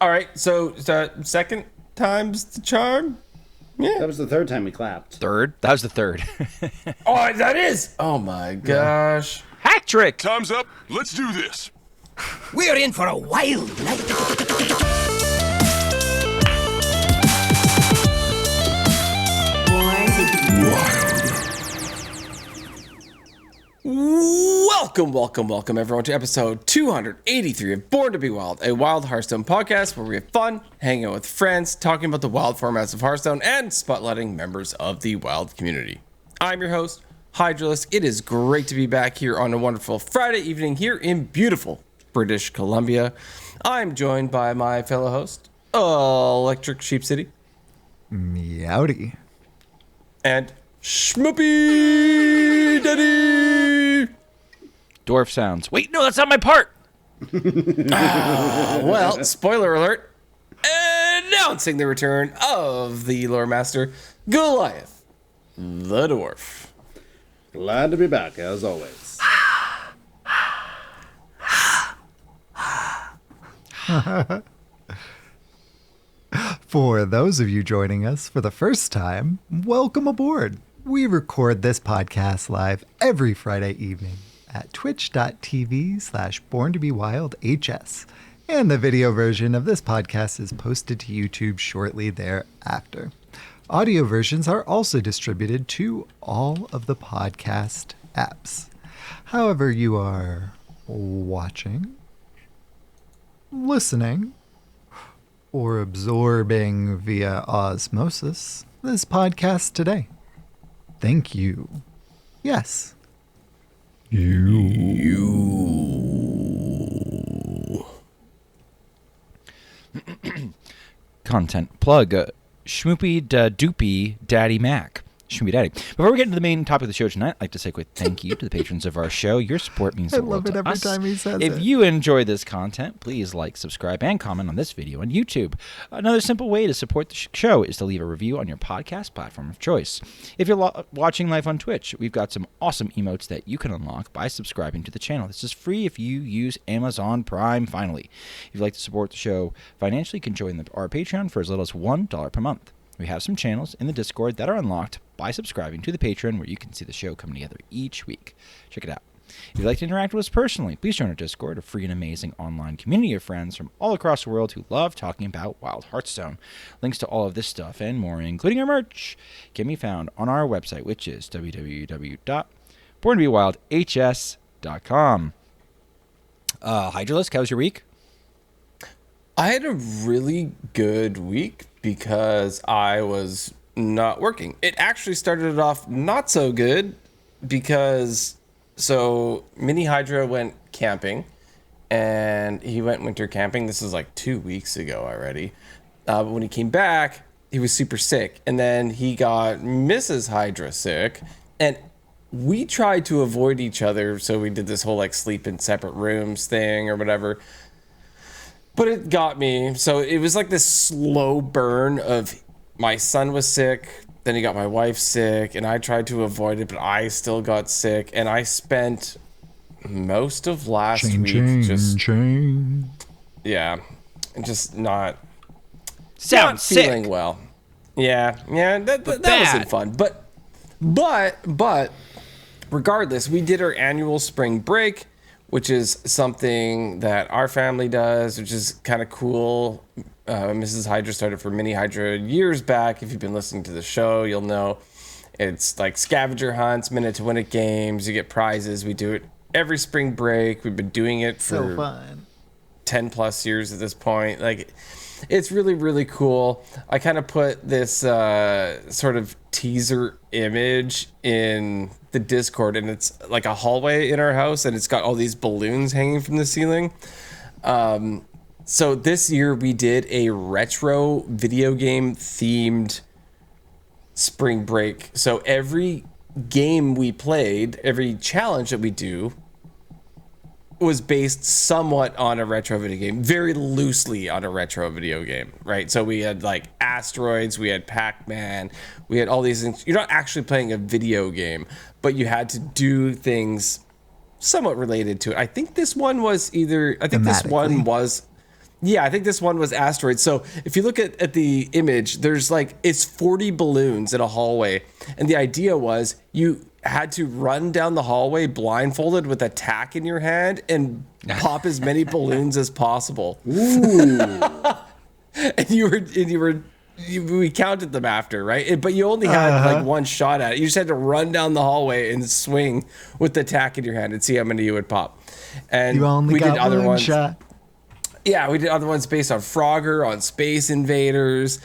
All right, so second time's the charm. Yeah. That was the third time we clapped. Third? That was the third. Oh, that is. Oh my gosh. Hat trick! Time's up. Let's do this. We're in for a wild night. Welcome, everyone, to episode 283 of Born to be Wild, a wild Hearthstone podcast where we have fun, hanging out with friends, talking about the wild formats of Hearthstone, and spotlighting members of the wild community. I'm your host, Hydralisk. It is great to be back here on a wonderful Friday evening here in beautiful British Columbia. I'm joined by my fellow host, ElectricSheepCity. Meowdy. And Schmoopydady. Dwarf sounds. Wait, no, that's not my part. Well, spoiler alert. Announcing the return of the lore master, Goliath the Dwarf. Glad to be back, as always. For those of you joining us for the first time, welcome aboard. We record this podcast live every Friday evening at twitch.tv/borntobewildhs. And the video version of this podcast is posted to YouTube shortly thereafter. Audio versions are also distributed to all of the podcast apps. However you are watching, listening, or absorbing via osmosis this podcast today. Thank you. Yes. You. Content plug. Schmoopydady Daddy Mac. Schmoopydady. Before we get into the main topic of the show tonight, I'd like to say a quick thank you to the patrons of our show. Your support means the world to us. I love it every time he says it. If you enjoy this content, please like, subscribe, and comment on this video on YouTube. Another simple way to support the show is to leave a review on your podcast platform of choice. If you're watching live on Twitch, we've got some awesome emotes that you can unlock by subscribing to the channel. This is free if you use Amazon Prime, finally. If you'd like to support the show financially, you can join our Patreon for as little as $1 per month. We have some channels in the Discord that are unlocked by subscribing to the Patreon where you can see the show coming together each week. Check it out. If you'd like to interact with us personally, please join our Discord, a free and amazing online community of friends from all across the world who love talking about Wild Hearthstone. Links to all of this stuff and more, including our merch, can be found on our website, which is www.borntobewildhs.com. Hydralisk, how was your week? I had a really good week because I was not working. It actually started off not so good because Mini Hydra went camping and he went winter camping. This is like 2 weeks ago already. But when he came back, he was super sick. And then he got Mrs. Hydra sick. And we tried to avoid each other. So we did this whole like sleep in separate rooms thing or whatever. But it got me. So it was like this slow burn of my son was sick, then he got my wife sick, and I tried to avoid it, but I still got sick. And I spent most of last week just not feeling well. Yeah, that wasn't fun. But regardless, we did our annual spring break, which is something that our family does, which is kind of cool. Mrs. Hydra started for Mini Hydra years back. If you've been listening to the show, you'll know it's like scavenger hunts, minute to win it games. You get prizes. We do it every spring break. We've been doing it for fun. 10 plus years at this point. Like, it's really, really cool. I kind of put this sort of teaser image in the Discord, and it's like a hallway in our house, and it's got all these balloons hanging from the ceiling. So this year we did a retro video game themed spring break. So every game we played, every challenge that we do was based somewhat on a retro video game, very loosely on a retro video game, right? So we had like Asteroids, we had Pac-Man, we had all these things. You're not actually playing a video game, but you had to do things somewhat related to it. I think this one was Yeah, I think this one was asteroids. So if you look at the image, there's like, it's 40 balloons in a hallway. And the idea was you had to run down the hallway blindfolded with a tack in your hand and pop as many balloons as possible. Ooh. We counted them after, right? But you only had like one shot at it. You just had to run down the hallway and swing with the tack in your hand and see how many you would pop. And You only we got did other one ones. shot. Yeah, we did other ones based on Frogger, on Space Invaders.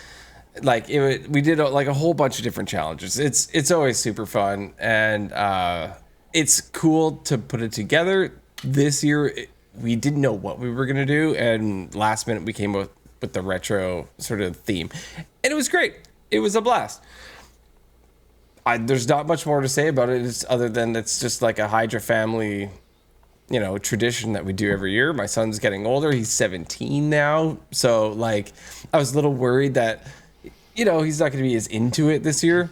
Like we did like a whole bunch of different challenges. It's always super fun, and it's cool to put it together. This year, we didn't know what we were gonna do, and last minute we came up with the retro sort of theme, and it was great. It was a blast. There's not much more to say about it, other than it's just like a Hydra family, tradition that we do every year. My son's getting older. He's 17 now. So like, I was a little worried that, he's not going to be as into it this year.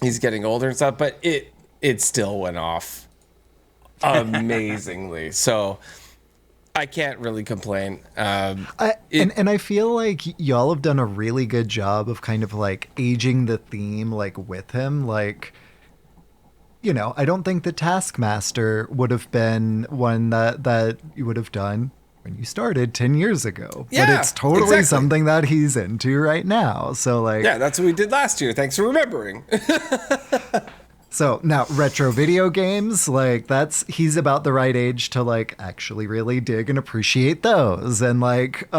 He's getting older and stuff, but it still went off amazingly. So I can't really complain. And I feel like y'all have done a really good job of kind of like aging the theme like with him. Like, I don't think the Taskmaster would have been one that you would have done when you started 10 years ago. Yeah, but it's totally exactly. something that he's into right now. So like, Yeah, that's what we did last year. Thanks for remembering. so now retro video games, like he's about the right age to like actually really dig and appreciate those and like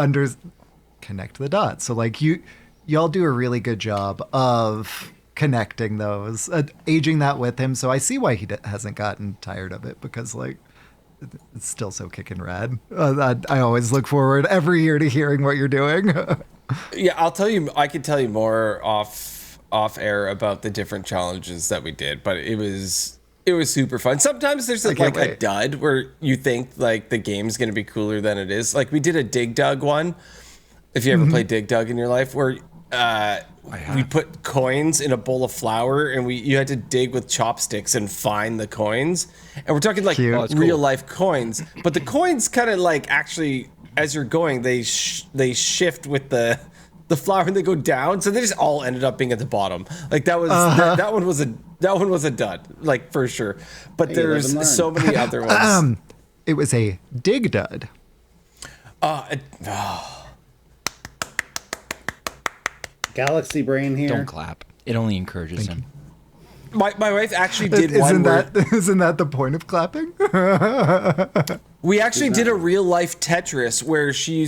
connect the dots. So like y'all do a really good job of connecting those, aging that with him. So I see why he hasn't gotten tired of it, because like it's still so kickin' rad. I always look forward every year to hearing what you're doing. Yeah, I could tell you more off air about the different challenges that we did, but it was super fun. Sometimes there's like a dud where you think like the game's going to be cooler than it is. Like we did a Dig Dug one. If you ever played Dig Dug in your life, where we put coins in a bowl of flour and you had to dig with chopsticks and find the coins. And we're talking like real life coins, but the coins kind of like actually, as you're going, they shift with the flour and they go down. So they just all ended up being at the bottom. Like that was, that one was a dud, like for sure. But there's so many other ones. It was a dig dud. Galaxy brain here. Don't clap. It only encourages him. My wife actually did Isn't that the point of clapping? We actually did a real life Tetris where she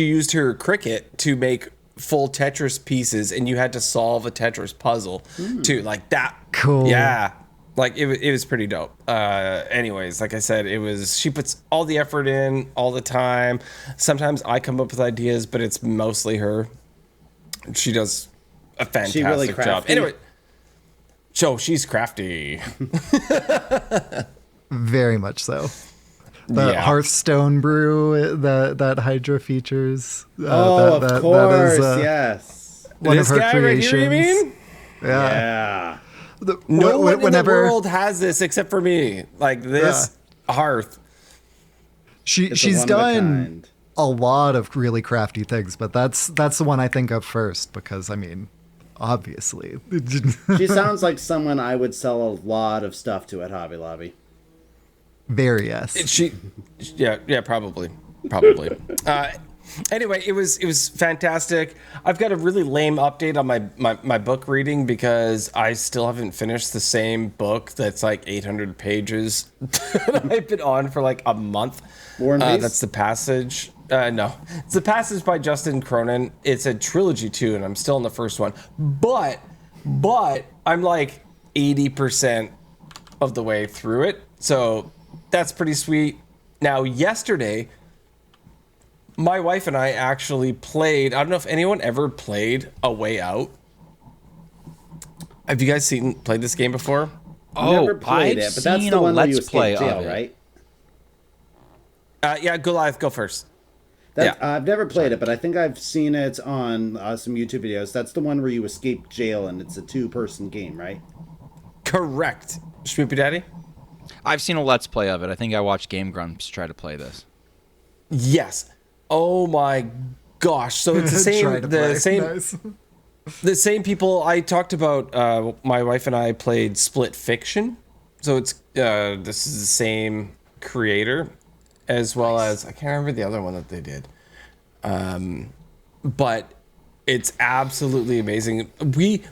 used her cricket to make full Tetris pieces, and you had to solve a Tetris puzzle too, like that. Cool. Yeah, like it was pretty dope. Anyways, like I said, she puts all the effort in all the time. Sometimes I come up with ideas, but it's mostly her. She does a fantastic really job. crafty? Anyway, so she's crafty. Very much so. The Hearthstone brew that Hydra features. Of course, that is, yes. One This of her guy creations. right here, you mean? Yeah. No one in the world has this except for me. Like this hearth. She's done a lot of really crafty things, but that's the one I think of first, because I mean, obviously. She sounds like someone I would sell a lot of stuff to at Hobby Lobby. Very yes. Probably. Anyway, it was fantastic. I've got a really lame update on my book reading, because I still haven't finished the same book that's like 800 pages that I've been on for like a month. War and Peace? That's The Passage. No, it's The Passage by Justin Cronin. It's a trilogy too, and I'm still in the first one. But I'm like 80% of the way through it, so that's pretty sweet. Now, yesterday, my wife and I actually played. I don't know if anyone ever played A Way Out. Have you guys played this game before? Never played it, but that's the one where you escape jail, right? Yeah, Goliath, go first. I've never played it, but I think I've seen it on some YouTube videos. That's the one where you escape jail, and it's a 2-person game, right? Correct. Schmoopydady? I've seen a Let's Play of it. I think I watched Game Grumps try to play this. Yes. Oh my gosh! So it's Nice. the same people I talked about. My wife and I played Split Fiction, so it's this is the same creator, as well as I can't remember the other one that they did, but it's absolutely amazing.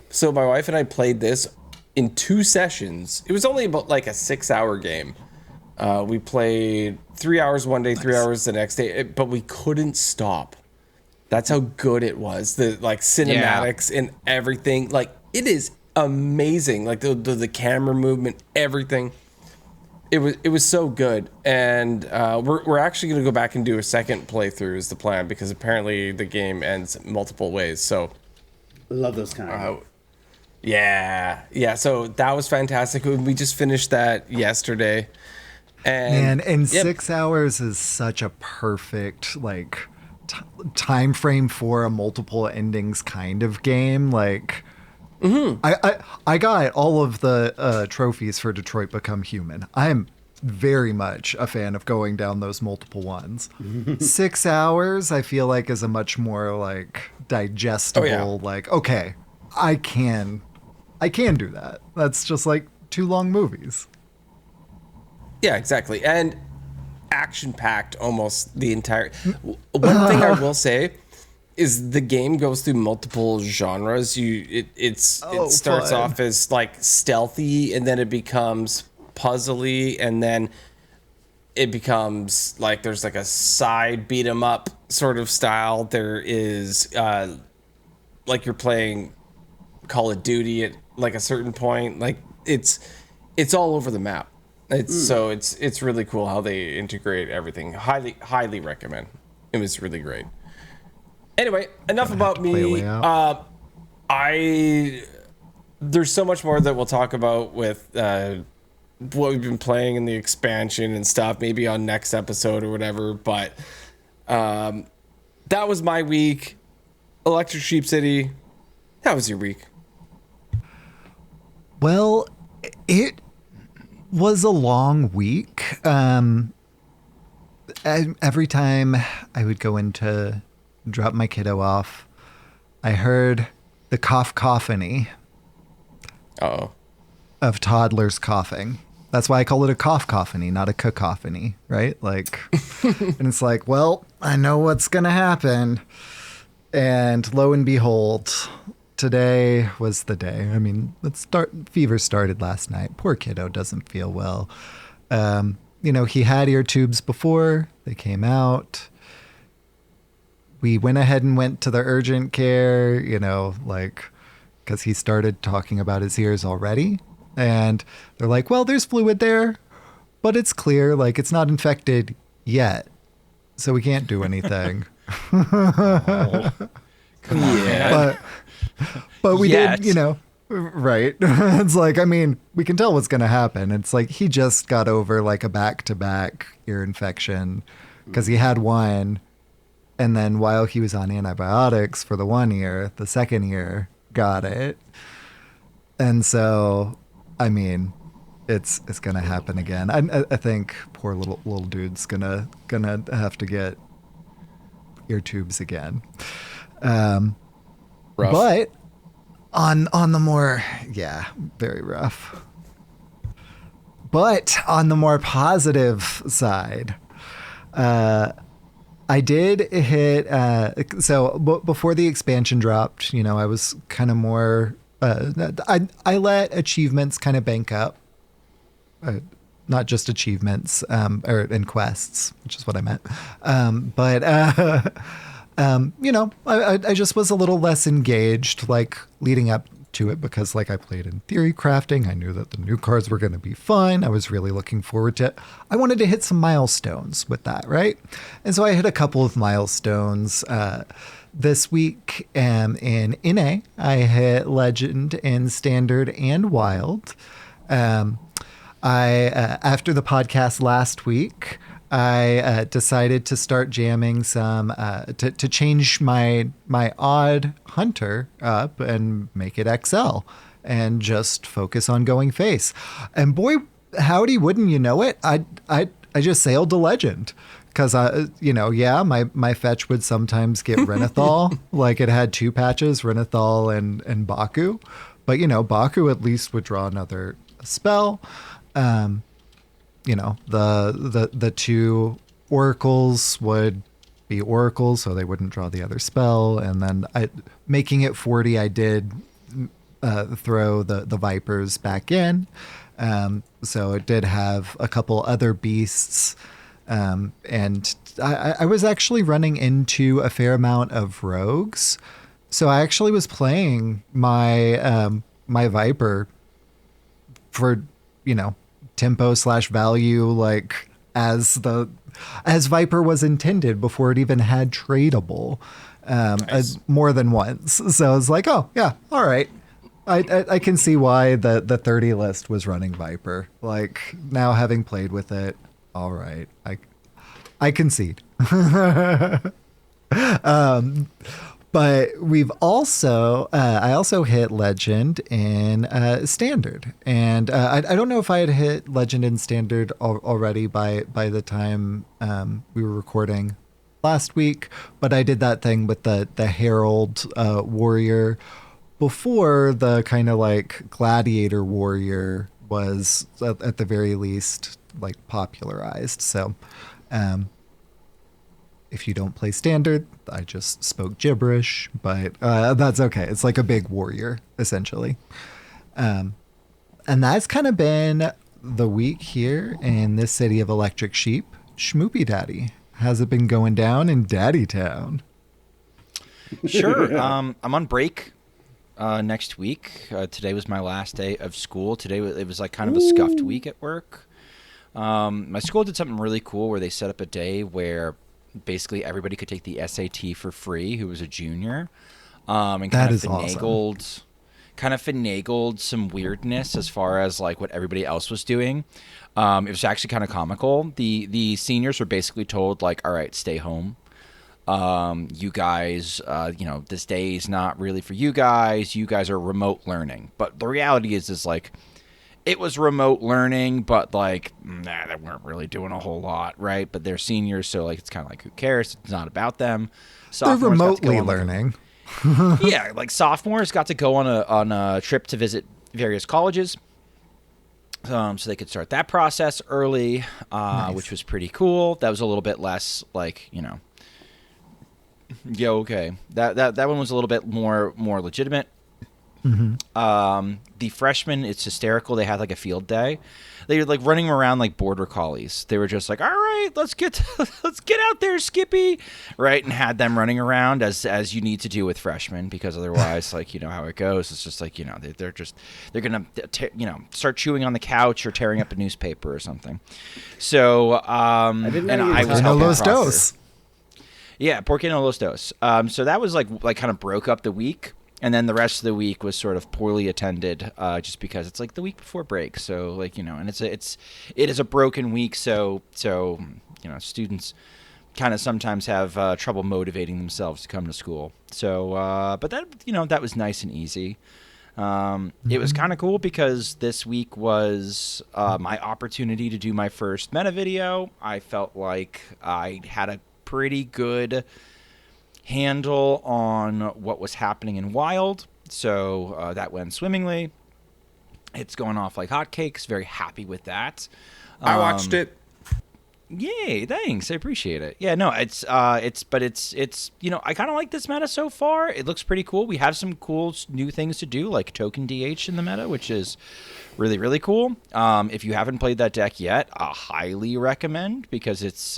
So my wife and I played this in 2 sessions. It was only about like a 6-hour game. We played 3 hours one day, 3 hours the next day, but we couldn't stop. That's how good it was. The like cinematics and everything. Like it is amazing. Like the camera movement, everything. It was so good. And we're actually gonna go back and do a second playthrough is the plan, because apparently the game ends multiple ways. So Love those kind. yeah. So that was fantastic. We just finished that yesterday. And 6 hours is such a perfect like time frame for a multiple endings kind of game. Like, I got all of the trophies for Detroit Become Human. I'm very much a fan of going down those multiple ones. 6 hours, I feel like, is a much more like digestible. Like, okay, I can do that. That's just like 2 long movies. Yeah, exactly. And action-packed almost the entire... One thing I will say is the game goes through multiple genres. It starts fun. off as like stealthy, and then it becomes puzzly, and then it becomes like there's like a side beat 'em up sort of style. There is like you're playing Call of Duty at like a certain point. Like it's all over the map. So it's really cool how they integrate everything. Highly recommend. It was really great. Anyway, enough about me. There's so much more that we'll talk about with what we've been playing in the expansion and stuff, maybe on next episode or whatever. But that was my week. Electric Sheep City. How was your week? Well, it was a long week. Every time I would go in to drop my kiddo off, I heard the cacophony of toddlers coughing. That's why I call it a cacophony, not a cacophony, right? Like, and it's like, well, I know what's gonna happen, and lo and behold, today was the day. I mean, fever started last night. Poor kiddo doesn't feel well. He had ear tubes before they came out. We went ahead and went to the urgent care, because he started talking about his ears already. And they're like, well, there's fluid there, but it's clear, like it's not infected yet. So we can't do anything. Yeah. But we did, right. It's like, I mean, we can tell what's going to happen. It's like he just got over like a back-to-back ear infection because he had one. And then while he was on antibiotics for the one ear, the second ear got it. And so, I mean, it's going to happen again. I think poor little dude's gonna have to get ear tubes again. Rough. But on the more, very rough. But on the more positive side, I did hit, before the expansion dropped, I was kind of more, I let achievements kind of bank up. Not just achievements, and quests, which is what I meant. I just was a little less engaged, like leading up to it, because like I played in theory crafting. I knew that the new cards were going to be fun. I was really looking forward to it. I wanted to hit some milestones with that, right? And so I hit a couple of milestones. This week in NA, I hit Legend in Standard and Wild. After the podcast last week, I decided to start jamming some to change my odd hunter up and make it XL and just focus on going face. And boy, howdy, wouldn't you know it? I just sailed to Legend Because my fetch would sometimes get Renathal. Like it had 2 patches, Renathal and Baku. But Baku at least would draw another spell. The 2 oracles would be oracles, so they wouldn't draw the other spell. And then making it 40, I did throw the vipers back in. So it did have a couple other beasts. And I was actually running into a fair amount of rogues. So I actually was playing my my Viper for, tempo/value, like as Viper was intended before it even had tradable more than once. So I was like, oh yeah, all right. I can see why the 30 list was running Viper. Like now having played with it, all right, I concede. But we've also I also hit Legend in Standard, and I don't know if I had hit Legend in Standard already by the time we were recording last week, but I did that thing with the Herald Warrior before the kind of like Gladiator Warrior was at the very least like popularized. So if you don't play Standard, I just spoke gibberish, but that's okay. It's like a big warrior, essentially. And that's kind of been the week here in this city of Electric Sheep. Schmoopydady, how's it been going down in Daddy Town? Sure. I'm on break next week. Today was my last day of school. Today it was like kind of a scuffed week at work. My school did something really cool where they set up a day where basically everybody could take the SAT for free who was a junior, and kind of finagled some weirdness as far as like what everybody else was doing. It was actually kind of comical. The seniors were basically told like, all right, stay home. You guys, this day is not really for you guys. You guys are remote learning. But the reality is like, it was remote learning, but like, they weren't really doing a whole lot, right? But they're seniors, so like, it's kind of like, who cares? It's not about them. They're remotely learning. Yeah, like sophomores got to go on a trip to visit various colleges, so they could start that process early, nice. Which was pretty cool. That was a little bit less like, yeah, okay. That one was a little bit more legitimate. Mm-hmm. The freshmen, it's hysterical. They had like a field day. They were like running around like border collies. They were just like, all right, let's get out there, Skippy, right? And had them running around as you need to do with freshmen, because otherwise, like, how it goes. It's just like, they're gonna start chewing on the couch or tearing up a newspaper or something. So I was helping Los Dos. Yeah, Porque no los dos. So that was like kind of broke up the week. And then the rest of the week was sort of poorly attended, just because it's like the week before break. So like, and it is a broken week. So students kind of sometimes have trouble motivating themselves to come to school. So, but that, that was nice and easy. It was kind of cool because this week was my opportunity to do my first meta video. I felt like I had a pretty good handle on what was happening in Wild, so that went swimmingly. It's going off like hotcakes. Very happy with that. I watched it. Yay! Thanks, I appreciate it. Yeah, no, it's I kind of like this meta so far. It looks pretty cool. We have some cool new things to do, like token DH in the meta, which is really, really cool. If you haven't played that deck yet, I highly recommend, because it's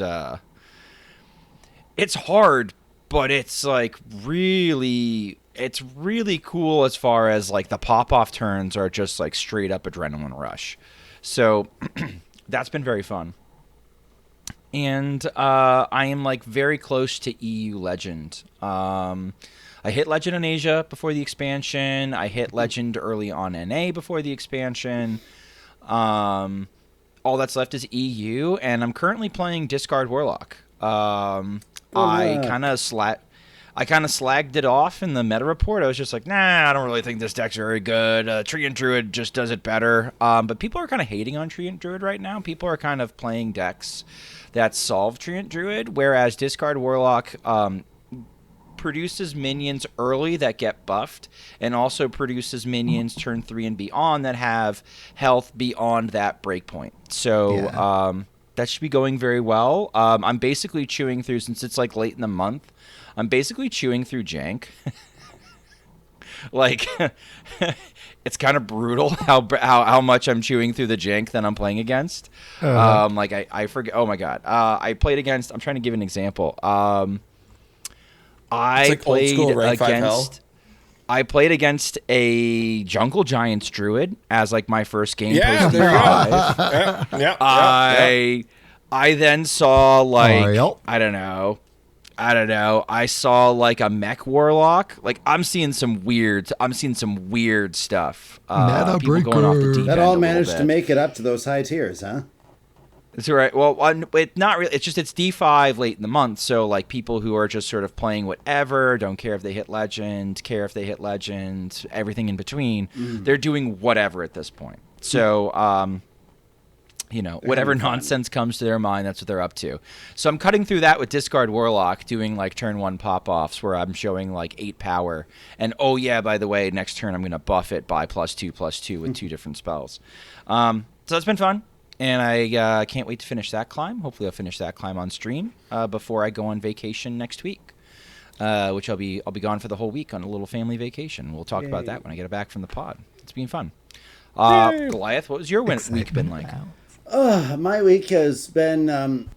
hard. But it's like really cool as far as like the pop-off turns are just like straight up adrenaline rush. So that's been very fun. And I am like very close to EU Legend. I hit Legend in Asia before the expansion. I hit Legend early on NA before the expansion. All that's left is EU, and I'm currently playing Discard Warlock. I kind of I kind of slagged it off in the meta report. I was just like, nah, I don't really think this deck's very good. Treant Druid just does it better. But people are kind of hating on Treant Druid right now. People are kind of playing decks that solve Treant Druid, whereas Discard Warlock produces minions early that get buffed, and also produces minions turn 3 and beyond that have health beyond that breakpoint. So that should be going very well. I'm basically chewing through, since it's like late in the month, I'm basically chewing through jank. Like, it's kind of brutal how much I'm chewing through the jank that I'm playing against. Like, I forget. Oh my god. I played against. I'm trying to give an example. I played against a Jungle Giants Druid as like my first game. Yeah, post there you D5. go. Yeah. I then saw like I don't know. I saw like a mech warlock. Like I'm seeing some weird stuff. People going off the deep that end all a managed little to bit. make it up to those high tiers, huh? That's right. Well, it's not really. It's just it's D5 late in the month, so like people who are just sort of playing whatever, don't care if they hit legend, care if they hit legend, everything in between. They're doing whatever at this point. So, you know, whatever nonsense comes to their mind, that's what they're up to. So I'm cutting through that with Discard Warlock, doing like turn 1 pop-offs where I'm showing like 8 power. And oh yeah, by the way, next turn I'm going to buff it by +2/+2 with 2 different spells. So that's been fun. And I can't wait to finish that climb. Hopefully I'll finish that climb on stream before I go on vacation next week, which I'll be gone for the whole week on a little family vacation. We'll talk about that when I get back from the pod. It's been fun. Goliath, what was your week been like? My week has been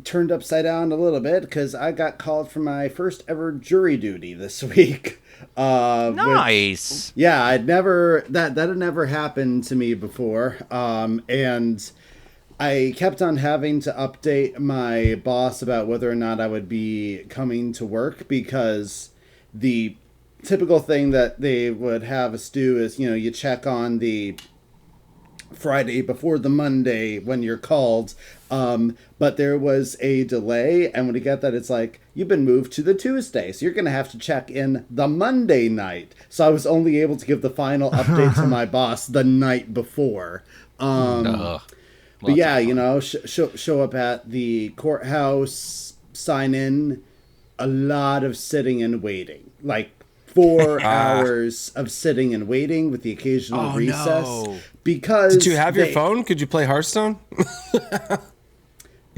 turned upside down a little bit because I got called for my first ever jury duty this week. Nice. Which, yeah, that had never happened to me before. And I kept on having to update my boss about whether or not I would be coming to work, because the typical thing that they would have us do is, you know, you check on the Friday before the Monday when you're called, but there was a delay, and when you get that, it's like, you've been moved to the Tuesday, so you're going to have to check in the Monday night. So I was only able to give the final update to my boss the night before. But yeah, you know, show up at the courthouse, sign in, a lot of sitting and waiting, like 4 hours of sitting and waiting with the occasional recess. No. Because did you have your phone? Could you play Hearthstone?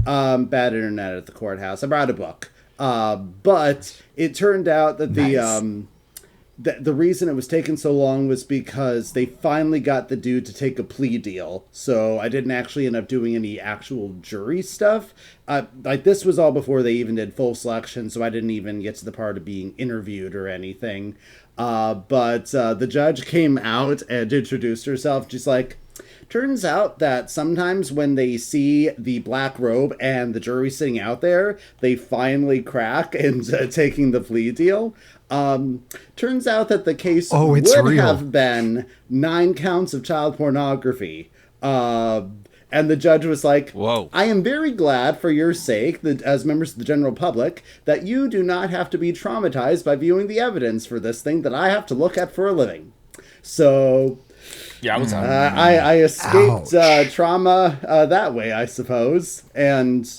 Bad internet at the courthouse. I brought a book. But it turned out that the reason it was taking so long was because they finally got the dude to take a plea deal. So I didn't actually end up doing any actual jury stuff. Like, this was all before they even did full selection, so I didn't even get to the part of being interviewed or anything. But the judge came out and introduced herself. She's like, turns out that sometimes when they see the black robe and the jury sitting out there, they finally crack into taking the plea deal. Turns out that the case would have been 9 counts of child pornography. And the judge was like, whoa. I am very glad for your sake, that as members of the general public, that you do not have to be traumatized by viewing the evidence for this thing that I have to look at for a living. So Yeah, I escaped trauma that way, I suppose. And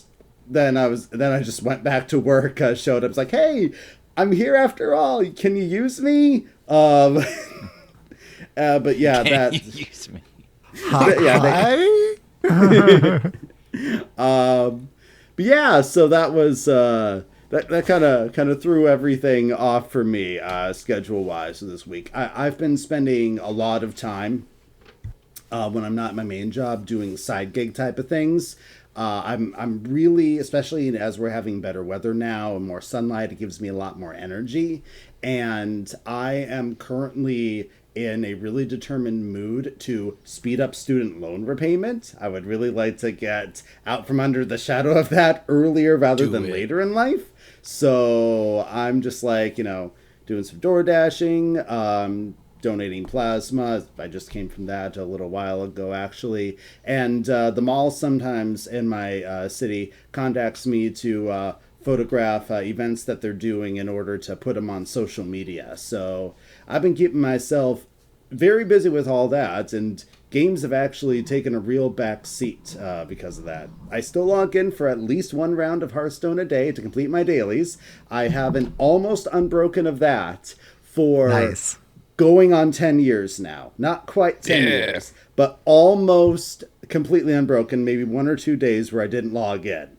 then I just went back to work, showed up, was like, hey, I'm here after all. Can you use me? But yeah, Can you use me? But yeah, so that was that kind of threw everything off for me schedule wise this week. I've been spending a lot of time when I'm not in my main job doing side gig type of things. I'm really, especially as we're having better weather now and more sunlight, it gives me a lot more energy. And I am currently in a really determined mood to speed up student loan repayment. I would really like to get out from under the shadow of that earlier rather than later in life. So I'm just like, doing some door dashing, donating plasma. I just came from that a little while ago, actually. And the mall sometimes in my city contacts me to photograph events that they're doing in order to put them on social media. So I've been keeping myself very busy with all that, and games have actually taken a real back seat because of that. I still log in for at least one round of Hearthstone a day to complete my dailies. I have an almost unbroken of that for Nice. going on 10 years now. Not quite 10 years, but almost completely unbroken, maybe 1 or 2 days where I didn't log in.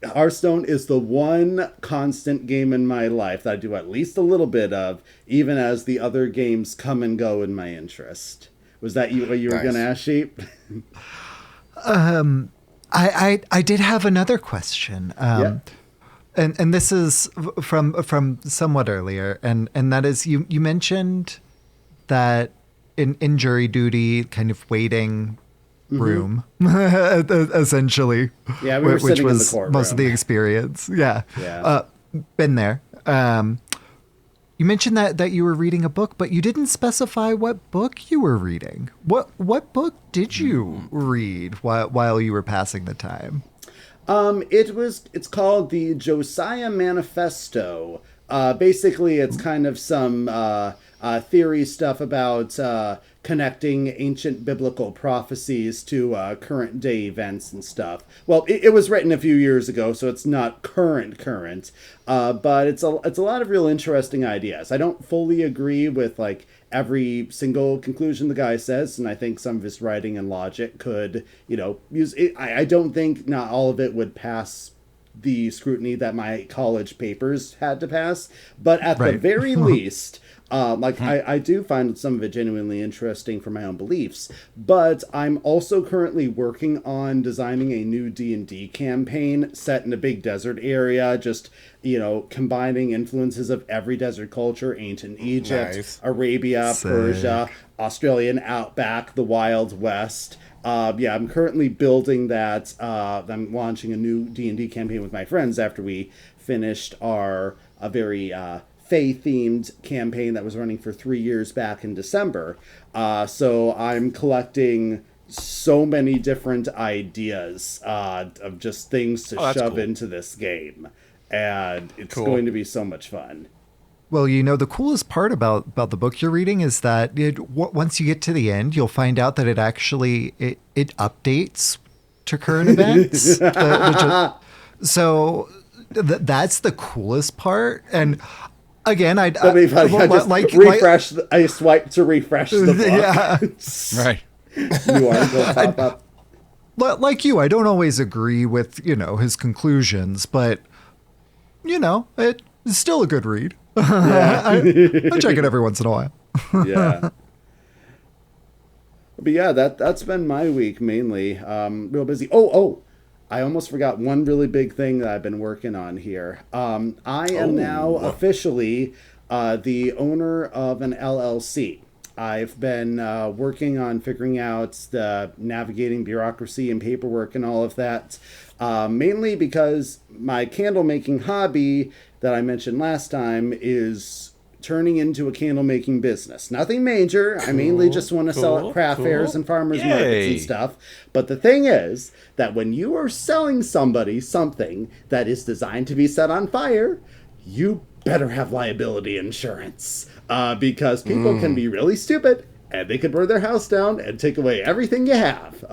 Hearthstone is the one constant game in my life that I do at least a little bit of, even as the other games come and go in my interest. Was that what you were going to ask, Sheep? I did have another question. Yeah. And this is from somewhat earlier, and that is you mentioned that in jury duty, kind of waiting room, essentially. Yeah, we were which sitting in the was courtroom. most of the experience. Yeah. Been there. You mentioned that you were reading a book, but you didn't specify what book you were reading. What book did you read while you were passing the time? It's called the Josiah Manifesto. Basically, it's kind of some theory stuff about connecting ancient biblical prophecies to current day events and stuff. Well, it was written a few years ago, so it's not current, but it's a lot of real interesting ideas. I don't fully agree with like every single conclusion the guy says, and I think some of his writing and logic could, use it. I don't think not all of it would pass the scrutiny that my college papers had to pass, but at the very least, I do find some of it genuinely interesting for my own beliefs. But I'm also currently working on designing a new D&D campaign set in a big desert area, just combining influences of every desert culture: ancient Egypt, Arabia, Sick. Persia, Australian outback, the Wild West. I'm currently building that. I'm launching a new D&D campaign with my friends after we finished a very Fae-themed campaign that was running for 3 years back in December. So I'm collecting so many different ideas of just things to shove into this game. And it's going to be so much fun. Well, the coolest part about the book you're reading is that once you get to the end, you'll find out that it actually it updates to current events. So that's the coolest part. And again, I refresh. I swipe to refresh the book. Yeah, Right. New article pop up. Like you, I don't always agree with his conclusions, but it's still a good read. I check it every once in a while. Yeah. But yeah, that's been my week mainly. Real busy. I almost forgot one really big thing that I've been working on here. I am now officially the owner of an LLC. I've been working on figuring out the navigating bureaucracy and paperwork and all of that, mainly because my candle making hobby that I mentioned last time is turning into a candle making business. Nothing major. I mainly just want to sell at craft fairs and farmers markets and stuff. But the thing is that when you are selling somebody something that is designed to be set on fire, you better have liability insurance. Because people can be really stupid and they could burn their house down and take away everything you have.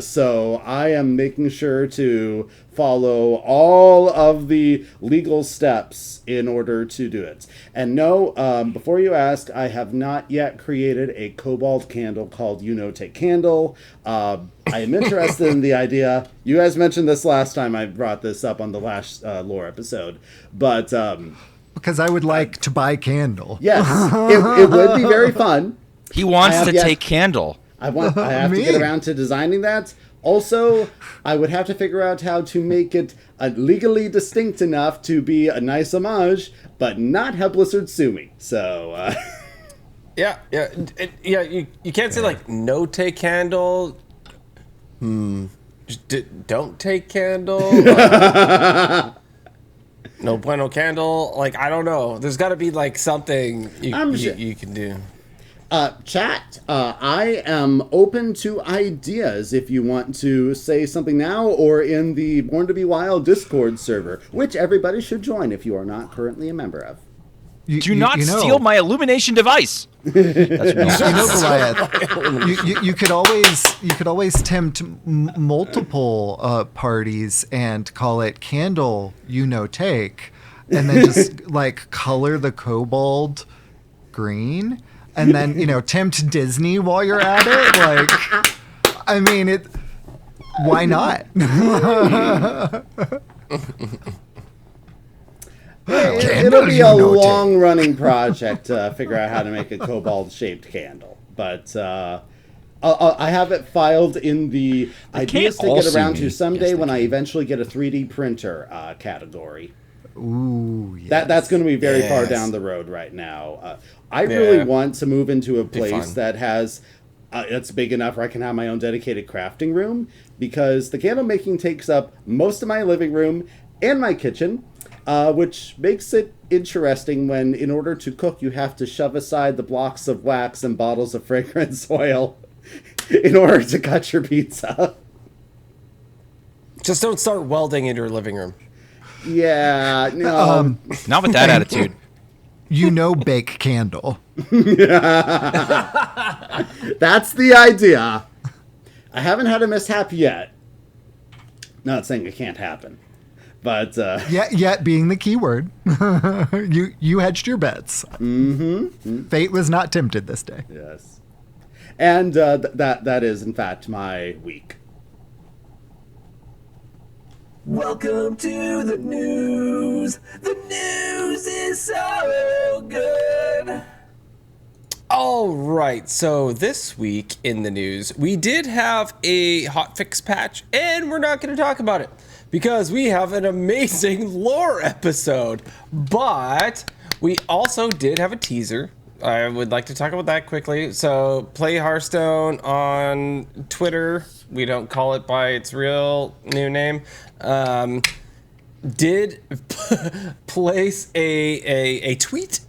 So I am making sure to follow all of the legal steps in order to do it. And no, before you ask, I have not yet created a cobalt candle called Take Candle. I am interested in the idea. You guys mentioned this last time I brought this up on the last lore episode. But Because I would like to buy candle. yes, it would be very fun. He wants to take candle. I have to get around to designing that. Also, I would have to figure out how to make it legally distinct enough to be a nice homage, but not have Blizzard sue me. So, You can't say like no take candle. Don't take candle. No bueno candle. Like, I don't know. There's got to be like something you can do. Chat, I am open to ideas if you want to say something now or in the Born to Be Wild Discord server, which everybody should join if you are not currently a member of. Do not steal my illumination device. That's Goliath. You could always tempt multiple parties and call it candle. Take, and then just like color the kobold green, and then tempt Disney while you're at it. Like, I mean it. Why not? It'll be a long-running project to figure out how to make a kobold-shaped candle, but I have it filed in the ideas to get around to someday when I eventually get a 3D printer category. Ooh, yes. That's going to be very far down the road right now. I really want to move into a place that has it's big enough where I can have my own dedicated crafting room, because the candle making takes up most of my living room and my kitchen. Which makes it interesting when, in order to cook, you have to shove aside the blocks of wax and bottles of fragrance oil in order to cut your pizza. Just don't start welding in your living room. Yeah, no. Not with that attitude. Bake candle. That's the idea. I haven't had a mishap yet. Not saying it can't happen. But yet being the key word. you hedged your bets. Mm-hmm. Fate was not tempted this day. Yes, and that is in fact my week. Welcome to the news. The news is so good. All right, so this week in the news, we did have a hotfix patch, and we're not going to talk about it, because we have an amazing lore episode. But we also did have a teaser. I would like to talk about that quickly. So, Play Hearthstone on Twitter, we don't call it by its real new name, did place a tweet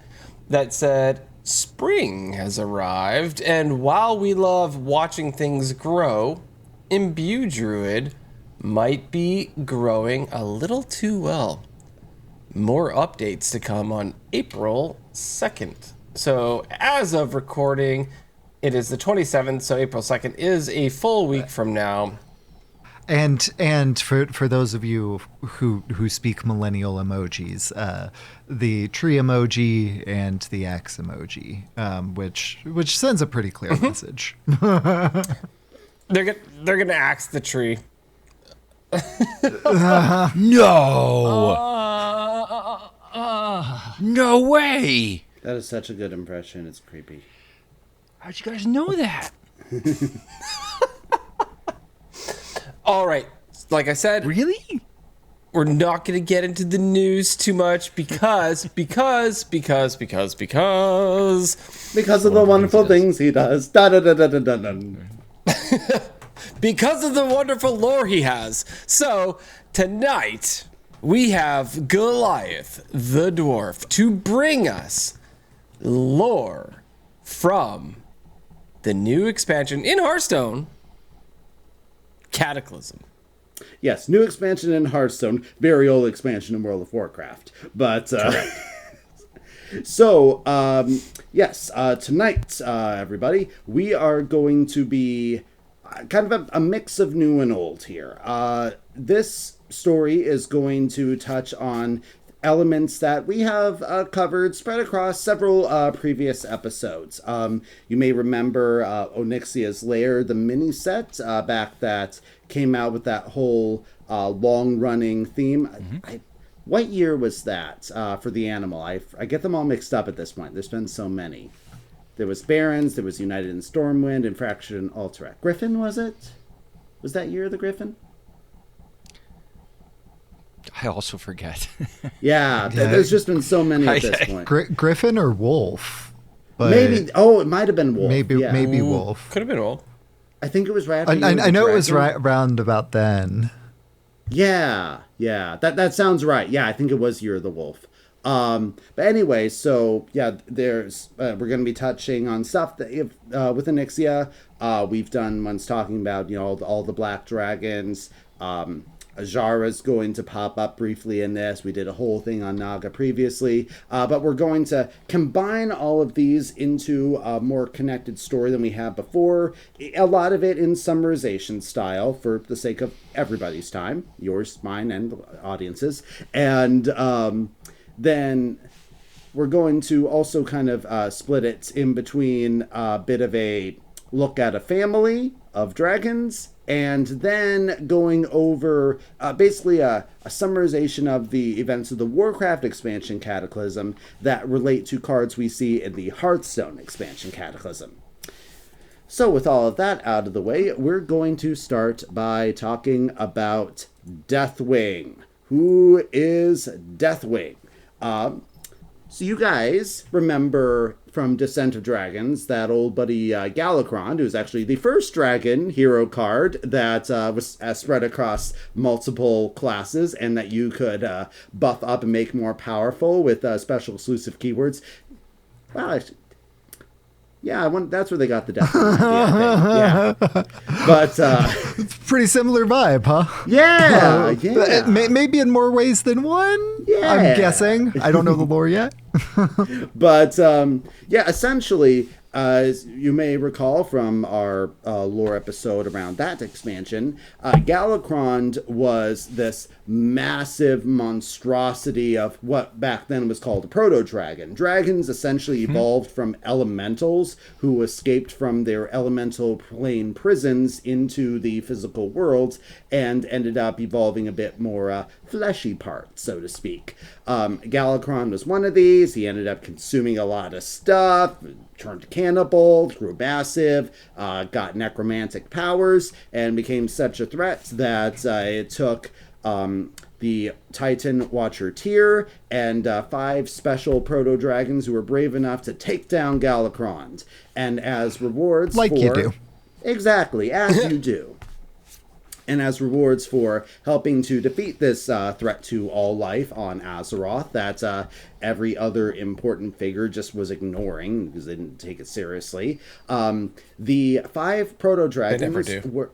that said, "Spring has arrived, and while we love watching things grow, Imbue Druid might be growing a little too well. More updates to come on April 2nd. So as of recording, it is the 27th, so April 2nd is a full week from now. And for those of you who speak millennial emojis, the tree emoji and the axe emoji, which sends a pretty clear message. They're gonna axe the tree. No! No way! That is such a good impression. It's creepy. How'd you guys know that? All right, like I said, Really? we're not going to get into the news too much because of the wonderful things he does. Da da da da da da da. because of the wonderful lore he has. So tonight we have Goliath the Dwarf to bring us lore from the new expansion in Hearthstone, Cataclysm. Yes, new expansion in Hearthstone, very old expansion in World of Warcraft. But so yes, tonight, everybody, we are going to be kind of a mix of new and old here. This story is going to touch on elements that we have covered spread across several previous episodes. You may remember Onyxia's Lair, the mini set back that came out with that whole long-running theme. Mm-hmm. What year was that for the animal? I get them all mixed up at this point. There's been so many. There was Barons, there was United in Stormwind, and Fractured in Alterac. Griffin, was it? Was that year the Griffin? I also forget. Yeah, there's just been so many at this point. Griffin or Wolf? But maybe. Oh, it might have been Wolf. Maybe Wolf. Could have been Wolf. I think it was right. I know it was right around about then. Yeah. That sounds right. Yeah, I think it was Year of the Wolf. But anyway, so yeah, there's we're going to be touching on stuff that with Onyxia. We've done ones talking about all the black dragons. Ajara's going to pop up briefly in this. We did a whole thing on Naga previously, but we're going to combine all of these into a more connected story than we had before. A lot of it in summarization style for the sake of everybody's time, yours, mine, and the audience's. And then we're going to also kind of split it in between a bit of a look at a family of dragons, and then going over basically a summarization of the events of the Warcraft expansion Cataclysm that relate to cards we see in the Hearthstone expansion Cataclysm. So with all of that out of the way, we're going to start by talking about Deathwing. Who is Deathwing? So you guys remember from Descent of Dragons that old buddy Galakrond, who's actually the first dragon hero card that was spread across multiple classes and that you could buff up and make more powerful with special exclusive keywords. Well, actually, yeah, that's where they got the Deathwing idea, I think. Yeah. But Pretty similar vibe, huh? yeah. Maybe in more ways than one. Yeah. I'm guessing. I don't know the lore yet. But yeah, essentially, as you may recall from our lore episode around that expansion, Galakrond was this massive monstrosity of what back then was called a proto-dragon. Dragons essentially evolved from elementals who escaped from their elemental plane prisons into the physical world and ended up evolving a bit more fleshy parts, so to speak. Galakrond was one of these. He ended up consuming a lot of stuff, turned cannibal, grew massive, got necromantic powers, and became such a threat that it took the Titan Watcher tier and 5 special proto-dragons who were brave enough to take down Galakrond. And as rewards Like you do. Exactly, as you do. And as rewards for helping to defeat this threat to all life on Azeroth that every other important figure just was ignoring because they didn't take it seriously. The 5 proto-dragons... They never do.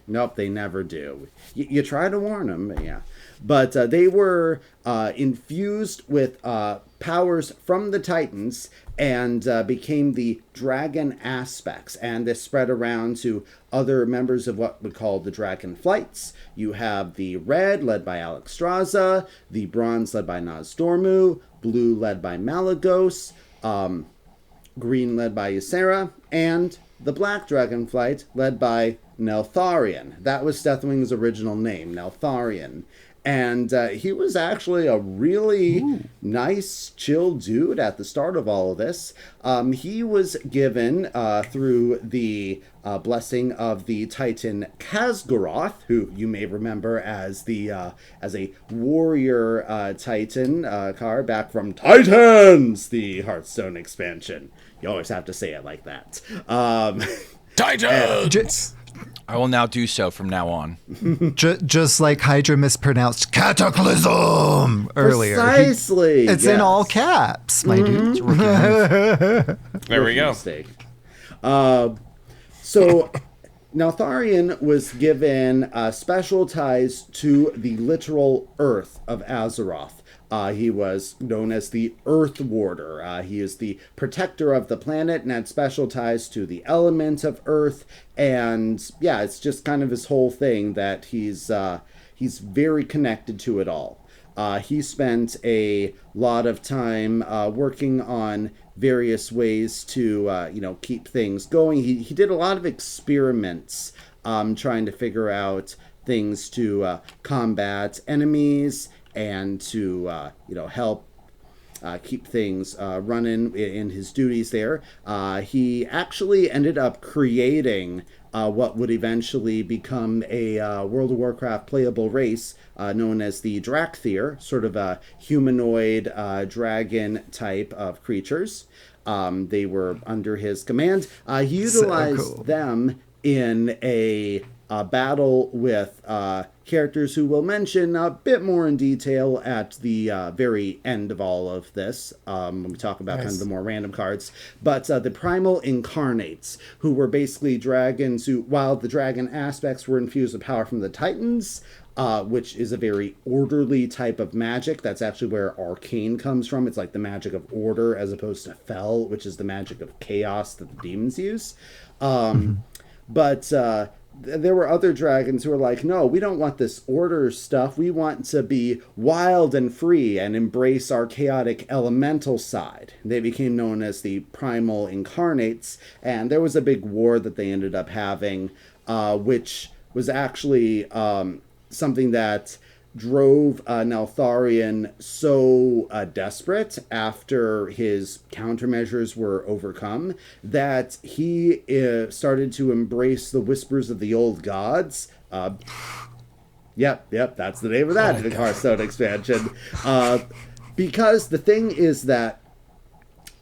Nope, they never do. You try to warn them, but yeah. But they were infused with powers from the Titans and became the dragon aspects. And this spread around to other members of what we call the Dragon Flights. You have the red, led by Alexstrasza, the bronze, led by Nozdormu, blue, led by Malagos, green, led by Ysera, and the black Dragon Flight, led by Neltharion. That was Deathwing's original name, Neltharion. And he was actually a really nice, chill dude at the start of all of this. He was given, through the blessing of the Titan Khazgoroth, who you may remember as a warrior Titan card back from Titans, the Hearthstone expansion. You always have to say it like that. Titans! I will now do so from now on. Just like Hydra mispronounced Cataclysm earlier. Precisely. It's in all caps, my dude. There we go. Mistake. So Neltharion was given special ties to the literal earth of Azeroth. He was known as the Earth Warder. He is the protector of the planet and had special ties to the element of Earth. And yeah, it's just kind of his whole thing that he's very connected to it all. He spent a lot of time working on various ways to keep things going. He did a lot of experiments trying to figure out things to combat enemies and to help keep things running in his duties there. He actually ended up creating what would eventually become a World of Warcraft playable race known as the Drakthir, sort of a humanoid dragon type of creatures. They were under his command. He utilized them in a battle with characters who we'll mention a bit more in detail at the very end of all of this, when we talk about kind of the more random cards. But the Primal Incarnates, who were basically dragons who, while the dragon aspects were infused with power from the Titans, which is a very orderly type of magic. That's actually where arcane comes from. It's like the magic of order as opposed to fel, which is the magic of chaos that the demons use. But there were other dragons who were like, no, we don't want this order stuff. We want to be wild and free and embrace our chaotic elemental side. They became known as the Primal Incarnates, and there was a big war that they ended up having, which was actually something that drove Neltharion so desperate after his countermeasures were overcome that he started to embrace the whispers of the old gods. Yep, that's the name of that Hearthstone expansion. Because the thing is that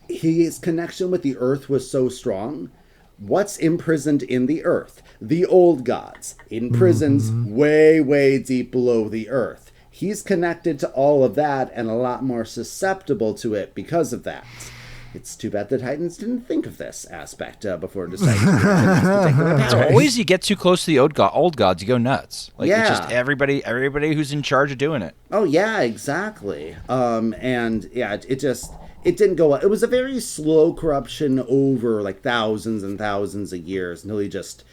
his connection with the earth was so strong. What's imprisoned in the earth? The old gods, in prisons way, way deep below the earth. He's connected to all of that and a lot more susceptible to it because of that. It's too bad the Titans didn't think of this aspect before deciding to take their It's powers. always you get too close to the old gods, you go nuts. Like it's just Yeah. everybody who's in charge of doing it. Oh yeah, exactly. And yeah, it didn't go well. It was a very slow corruption over like thousands and thousands of years until he just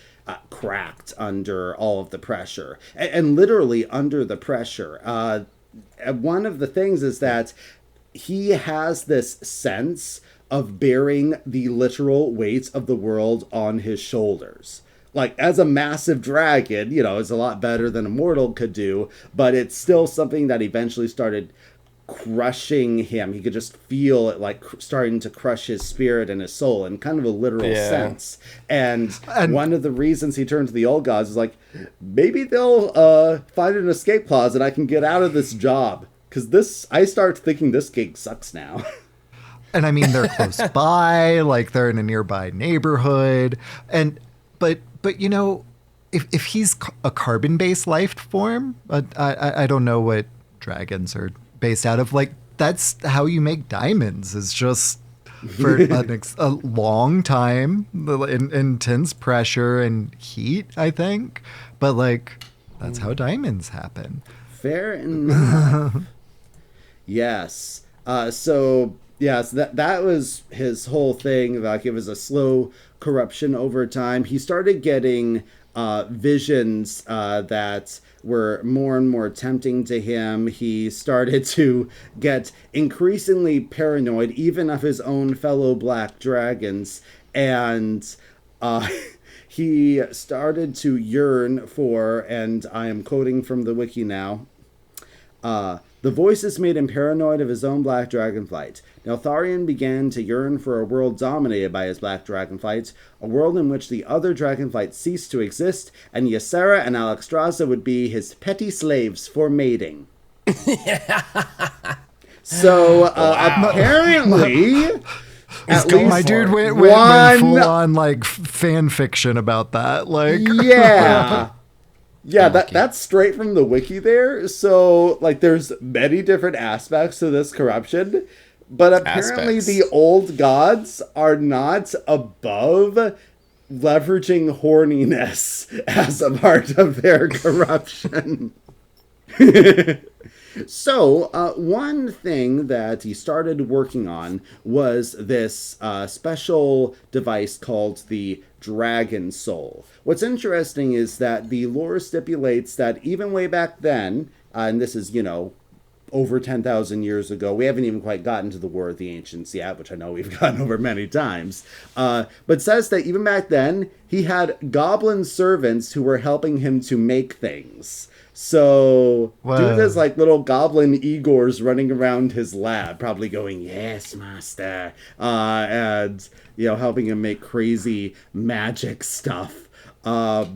cracked under all of the pressure. And literally under the pressure. One of the things is that he has this sense of bearing the literal weight of the world on his shoulders. Like, as a massive dragon, it's a lot better than a mortal could do, but it's still something that eventually started crushing him. He could just feel it, like, starting to crush his spirit and his soul in kind of a literal sense. And one of the reasons he turned to the old gods is like, maybe they'll find an escape clause and I can get out of this job. Because I start thinking this gig sucks now. And I mean, they're close by, like they're in a nearby neighborhood. But if he's a carbon-based life form, I don't know what dragons are based out of. Like, that's how you make diamonds, is just for a long time, intense pressure and heat, I think. But, like, that's how diamonds happen. Fair enough. Yes. So that was his whole thing. Like, it was a slow corruption over time. He started getting visions that were more and more tempting to him. He started to get increasingly paranoid, even of his own fellow black dragons. And he started to yearn for, and I am quoting from the wiki now, the voices made him paranoid of his own black dragonflight. Neltharion began to yearn for a world dominated by his black dragonflight, a world in which the other dragonflights ceased to exist, and Ysera and Alexstrasza would be his petty slaves for mating. So, apparently... At least my dude went full on like fan fiction about that. Like, yeah, that's straight from the wiki there. So, like, there's many different aspects to this corruption, but apparently the old gods are not above leveraging horniness as a part of their corruption. So, one thing that he started working on was this special device called the Dragon Soul. What's interesting is that the lore stipulates that even way back then, and this is, over 10,000 years ago, we haven't even quite gotten to the War of the Ancients yet, which I know we've gotten over many times, but says that even back then, he had goblin servants who were helping him to make things. So, dude has like little goblin Igors running around his lab, probably going, "Yes, master," and helping him make crazy magic stuff. It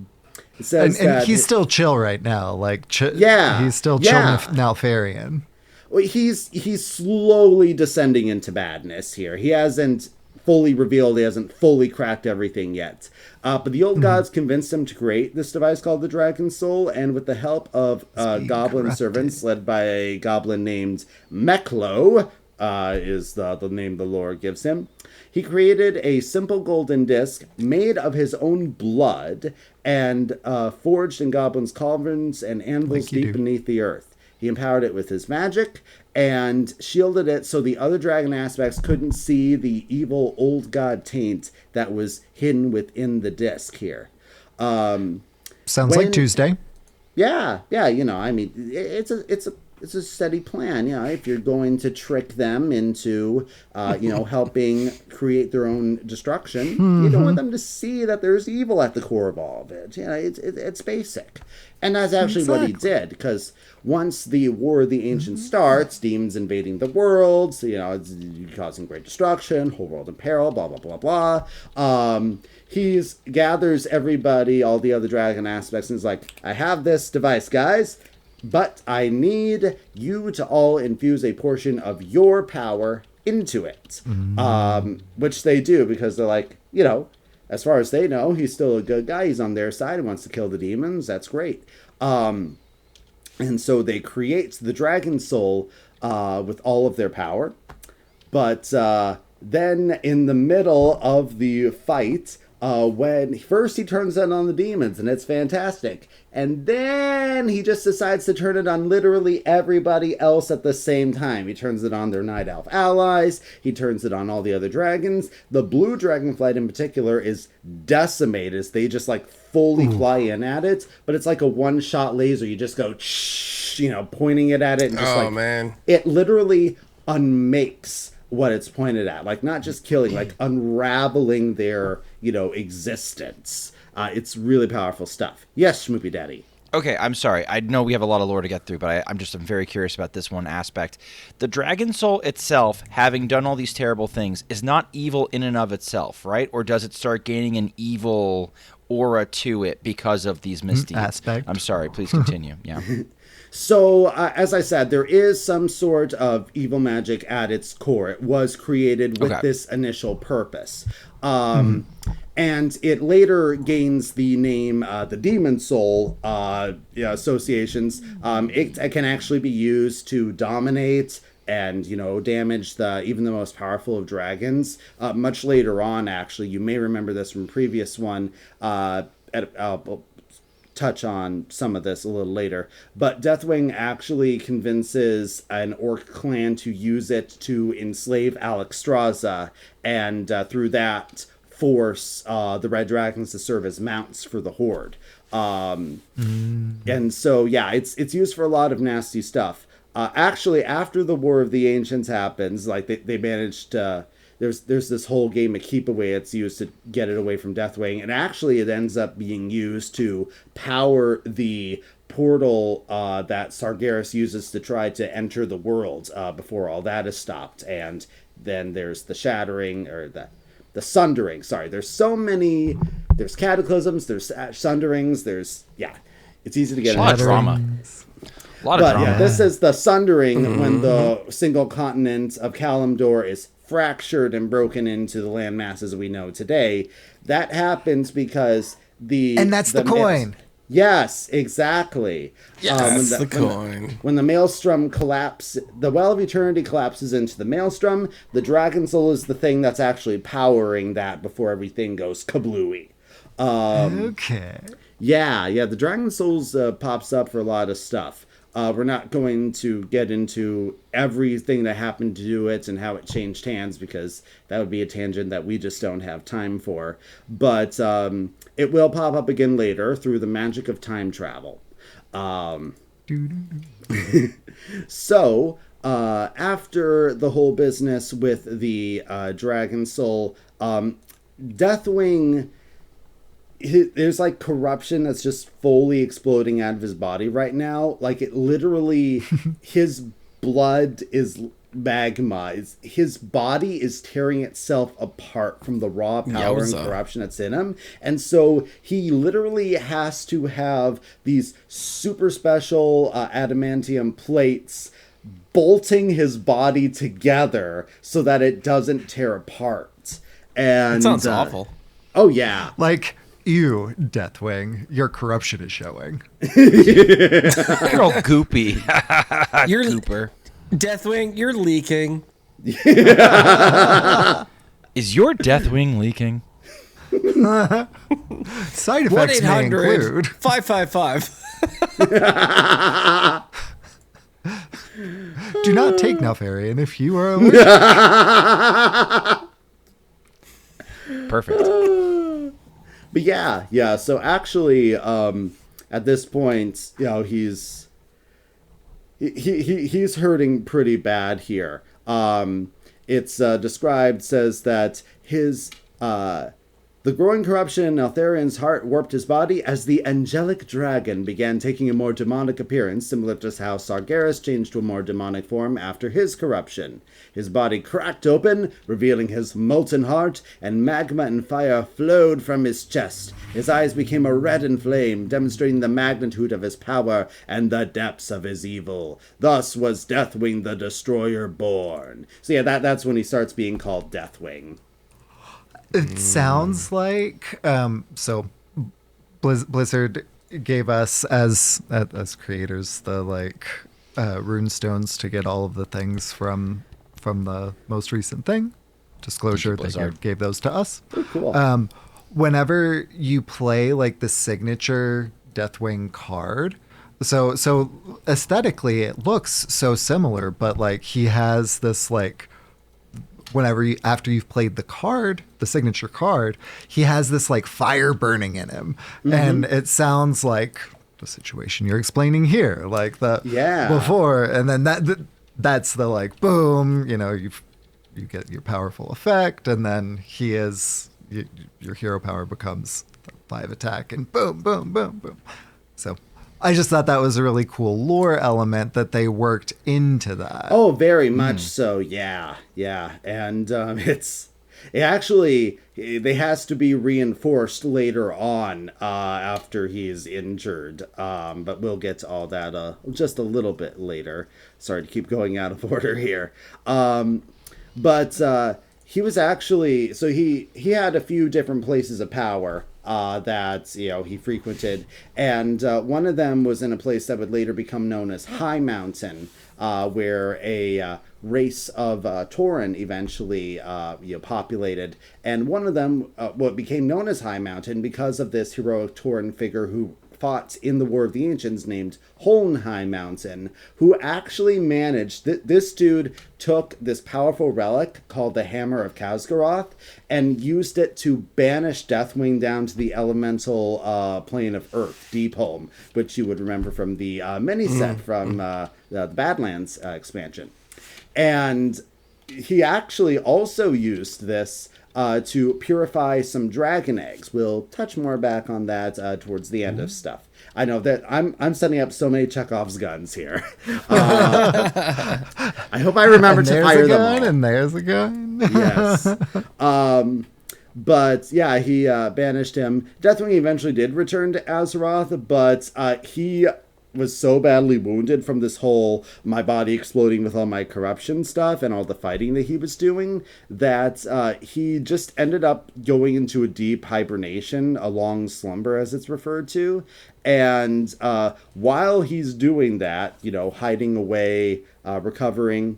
says and that he's still chill right now. Like, he's still chill Neltharion. Well, he's slowly descending into badness here. He hasn't fully revealed. He hasn't fully cracked everything yet. But the old gods convinced him to create this device called the Dragon Soul, and with the help of goblin corrupted. servants led by a goblin named Meklo, is the name the lore gives him, he created a simple golden disc made of his own blood and forged in goblins' cauldrons and anvils Like you deep do. beneath the earth. He empowered it with his magic and shielded it so the other dragon aspects couldn't see the evil old god taint that was hidden within the disc here. Sounds when- like Tuesday. Yeah, you know, I mean, it's a steady plan. You know, if you're going to trick them into, helping create their own destruction, you don't want them to see that there's evil at the core of all of it. You know, it's basic. And that's actually what he did, because once the War of the Ancients starts, demons invading the world, so, you know, it's causing great destruction, whole world in peril, blah, blah, blah, blah. He gathers everybody, all the other dragon aspects, and is like, I have this device, guys, but I need you to all infuse a portion of your power into it. Which they do, because they're like, you know, as far as they know, he's still a good guy. He's on their side. He wants to kill the demons. That's great. And so they create the Dragon Soul with all of their power. But then in the middle of the fight, when first he turns it on the demons, and it's fantastic. And then he just decides to turn it on literally everybody else at the same time. He turns it on their Night Elf allies. He turns it on all the other dragons. The blue dragonflight in particular is decimated as they just like fully fly in at it. But it's like a one-shot laser. You just go, pointing it at it. And just man. It literally unmakes what it's pointed at. Like, not just killing, like unraveling their, existence. It's really powerful stuff. Yes, Schmoopydady. Okay, I'm sorry. I know we have a lot of lore to get through, but I'm very curious about this one aspect. The Dragon Soul itself, having done all these terrible things, is not evil in and of itself, right? Or does it start gaining an evil aura to it because of these misdeeds? Aspect. I'm sorry. Please continue. Yeah. So, as I said, there is some sort of evil magic at its core. It was created with this initial purpose. And it later gains the name the Demon Soul associations. It can actually be used to dominate and, damage even the most powerful of dragons. Much later on, actually, you may remember this from a previous one. I'll touch on some of this a little later, but Deathwing actually convinces an orc clan to use it to enslave Alexstrasza, and through that force the red dragons to serve as mounts for the horde. And so it's used for a lot of nasty stuff. Actually, after the War of the Ancients happens, like they managed to there's this whole game of keep away it's used to get it away from Deathwing, and actually it ends up being used to power the portal that Sargeras uses to try to enter the world before all that is stopped. And then there's the shattering, or the sundering. Sorry, there's so many. There's cataclysms, there's sunderings, it's easy to get A lot of into. drama. A lot of drama. Yeah, this is the sundering when the single continent of Kalimdor is fractured and broken into the land masses we know today. That happens because And that's the coin. Yes, exactly. Yes, the coin. When the Maelstrom collapses, the Well of Eternity collapses into the Maelstrom, the Dragon Soul is the thing that's actually powering that before everything goes kablooey. Okay. Yeah, the Dragon Souls pops up for a lot of stuff. We're not going to get into everything that happened to it and how it changed hands, because that would be a tangent that we just don't have time for. But it will pop up again later through the magic of time travel. So, after the whole business with the Dragon Soul, Deathwing... there's like corruption that's just fully exploding out of his body right now. Like, it literally, his blood is magma. His body is tearing itself apart from the raw power and corruption that's in him. And so he literally has to have these super special adamantium plates bolting his body together so that it doesn't tear apart. And That sounds awful. Oh yeah. Like, you, Deathwing, your corruption is showing. You're all goopy. You're Gooper. Deathwing, you're leaking. Is your Deathwing leaking? Side effects may include 1-800-555. do not take Nelfarian if you are allergic. Perfect. But yeah. So actually, at this point, you know, he's hurting pretty bad here. It's described, says that his the growing corruption in Neltharian's heart warped his body as the angelic dragon began taking a more demonic appearance, similar to how Sargeras changed to a more demonic form after his corruption. His body cracked open, revealing his molten heart, and magma and fire flowed from his chest. His eyes became a reddened flame, demonstrating the magnitude of his power and the depths of his evil. Thus was Deathwing the Destroyer born. So yeah, that's when he starts being called Deathwing. It sounds like so Blizzard gave us as creators the rune stones to get all of the things from the most recent thing. Disclosure, they gave those to us. Oh, cool. Whenever you play like the signature Deathwing card, so aesthetically it looks so similar, but like he has this like, after you've played the card, the signature card, he has this like fire burning in him. Mm-hmm. And it sounds like the situation you're explaining here, like the before, and then that's the like boom, you know, you get your powerful effect, and then your hero power becomes 5 attack, and boom, boom, boom, boom. So I just thought that was a really cool lore element that they worked into that. Oh, very much so. Yeah. And it actually has to be reinforced later on after he's injured. But we'll get to all that just a little bit later. Sorry to keep going out of order here. But he was actually, so he had a few different places of power that, you know, he frequented, and one of them was in a place that would later become known as High Mountain, where a race of Tauren eventually populated, and one of them what became known as High Mountain because of this heroic Tauren figure who fought in the War of the Ancients named Holn High Mountain, who actually managed, this dude took this powerful relic called the Hammer of Khazgaroth and used it to banish Deathwing down to the elemental plane of Earth, Deepholm, which you would remember from the mini set from the Badlands expansion. And he actually also used this to purify some dragon eggs. We'll touch more back on that towards the end of stuff. I know that I'm setting up so many Chekhov's guns here. I hope I remember to fire them all. And there's a gun. Yes. But yeah, he banished him. Deathwing eventually did return to Azeroth, but he was so badly wounded from this whole my body exploding with all my corruption stuff and all the fighting that he was doing that he just ended up going into a deep hibernation, a long slumber as it's referred to. And while he's doing that, you know, hiding away, recovering,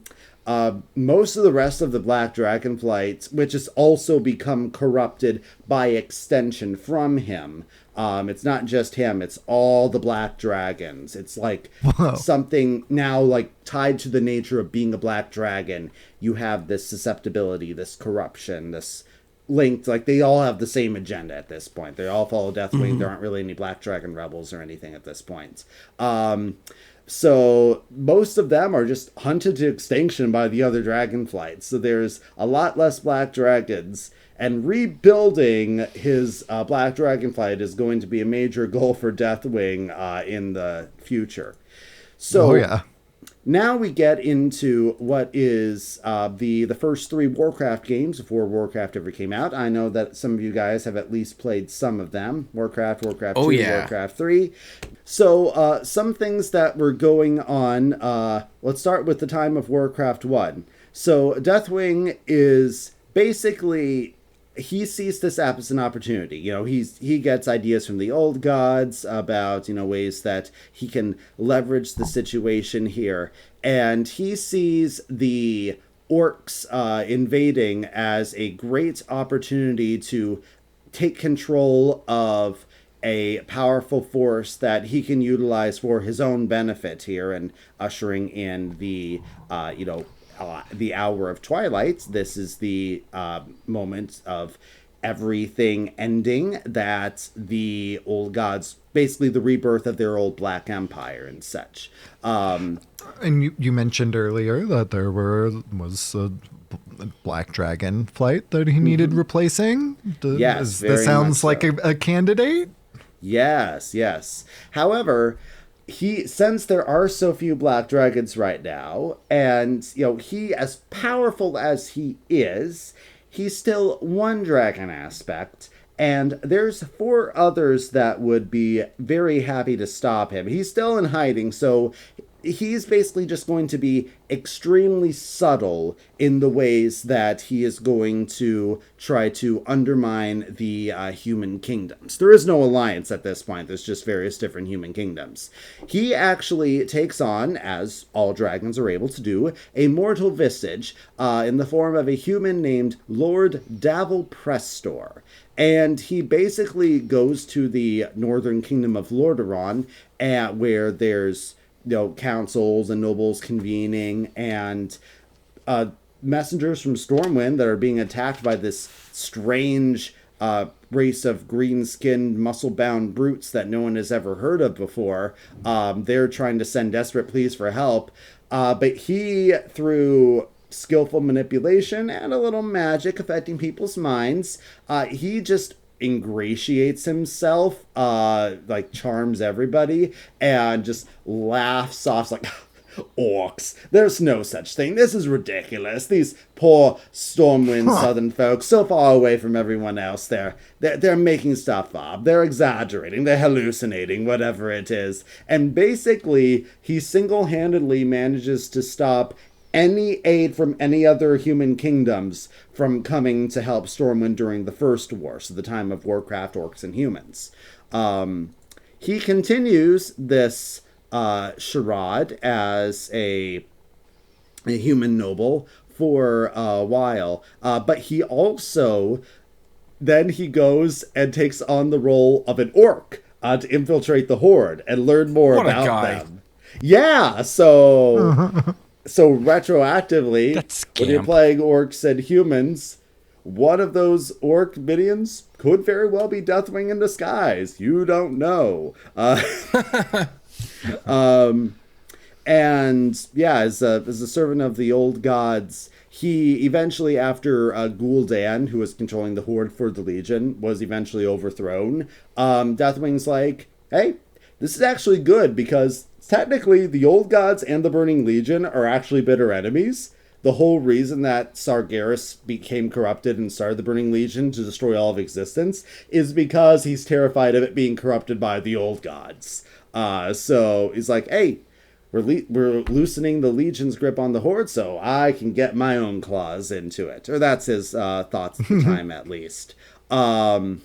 most of the rest of the Black Dragonflight, which has also become corrupted by extension from him. It's not just him, it's all the black dragons. It's like something now like tied to the nature of being a black dragon. You have this susceptibility, this corruption, this linked, like they all have the same agenda at this point. They all follow Deathwing. Mm-hmm. There aren't really any black dragon rebels or anything at this point. So most of them are just hunted to extinction by the other dragonflights. So there's a lot less black dragons. And rebuilding his Black Dragonflight is going to be a major goal for Deathwing in the future. So now we get into what is the first 3 Warcraft games before Warcraft ever came out. I know that some of you guys have at least played some of them. Warcraft 2, Warcraft 3. So some things that were going on. Let's start with the time of Warcraft 1. So Deathwing is basically... he sees this app as an opportunity. You know, he gets ideas from the old gods about, you know, ways that he can leverage the situation here. And he sees the orcs invading as a great opportunity to take control of a powerful force that he can utilize for his own benefit here, and ushering in the the hour of twilight. This is the moment of everything ending, that the old gods, basically the rebirth of their old black empire and such. And you mentioned earlier that there was a black dragon flight that he needed replacing. Yes, This very sounds much like so. a candidate. Yes. However, since there are so few black dragons right now, and you know, he, as powerful as he is, he's still one dragon aspect, and there's 4 others that would be very happy to stop him. He's still in hiding, so he's basically just going to be extremely subtle in the ways that he is going to try to undermine the human kingdoms. There is no alliance at this point. There's just various different human kingdoms. He actually takes on, as all dragons are able to do, a mortal visage in the form of a human named Lord Davil Prestor. And he basically goes to the northern kingdom of Lordaeron, where there's, you know, councils and nobles convening, and messengers from Stormwind that are being attacked by this strange race of green-skinned, muscle-bound brutes that no one has ever heard of before. They're trying to send desperate pleas for help, but he, through skillful manipulation and a little magic affecting people's minds, he just ingratiates himself, like charms everybody, and just laughs off like, orcs, there's no such thing, this is ridiculous, these poor Stormwind southern folks, so far away from everyone else, they're making stuff up, they're exaggerating, they're hallucinating, whatever it is. And basically he single-handedly manages to stop any aid from any other human kingdoms from coming to help Stormwind during the First War, so the time of Warcraft, Orcs, and Humans. He continues this charade as a human noble for a while, but he also, then he goes and takes on the role of an orc to infiltrate the Horde and learn more What a about guy. them. Yeah, so... So retroactively, when you're playing orcs and humans, one of those orc minions could very well be Deathwing in disguise. You don't know. And yeah, as a servant of the old gods, he eventually, after Gul'dan, who was controlling the Horde for the Legion, was eventually overthrown, Deathwing's like, hey, this is actually good, because technically the old gods and the Burning Legion are actually bitter enemies. The whole reason that Sargeras became corrupted and started the Burning Legion to destroy all of existence is because he's terrified of it being corrupted by the old gods. So he's like, hey, we're loosening the Legion's grip on the Horde so I can get my own claws into it. Or that's his thoughts at the time, at least. And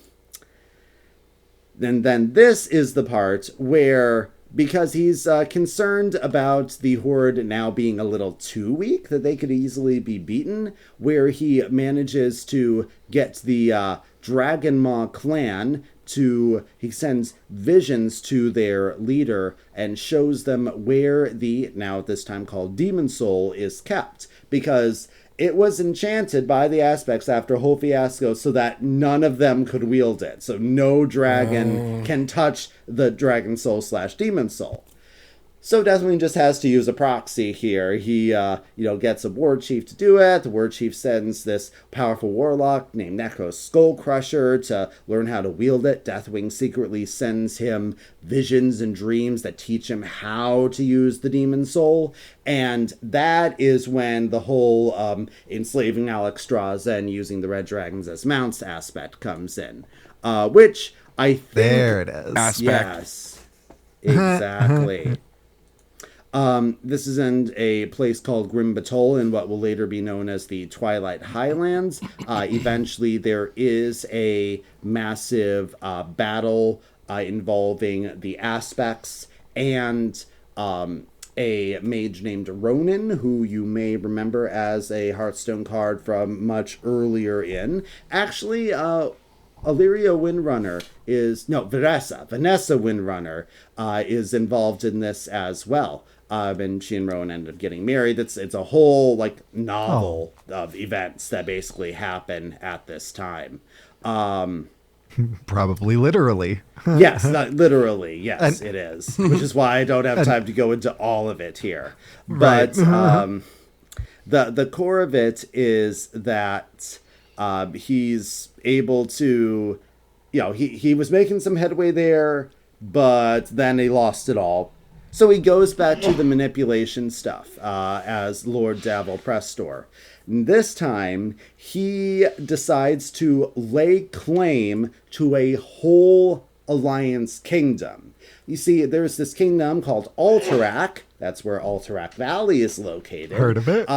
then this is the part where, because he's concerned about the Horde now being a little too weak, that they could easily be beaten, where he manages to get the Dragon Maw clan he sends visions to their leader and shows them where the, now at this time called Demon Soul, is kept, because it was enchanted by the aspects after whole fiasco so that none of them could wield it. So no dragon can touch the Dragon Soul / Demon Soul. So Deathwing just has to use a proxy here. He, gets a war chief to do it. The war chief sends this powerful warlock named Necro Skullcrusher to learn how to wield it. Deathwing secretly sends him visions and dreams that teach him how to use the Demon Soul. And that is when the whole enslaving Alexstrasza and using the Red Dragons as mounts aspect comes in. Which I think... There it is. Aspect. Yes, exactly. This is in a place called Grim Batol in what will later be known as the Twilight Highlands. Eventually, there is a massive battle involving the Aspects and a mage named Ronan, who you may remember as a Hearthstone card from much earlier in. Actually, Illyria Windrunner Vanessa Windrunner is involved in this as well. And she and Rowan ended up getting married. It's a whole like novel of events that basically happen at this time. Probably literally. Yes, not literally. Yes, And- it is. Which is why I don't have time to go into all of it here. Right. But the core of it is that he's able to, he was making some headway there, but then he lost it all. So he goes back to the manipulation stuff as Lord Davil Prestor. This time, he decides to lay claim to a whole Alliance kingdom. You see, there's this kingdom called Alterac. That's where Alterac Valley is located. Heard of it?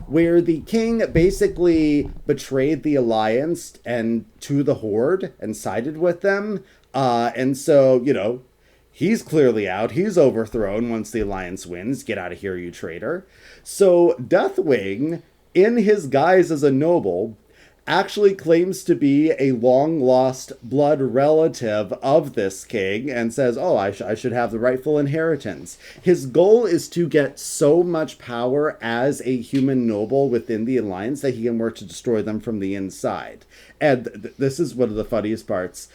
Where the king basically betrayed the Alliance and to the Horde and sided with them. And so, he's clearly out. He's overthrown once the Alliance wins. Get out of here, you traitor. So Deathwing, in his guise as a noble, actually claims to be a long-lost blood relative of this king and says, I should have the rightful inheritance. His goal is to get so much power as a human noble within the Alliance that he can work to destroy them from the inside. And this is one of the funniest parts.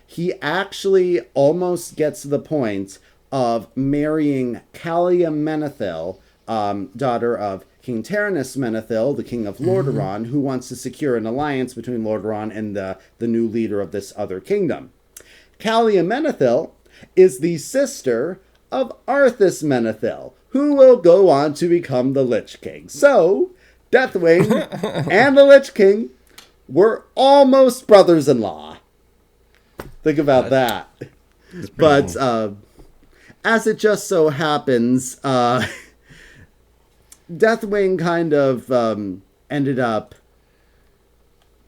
He actually almost gets to the point of marrying Kalia Menethil, daughter of King Taranis Menethil, the king of Lordaeron, who wants to secure an alliance between Lordaeron and the new leader of this other kingdom. Kalia Menethil is the sister of Arthas Menethil, who will go on to become the Lich King. So, Deathwing and the Lich King were almost brothers-in-law. Think about that. But as it just so happens, Deathwing kind of ended up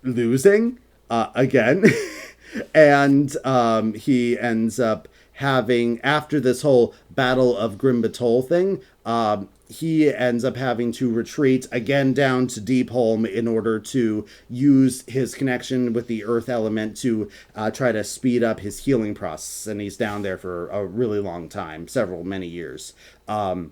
losing again. And he ends up having, after this whole Battle of Grim Batol thing, he ends up having to retreat again down to Deepholm in order to use his connection with the earth element to try to speed up his healing process. And he's down there for a really long time, many years. And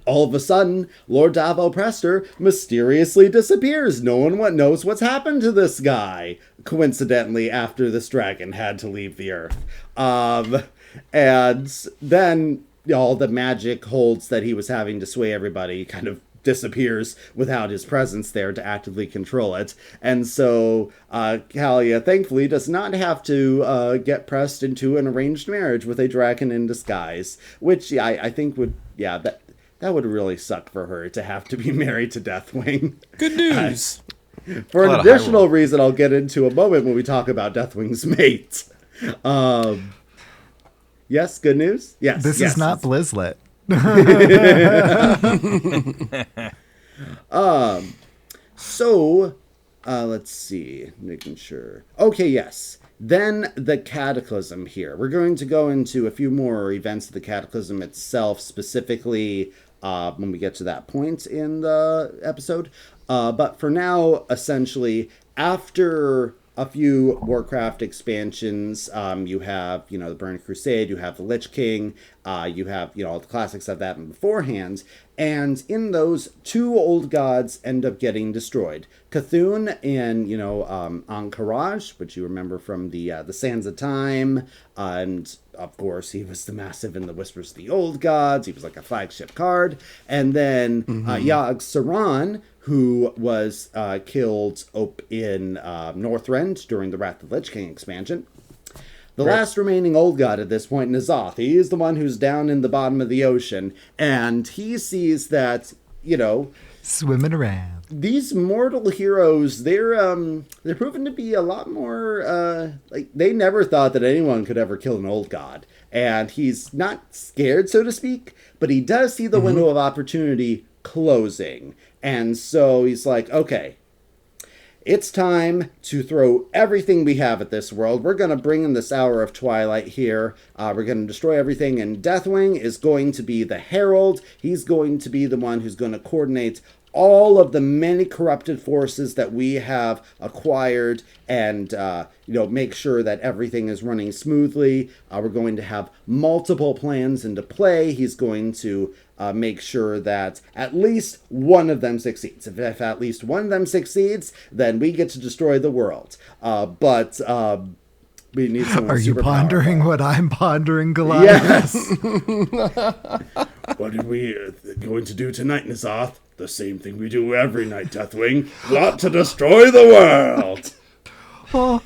all of a sudden, Lord Davil Prestor mysteriously disappears. No one knows what's happened to this guy, coincidentally, after this dragon had to leave the earth. And then all the magic holds that he was having to sway everybody kind of disappears without his presence there to actively control it. And so Kalia, thankfully, does not have to get pressed into an arranged marriage with a dragon in disguise, which I think would, that would really suck for her to have to be married to Deathwing. Good news. For an additional reason I'll get into a moment when we talk about Deathwing's mate. Yes, good news? Yes. This is not Blizzlet. So, let's see. Making sure. Okay, yes. Then the Cataclysm here. We're going to go into a few more events of the Cataclysm itself, specifically when we get to that point in the episode. But for now, essentially, after a few Warcraft expansions, you have, the Burning Crusade, you have the Lich King, you have, all the classics of that beforehand. And in those, two old gods end up getting destroyed. Cthulhu in, Ahn'Qiraj, which you remember from the Sands of Time. And, of course, he was the Massive in the Whispers of the Old Gods. He was like a flagship card. And then Yogg-Saron, who was killed in Northrend during the Wrath of the Lich King expansion. The last remaining old god at this point, N'Zoth, he is the one who's down in the bottom of the ocean, and he sees that, Swimming around. These mortal heroes, they're proven to be a lot more like they never thought that anyone could ever kill an old god. And he's not scared, so to speak, but he does see the window of opportunity closing. And so he's like, okay, it's time to throw everything we have at this world. We're going to bring in this hour of twilight here. We're going to destroy everything. And Deathwing is going to be the herald. He's going to be the one who's going to coordinate all of the many corrupted forces that we have acquired and, make sure that everything is running smoothly. We're going to have multiple plans into play. He's going to make sure that at least one of them succeeds. If at least one of them succeeds, then we get to destroy the world. But we need someone. Are you super pondering powerful. what I'm pondering, Goliath? Yes. What are we going to do tonight, Nazoth? The same thing we do every night, Deathwing. Plot to destroy the world. Oh,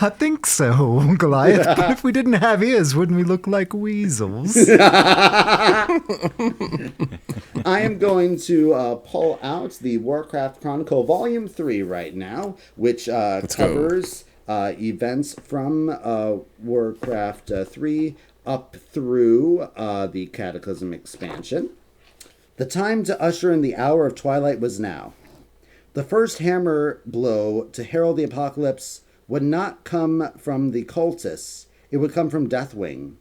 I think so, Goliath. But if we didn't have ears, wouldn't we look like weasels? I am going to pull out the Warcraft Chronicle Volume 3 right now, which covers events from Warcraft 3 up through the Cataclysm expansion. The time to usher in the hour of twilight was now. The first hammer blow to herald the apocalypse would not come from the cultists, it would come from Deathwing.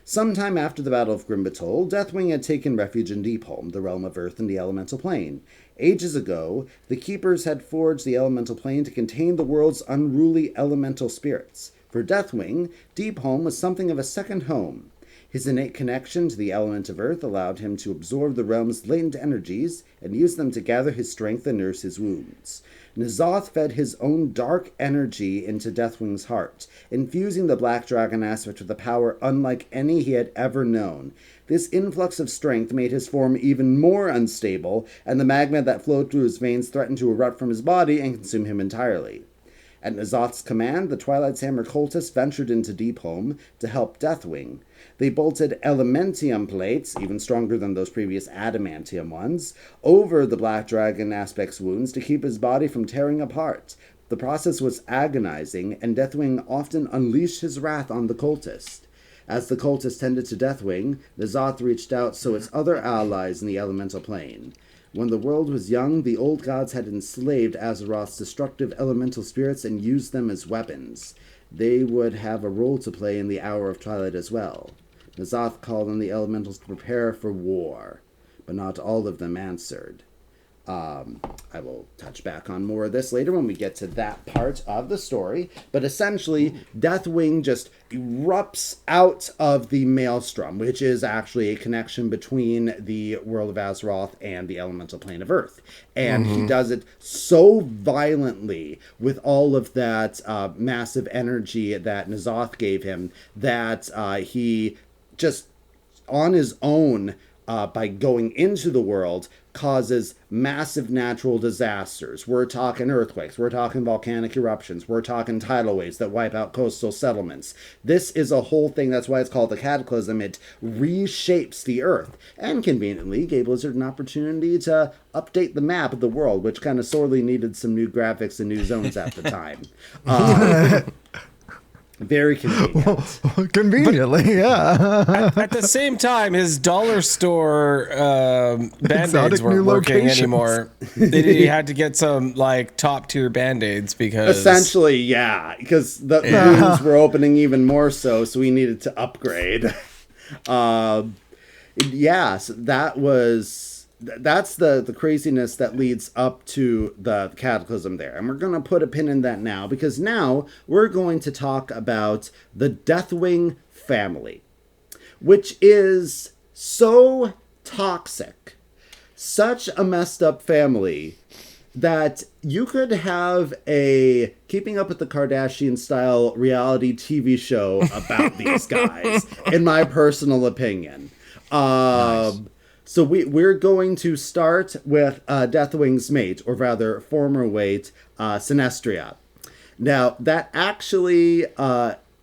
Sometime after the Battle of Grimbatol, Deathwing had taken refuge in Deepholm, the realm of Earth and the elemental plane. Ages ago, the Keepers had forged the elemental plane to contain the world's unruly elemental spirits. For Deathwing, Deepholm was something of a second home. His innate connection to the element of Earth allowed him to absorb the realm's latent energies and use them to gather his strength and nurse his wounds. Nazoth fed his own dark energy into Deathwing's heart, infusing the Black Dragon aspect with a power unlike any he had ever known. This influx of strength made his form even more unstable, and the magma that flowed through his veins threatened to erupt from his body and consume him entirely. At Nazoth's command, the Twilight's Hammer cultists ventured into Deepholm to help Deathwing. They bolted elementium plates, even stronger than those previous adamantium ones, over the Black Dragon aspect's wounds to keep his body from tearing apart. The process was agonizing, and Deathwing often unleashed his wrath on the cultist. As the cultist tended to Deathwing, Nazoth reached out so its other allies in the elemental plane. When the world was young, the old gods had enslaved Azeroth's destructive elemental spirits and used them as weapons. They would have a role to play in the Hour of Twilight as well. Nazoth called on the elementals to prepare for war, but not all of them answered. I will touch back on more of this later when we get to that part of the story. But essentially, Deathwing just erupts out of the Maelstrom, which is actually a connection between the world of Azeroth and the elemental plane of Earth. And he does it so violently with all of that massive energy that Nazoth gave him that he just, on his own, by going into the world, causes massive natural disasters. We're talking earthquakes, we're talking volcanic eruptions, we're talking tidal waves that wipe out coastal settlements. This is a whole thing, that's why it's called the Cataclysm. It reshapes the Earth, and conveniently gave Blizzard an opportunity to update the map of the world, which kind of sorely needed some new graphics and new zones at the time. Very convenient. Conveniently, yeah. At the same time, his dollar store band-aids Exotic weren't new working locations. anymore. He had to get some top tier band-aids because Essentially, yeah, because the wounds were opening even more so we needed to upgrade. Yeah, so that's the craziness that leads up to the Cataclysm there. And we're going to put a pin in that now, because now we're going to talk about the Deathwing family, which is so toxic, such a messed up family, that you could have a Keeping Up with the Kardashian style reality TV show about these guys, in my personal opinion. Nice. So we're going to start with Deathwing's mate, or rather former mate, Sinestria. Now, that actually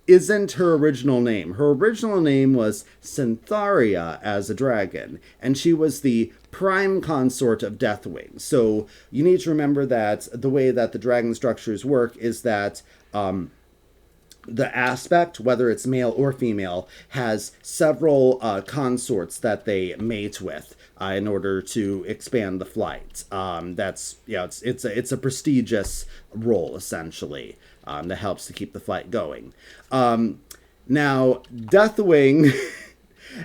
isn't her original name. Her original name was Cyntharia as a dragon, and she was the prime consort of Deathwing. So you need to remember that the way that the dragon structures work is that the aspect, whether it's male or female, has several consorts that they mate with in order to expand the flight. It's a prestigious role essentially that helps to keep the flight going. Now, Deathwing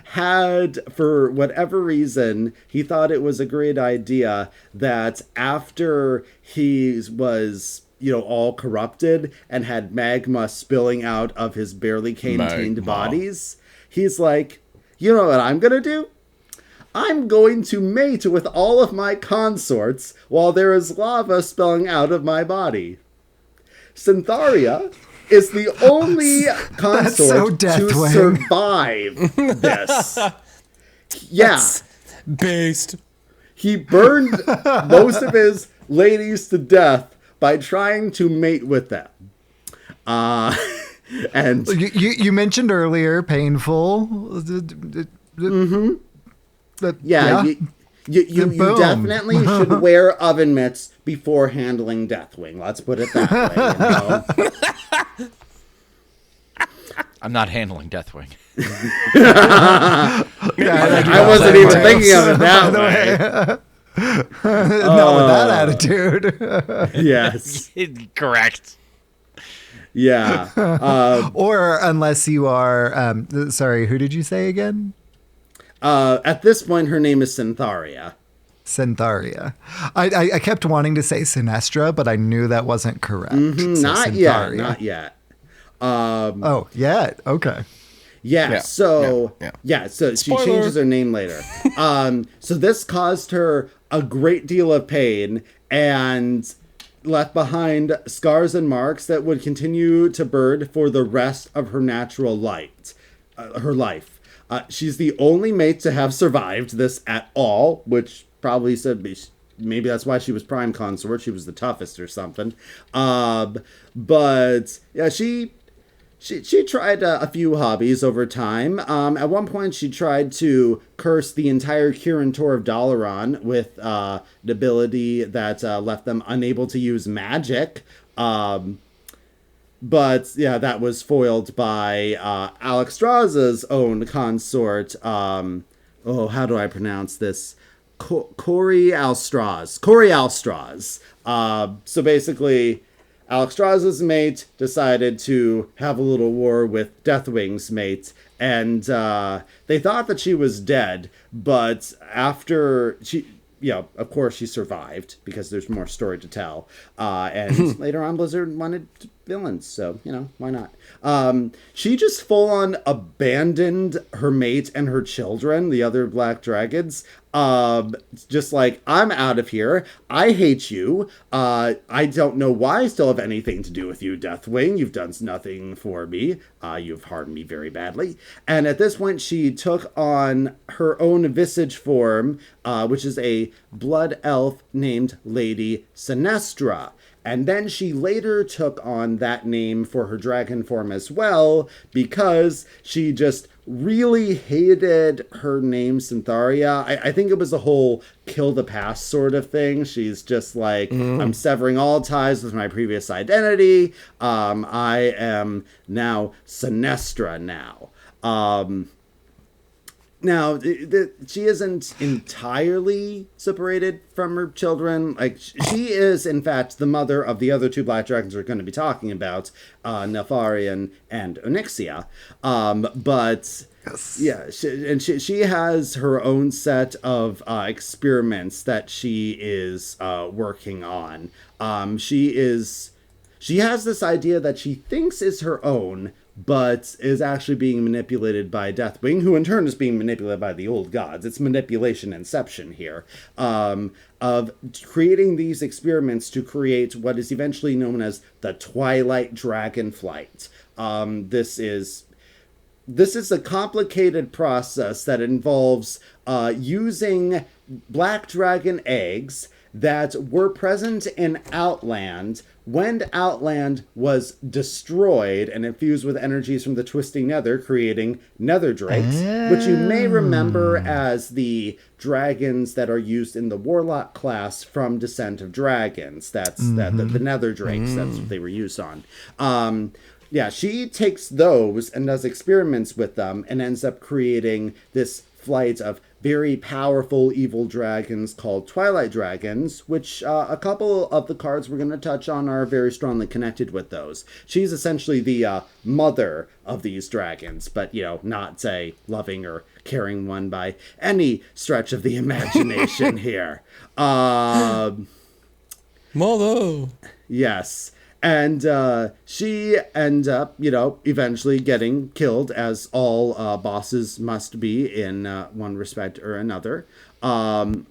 had, for whatever reason, he thought it was a great idea that after he was all corrupted and had magma spilling out of his barely contained bodies, he's like, you know what I'm gonna do? I'm going to mate with all of my consorts while there is lava spilling out of my body. Cyntharia is the only consort to survive this. Yeah. That's based. He burned most of his ladies to death by trying to mate with them. And you mentioned earlier painful. Mm-hmm. Yeah. You definitely should wear oven mitts before handling Deathwing. Let's put it that way. I'm not handling Deathwing. I wasn't even thinking of it that way. Not with that attitude. Yes. Correct. Yeah. Or unless you are, sorry, who did you say again? At this point, her name is Cyntharia. Cyntharia. I kept wanting to say Sinestra, but I knew that wasn't correct. Mm-hmm. So Not yet. Yet. Okay. Yeah. So Spoiler. she changes her name later. So this caused her a great deal of pain and left behind scars and marks that would continue to burn for the rest of her natural light, her life. She's the only mate to have survived this at all, which probably said maybe that's why she was prime consort. She was the toughest or something. But yeah, she tried a few hobbies over time. At one point, she tried to curse the entire Kirin Tor of Dalaran with an ability that left them unable to use magic. But yeah, that was foiled by Alexstrasza's own consort. How do I pronounce this? Cori Alstraz. So basically, Alexstrasza's mate decided to have a little war with Deathwing's mate, and they thought that she was dead, but after of course she survived because there's more story to tell. And later on, Blizzard wanted villains, so why not? She just full on abandoned her mate and her children, the other black dragons. Just like, I'm out of here. I hate you. I don't know why I still have anything to do with you, Deathwing. You've done nothing for me. You've harmed me very badly. And at this point, she took on her own visage form, which is a blood elf named Lady Sinestra. And then she later took on that name for her dragon form as well, because she just really hated her name Cyntharia. I think it was a whole kill the past sort of thing. She's just like, I'm severing all ties with my previous identity. I am now Sinestra now. Now, she isn't entirely separated from her children. Like, she is, in fact, the mother of the other two black dragons we're going to be talking about, Nefarian and Onyxia. But, yes. Yeah, she has her own set of experiments that she is working on. She has this idea that she thinks is her own, but is actually being manipulated by Deathwing, who in turn is being manipulated by the old gods. It's manipulation inception here, of creating these experiments to create what is eventually known as the Twilight Dragonflight. This is a complicated process that involves using black dragon eggs that were present in Outland when Outland was destroyed and infused with energies from the Twisting Nether, creating Nether Drakes, which you may remember as the dragons that are used in the Warlock class from Descent of Dragons. That's the Nether Drakes. That's what they were used on. Yeah, she takes those and does experiments with them and ends up creating this flight of very powerful evil dragons called Twilight Dragons, which a couple of the cards we're going to touch on are very strongly connected with those. She's essentially the mother of these dragons, but, not a loving or caring one by any stretch of the imagination here. Mother! Yes. And she ends up, eventually getting killed, as all bosses must be in one respect or another. It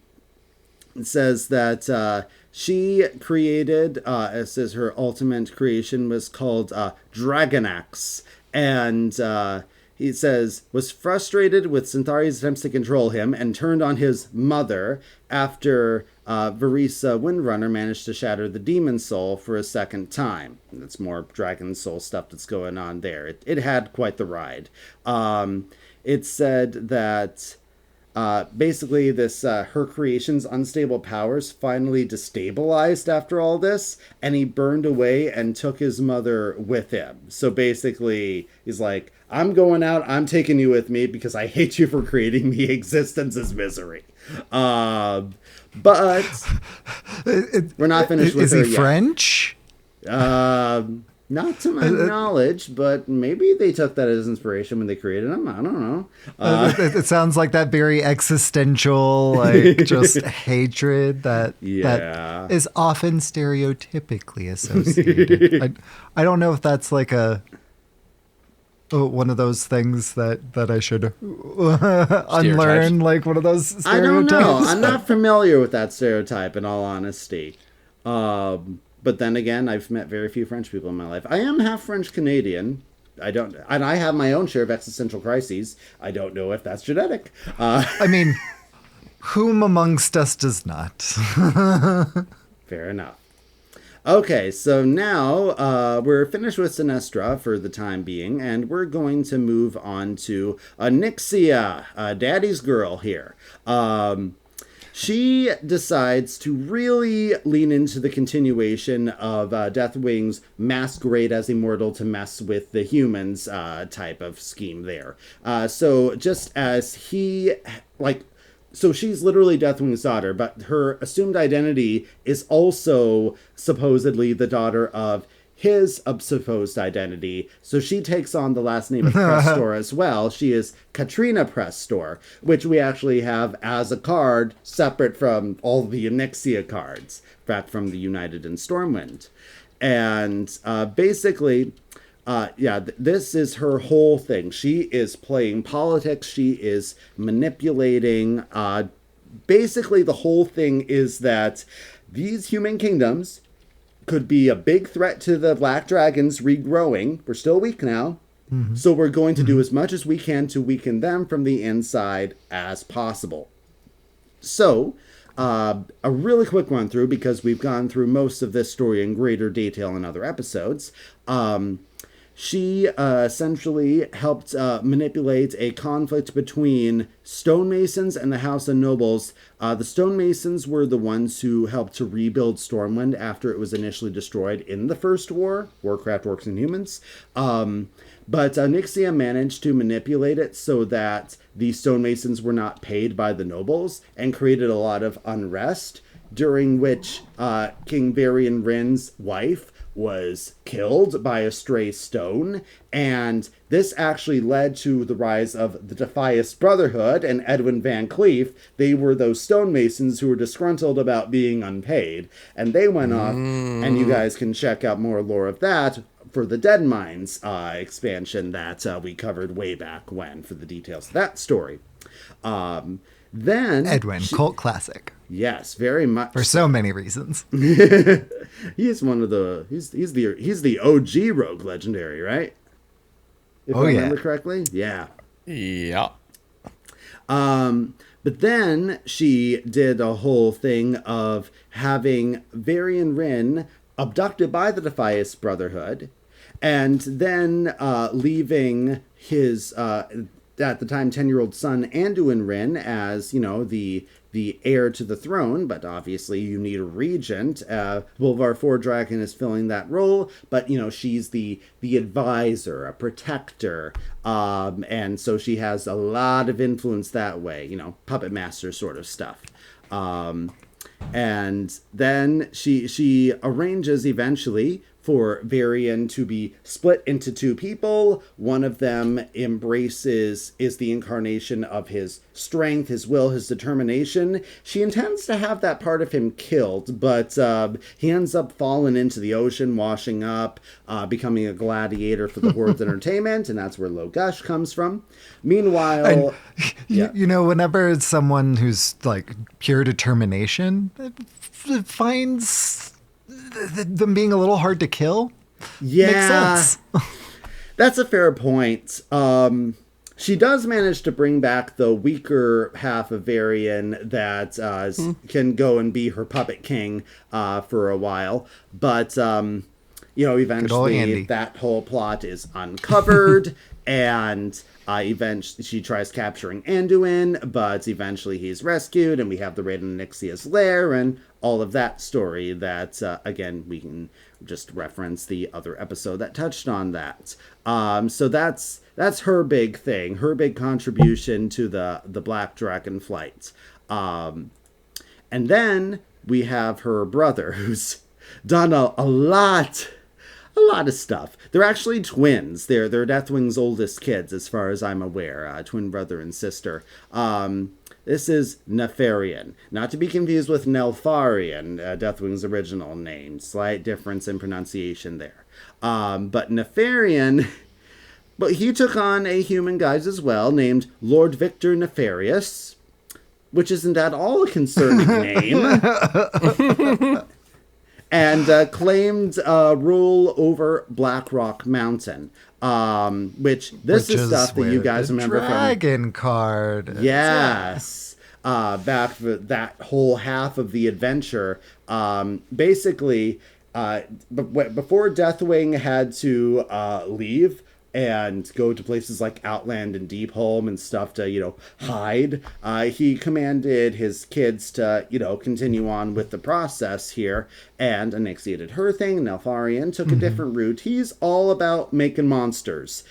says that she created, it says her ultimate creation was called Dragonax. And he says, was frustrated with Centauri's attempts to control him and turned on his mother after Varisa Windrunner managed to shatter the Demon Soul for a second time. That's more Dragon Soul stuff that's going on there. It had quite the ride. It said that basically this her creation's unstable powers finally destabilized after all this, and he burned away and took his mother with him. So basically he's like, I'm going out, I'm taking you with me because I hate you for creating me existence's misery. But we're not finished with her yet. Is he French? Not to my knowledge, but maybe they took that as inspiration when they created him. I don't know. It sounds like that very existential, like just hatred that is often stereotypically associated. I don't know if that's like one of those things that I should unlearn, like one of those stereotypes. I don't know. I'm not familiar with that stereotype, in all honesty. But then again, I've met very few French people in my life. I am half French Canadian. And I have my own share of existential crises. I don't know if that's genetic. I mean, whom amongst us does not? Fair enough. Okay, so now we're finished with Sinestra for the time being, and we're going to move on to Nyxia, Daddy's girl here. She decides to really lean into the continuation of Deathwing's masquerade as immortal to mess with the humans type of scheme there. So just as so she's literally Deathwing's daughter, but her assumed identity is also supposedly the daughter of his supposed identity. So she takes on the last name of Prestor as well. She is Katrina Prestor, which we actually have as a card separate from all the Nyxia cards back from the United and Stormwind. And basically, this is her whole thing. She is playing politics. She is manipulating. Basically, the whole thing is that these human kingdoms could be a big threat to the Black Dragons regrowing. We're still weak now. Mm-hmm. So we're going to do as much as we can to weaken them from the inside as possible. So, a really quick run through, because we've gone through most of this story in greater detail in other episodes. She essentially helped manipulate a conflict between stonemasons and the House of Nobles. The stonemasons were the ones who helped to rebuild Stormwind after it was initially destroyed in the First War, Warcraft, Orcs, and Humans. But Nyxia managed to manipulate it so that the stonemasons were not paid by the nobles and created a lot of unrest, during which King Varian Rin's wife was killed by a stray stone, and this actually led to the rise of the Defias Brotherhood and Edwin Van Cleef. They were those stonemasons who were disgruntled about being unpaid, and they went off, and you guys can check out more lore of that for the Dead Mines expansion that we covered way back when for the details of that story. Then Edwin, cult classic. Yes, very much for so many reasons. He's one of the he's the OG rogue legendary, right? If I remember correctly. Yeah. Yeah. But then she did a whole thing of having Varian Rin abducted by the Defias Brotherhood, and then leaving his, at the time, 10-year-old son, Anduin Rin, as, the heir to the throne, but obviously you need a regent. Bolvar Fordragon is filling that role, but, she's the advisor, a protector, and so she has a lot of influence that way, puppet master sort of stuff. And then she arranges eventually for Varian to be split into two people. One of them is the incarnation of his strength, his will, his determination. She intends to have that part of him killed, but he ends up falling into the ocean, washing up, becoming a gladiator for the Horde's entertainment, and that's where Logush comes from. Meanwhile... whenever it's someone who's like pure determination, it finds them being a little hard to kill. Yeah, makes sense. That's a fair point. She does manage to bring back the weaker half of Varian that can go and be her puppet king for a while, but eventually that whole plot is uncovered. And eventually she tries capturing Anduin, but eventually he's rescued, and we have the raid on Nixia's lair, and all of that story that, again, we can just reference the other episode that touched on that. So that's her big thing, her big contribution to the Black Dragon flight. And then we have her brother, who's done a lot of stuff. They're actually twins. They're Deathwing's oldest kids, as far as I'm aware. Twin brother and sister. This is Nefarian. Not to be confused with Neltharion, Deathwing's original name. Slight difference in pronunciation there. But Nefarian... But he took on a human guise as well, named Lord Victor Nefarious, which isn't at all a concerning name. And claimed rule over Blackrock Mountain, which is stuff that you guys remember from Dragon card. Yes, back for that whole half of the adventure. Basically, before Deathwing had to leave and go to places like Outland and Deepholm and stuff to, hide. He commanded his kids to, continue on with the process here. And Anixia did her thing. Neltharion took a different route. He's all about making monsters.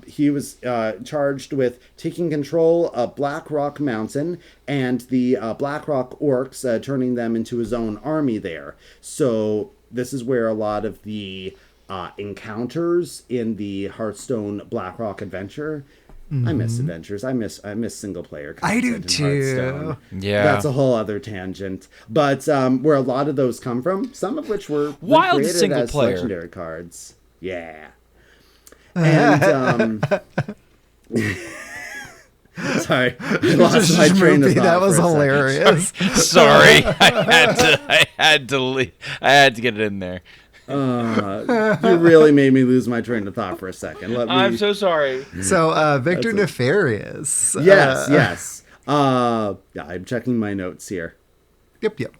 He was charged with taking control of Blackrock Mountain and the Blackrock orcs, turning them into his own army there. So this is where a lot of the encounters in the Hearthstone Blackrock adventure. I miss adventures. I miss single player content. I do too. Hearthstone. Yeah, that's a whole other tangent. But where a lot of those come from, some of which were wild created single as player legendary cards. Yeah. And sorry, I lost my train of thought. That was hilarious. Sorry, I had to get it in there. You really made me lose my train of thought for a second. I'm so sorry. So, Victor Nefarious. Yes. Yeah, I'm checking my notes here. Yep.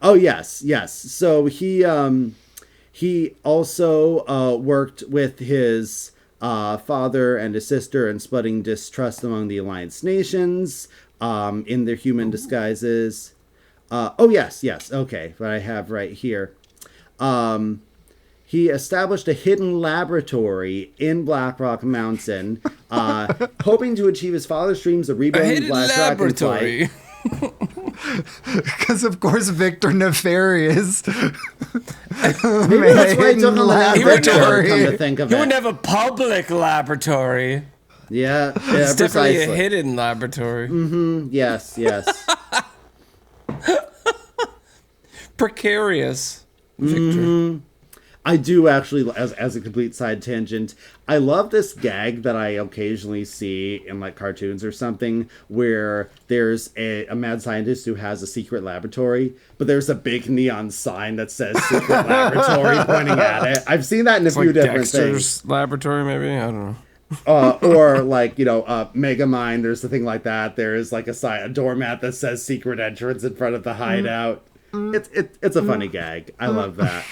Oh, yes. So he also worked with his father and his sister in spreading distrust among the Alliance nations in their human disguises. Yes. Okay, what I have right here. He established a hidden laboratory in Blackrock Mountain, hoping to achieve his father's dreams of rebuilding Black Dragon flight. Because, of course, Victor Nefarious. Maybe that's why I took on the laboratory. Come to think of He it. would have a public laboratory. Yeah, It's definitely precisely. a hidden laboratory. Yes. Precarious. Victor. I do actually, as a complete side tangent, I love this gag that I occasionally see in like cartoons or something where there's a mad scientist who has a secret laboratory, but there's a big neon sign that says secret laboratory pointing at it. I've seen that in a few Like different Dexter's things. laboratory, maybe? I don't know. Or like, Megamind, there's a thing like that. There's like a doormat that says secret entrance in front of the hideout. It's a funny gag. I love that.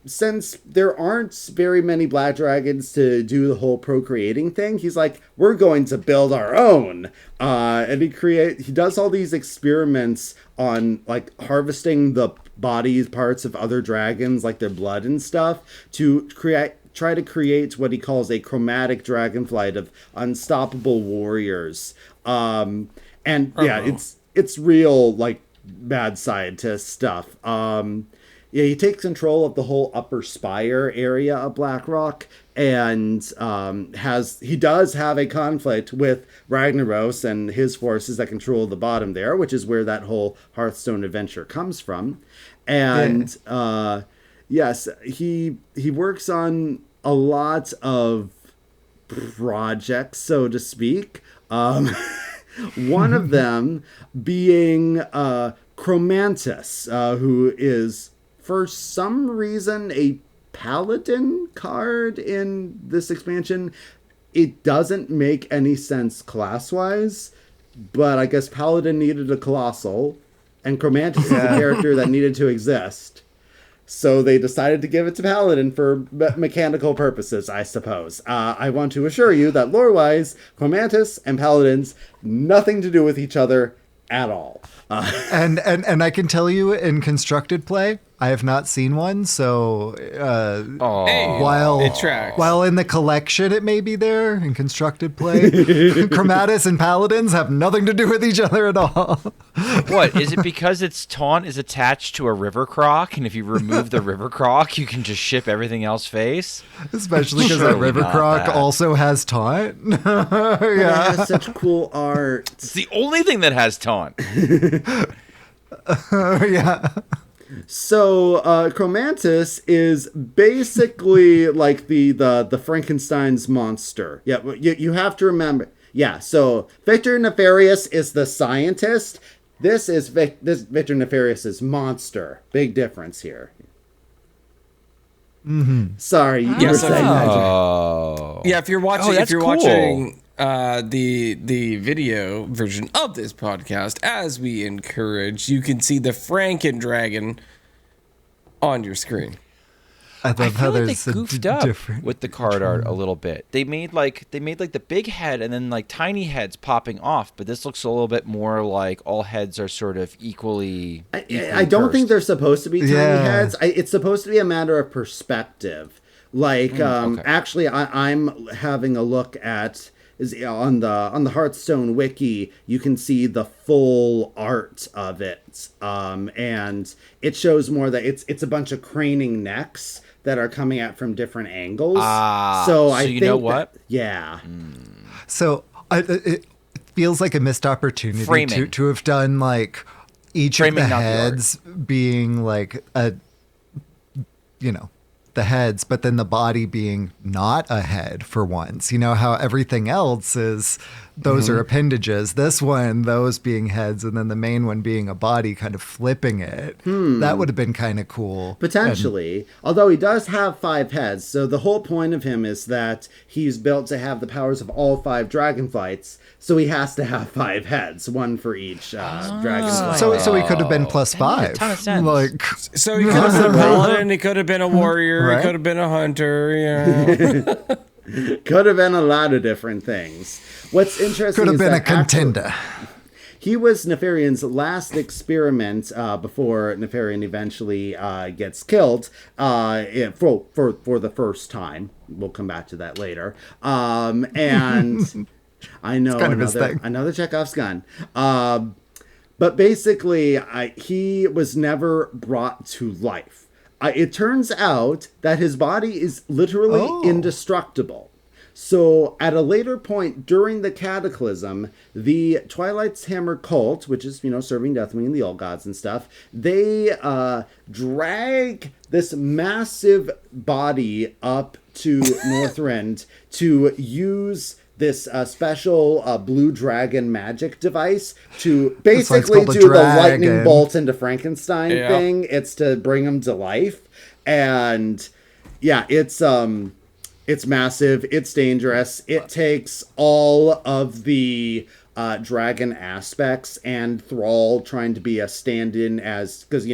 Since there aren't very many black dragons to do the whole procreating thing, he's like, we're going to build our own. And he does all these experiments on like harvesting the body parts of other dragons, like their blood and stuff, to try to create what he calls a chromatic dragonflight of unstoppable warriors. It's real like mad scientist stuff. He takes control of the whole upper spire area of Blackrock, and he does have a conflict with Ragnaros and his forces that control the bottom there, which is where that whole Hearthstone adventure comes from. And yes, he works on a lot of projects, so to speak. One of them being Chromantis, who is, for some reason, a paladin card in this expansion. It doesn't make any sense class-wise, but I guess paladin needed a colossal, and Chromantis is a character that needed to exist. So they decided to give it to Paladin for mechanical purposes, I suppose. I want to assure you that lore-wise, Chromantis and Paladins, nothing to do with each other at all. And I can tell you, in constructed play, I have not seen one, so it tracks. while in the collection it may be there in constructed play, Chromatis and Paladins have nothing to do with each other at all. What, is it because its taunt is attached to a river croc, and if you remove the river croc, you can just ship everything else face? Especially because that river croc also has taunt. It has such cool art. It's the only thing that has taunt. Yeah. So, Chromantis is basically like the Frankenstein's monster. Yeah, you have to remember. Yeah, so Victor Nefarious is the scientist. This Victor Nefarious's monster. Big difference here. Mm-hmm. Sorry, you were saying that. Yeah, if you're watching, cool. watching the video version of this podcast, as we encourage, you can see the Franken dragon on your screen. I love how like there's they goofed up different with the card art a little bit. They made like the big head and then like tiny heads popping off, but this looks a little bit more like all heads are sort of equally. I don't think they're supposed to be tiny heads. It's supposed to be a matter of perspective. Like, actually, I'm having a look at. Is on the Hearthstone wiki, you can see the full art of it, and it shows more that it's a bunch of craning necks that are coming out from different angles. So I think know what? Yeah. So it feels like a missed opportunity to have done like each Framing, of the not the heads being like the heads, but then the body being not a head for once. You know how everything else is, those are appendages. This one, those being heads, and then the main one being a body, kind of flipping it. That would have been kind of cool. Potentially. Although he does have 5 heads, so the whole point of him is that he's built to have the powers of all 5 dragonflights, so he has to have 5 heads, one for each dragonflight. So he could have been +5. That made a ton of sense. Like, So he could have been a paladin, he could have been a warrior, Right. he could have been a hunter, yeah. Could have been a lot of different things. What's interesting could have is been a that after- contender. He was Nefarian's last experiment before Nefarian eventually gets killed for the first time. We'll come back to that later. And I know kind of his thing. another Chekhov's gun. But basically, he was never brought to life. It turns out that his body is literally indestructible. So at a later point during the Cataclysm, the Twilight's Hammer cult, which is, serving Deathwing and the Old Gods and stuff, they drag this massive body up to Northrend to use this special blue dragon magic device to basically do the lightning bolt into Frankenstein thing. It's to bring him to life. And yeah, it's massive. It's dangerous. It takes all of the dragon aspects and Thrall trying to be a stand-in as because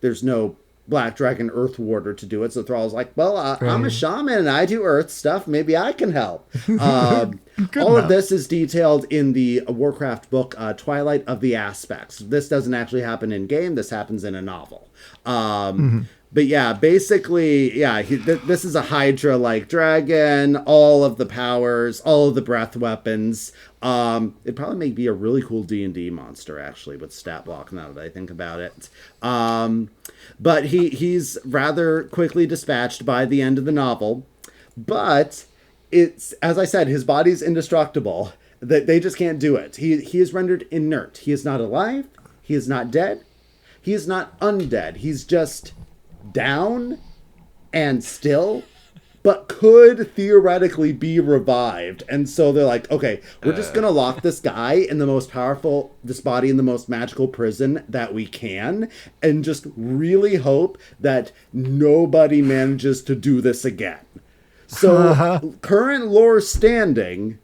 there's no Black Dragon Earth Warder to do it. So Thrall's like, well, I'm a shaman and I do Earth stuff. Maybe I can help. All of this is detailed in the Warcraft book, Twilight of the Aspects. This doesn't actually happen in game. This happens in a novel. But yeah, basically, yeah, this is a Hydra-like dragon, all of the powers, all of the breath weapons. It'd probably make be a really cool D&D monster, actually, with stat block, now that I think about it. But he's rather quickly dispatched by the end of the novel. But it's, as I said, his body's indestructible. They just can't do it. He is rendered inert. He is not alive. He is not dead. He is not undead. He's just down and still, but could theoretically be revived. And so they're like, okay, we're just gonna lock this guy in this body in the most magical prison that we can, and just really hope that nobody manages to do this again. So current lore standing,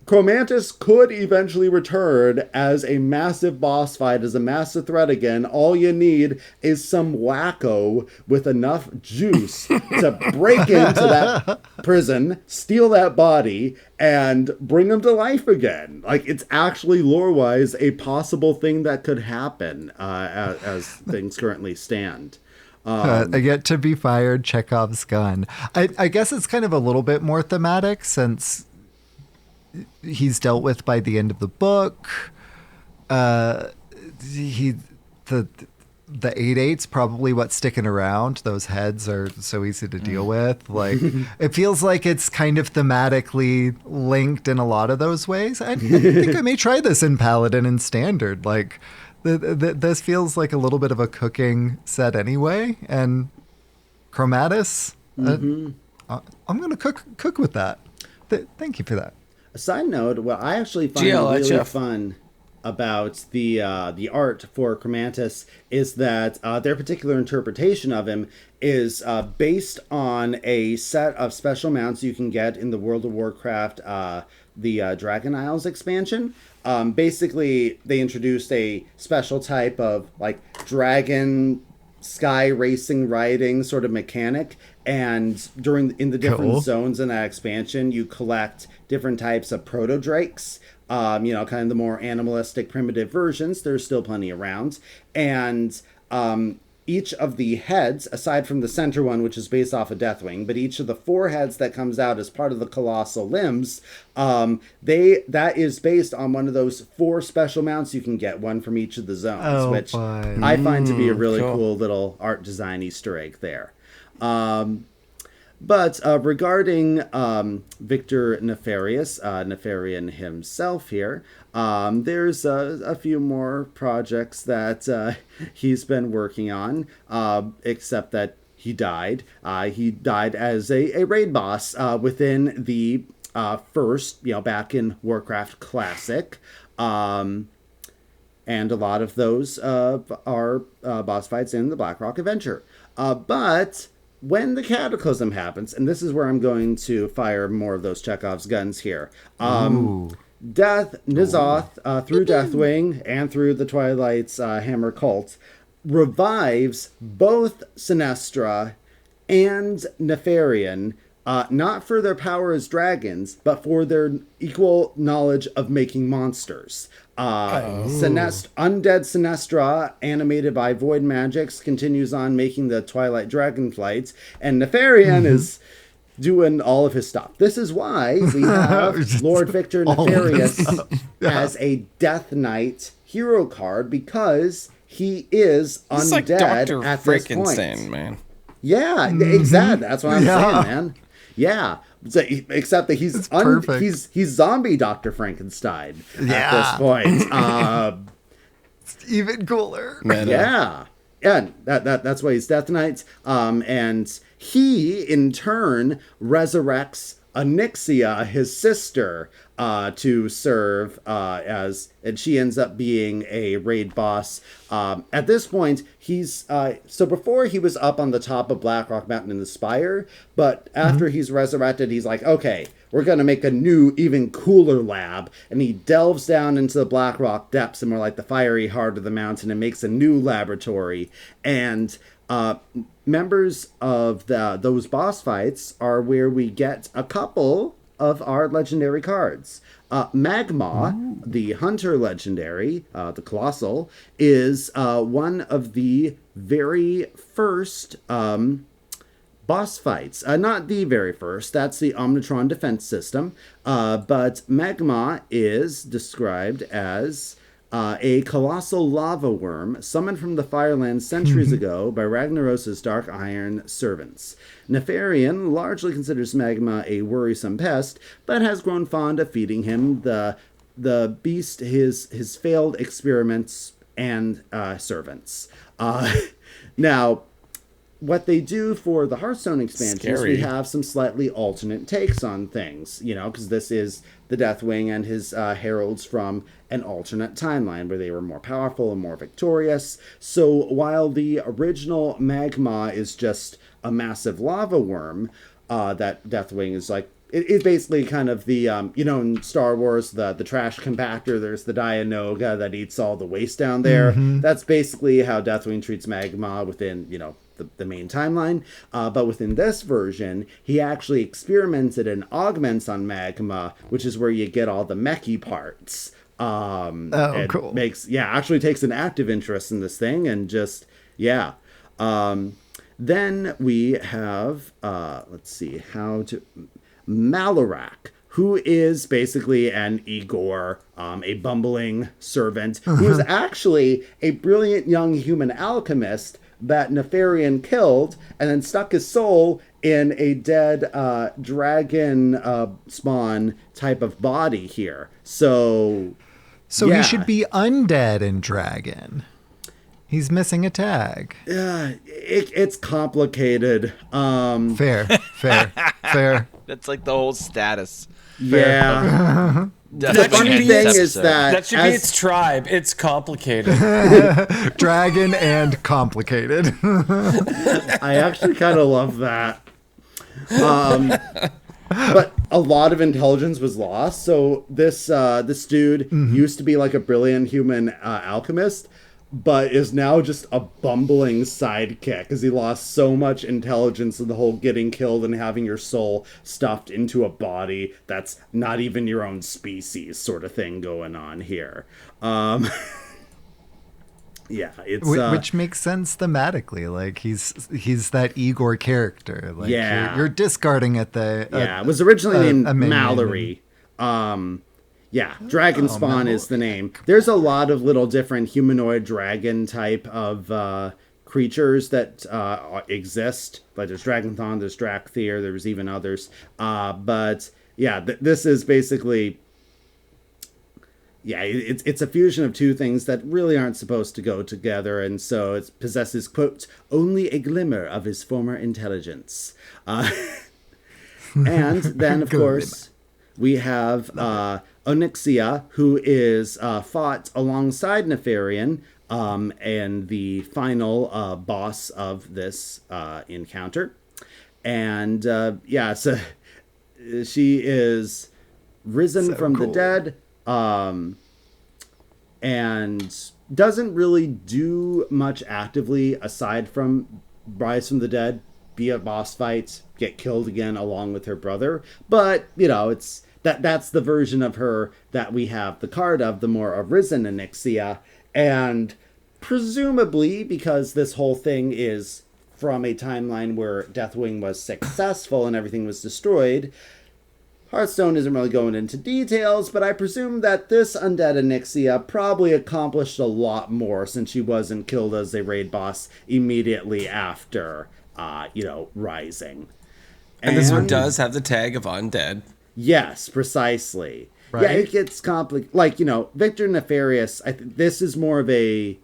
Chromantis could eventually return as a massive boss fight, as a massive threat again. All you need is some wacko with enough juice to break into that prison, steal that body, and bring him to life again. Like, it's actually lore-wise a possible thing that could happen as things currently stand. I get to be fired, Chekhov's gun. I guess it's kind of a little bit more thematic since he's dealt with by the end of the book. The 8/8's probably what's sticking around. Those heads are so easy to deal with. Like, it feels like it's kind of thematically linked in a lot of those ways. I think I may try this in Paladin and Standard. Like, this feels like a little bit of a cooking set anyway. And Chromatis, I'm going to cook with that. Thank you for that. A side note, what I actually find really fun about the art for Chromantis is that their particular interpretation of him is based on a set of special mounts you can get in the World of Warcraft, the Dragon Isles expansion. Basically, they introduced a special type of like dragon sky racing riding sort of mechanic, and in the different zones in that expansion, you collect different types of proto-drakes, kind of the more animalistic primitive versions. There's still plenty around, and each of the heads, aside from the center one, which is based off of Deathwing, but each of the 4 heads that comes out as part of the colossal limbs, that is based on one of those 4 special mounts you can get, one from each of the zones, which I find to be a really cool little art design Easter egg there. But regarding Victor Nefarious, Nefarian himself here, there's a few more projects that he's been working on, except that he died. He died as a raid boss within the first, back in Warcraft Classic. And a lot of those are boss fights in the Blackrock Adventure. But when the Cataclysm happens, and this is where I'm going to fire more of those Chekhov's guns here. N'Zoth, through Deathwing and through the Twilight's Hammer Cult, revives both Sinestra and Nefarian, not for their power as dragons, but for their equal knowledge of making monsters. Undead Sinestra, animated by Void Magics, continues on making the Twilight Dragonflights, and Nefarian is doing all of his stuff. This is why we have Lord Victor Nefarious as a Death Knight hero card, because he is undead like Dr. at this Frankenstein, point. Man. Yeah, exactly. That's what I'm saying, man. Yeah. So, except that he's zombie Dr. Frankenstein at this point. It's even cooler. Yeah. And that's why he's Death Knight. And he, in turn, resurrects Onyxia, his sister, to serve and she ends up being a raid boss. At this point, he's so before he was up on the top of Blackrock Mountain in the Spire, but after he's resurrected, he's like, okay, we're gonna make a new, even cooler lab, and he delves down into the Blackrock depths and more like the fiery heart of the mountain and makes a new laboratory. And members of those boss fights are where we get a couple of our legendary cards. Magma, the Hunter legendary, the Colossal, is one of the very first boss fights. Not the very first, that's the Omnitron defense system, but Magma is described as a colossal lava worm summoned from the Firelands centuries ago by Ragnaros' Dark Iron servants. Nefarian largely considers Magma a worrisome pest, but has grown fond of feeding him the beast, his failed experiments, and servants. Now, what they do for the Hearthstone expansions, we have some slightly alternate takes on things, because this is the Deathwing and his heralds from an alternate timeline where they were more powerful and more victorious. So while the original Magma is just a massive lava worm, that Deathwing is like, it's basically kind of the, in Star Wars, the trash compactor, there's the Dianoga that eats all the waste down there. That's basically how Deathwing treats Magma within, the main timeline. But within this version, he actually experimented and augments on Magma, which is where you get all the mechy parts. Cool. Actually takes an active interest in this thing and just, then we have, Malarak, who is basically an Igor, a bumbling servant, who is actually a brilliant young human alchemist that Nefarian killed and then stuck his soul in a dead dragon spawn type of body here. So he should be undead and dragon. He's missing a tag. It's complicated. Fair. That's like the whole status. Yeah. The funny thing is that should be its tribe. It's complicated. Dragon and complicated. I actually kind of love that. But a lot of intelligence was lost. So this dude used to be like a brilliant human alchemist, but is now just a bumbling sidekick because he lost so much intelligence in the whole getting killed and having your soul stuffed into a body that's not even your own species sort of thing going on here. It's which makes sense thematically. Like he's that Igor character. Like you're discarding at the it was originally named Mallory. Dragon Spawn is the name. There's a lot of little different humanoid dragon type of creatures that exist. Like there's Dragonthon, there's Drakthir, there's even others. This is basically... it's a fusion of two things that really aren't supposed to go together, and so it possesses, quote, only a glimmer of his former intelligence. And then, of course... We have Onyxia, who is fought alongside Nefarian and the final boss of this encounter. And so she is risen from the dead and doesn't really do much actively aside from rise from the dead, be a boss fight, get killed again along with her brother. But, it's that's the version of her that we have the card of, the more arisen Onyxia. And presumably, because this whole thing is from a timeline where Deathwing was successful and everything was destroyed, Hearthstone isn't really going into details, but I presume that this undead Onyxia probably accomplished a lot more since she wasn't killed as a raid boss immediately after, rising. And this one does have the tag of undead. Yes, precisely. Right? Yeah, it gets complicated. Like, Victor Nefarious, this is more of a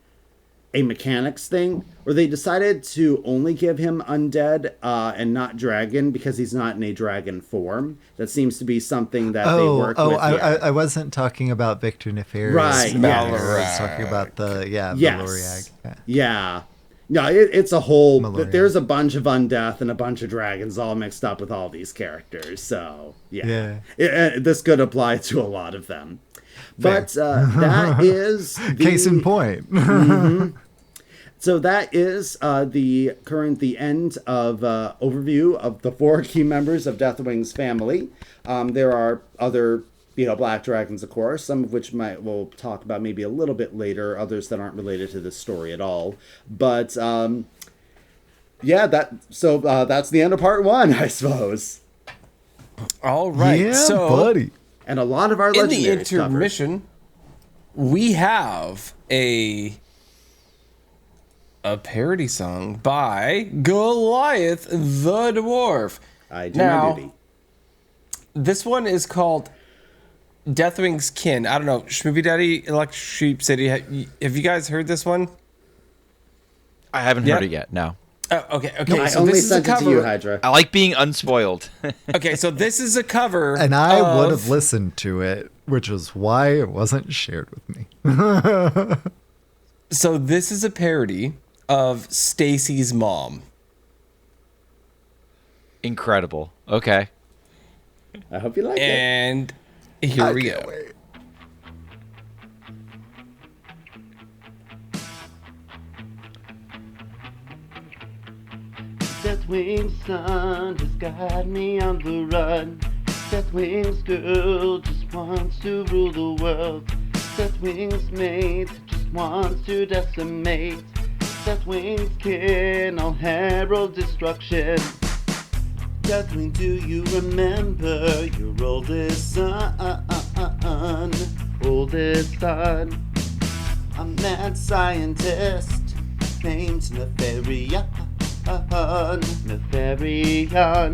a mechanics thing, or they decided to only give him undead and not dragon because he's not in a dragon form. That seems to be something that they work with. I wasn't talking about Victor Nefarious. Right, yeah. I was talking about the Yes. Valoriag. Yeah. No, it's a whole... Malorian. There's a bunch of undeath and a bunch of dragons all mixed up with all these characters. So, yeah. This could apply to a lot of them. But that is... Case in point. So that is the end of overview of the 4 key members of Deathwing's family. There are other... black dragons, of course, some of which we'll talk about maybe a little bit later, others that aren't related to this story at all. But, that's the end of part 1, I suppose. All right. Yeah, so, buddy. And a lot of our in the legendaries intermission, we have a parody song by Goliath the Dwarf. I do my duty. This one is called Deathwing's Kin. I don't know. Schmoopydady, ElectricSheepCity. Have you guys heard this one? I haven't heard it yet. No. Oh, okay. I so only this is a sent it cover. to you, Hydra. I like being unspoiled. Okay, so this is a cover. And I would have listened to it, which is why it wasn't shared with me. So this is a parody of Stacy's mom. Incredible. Okay. I hope you like it. And here we go. Wait. Deathwing's son has got me on the run. Deathwing's girl just wants to rule the world. Deathwing's mate just wants to decimate. Deathwing's kin all herald destruction. Deathwing, do you remember your oldest son? Oldest son. A mad scientist named Nefarian. Nefarian.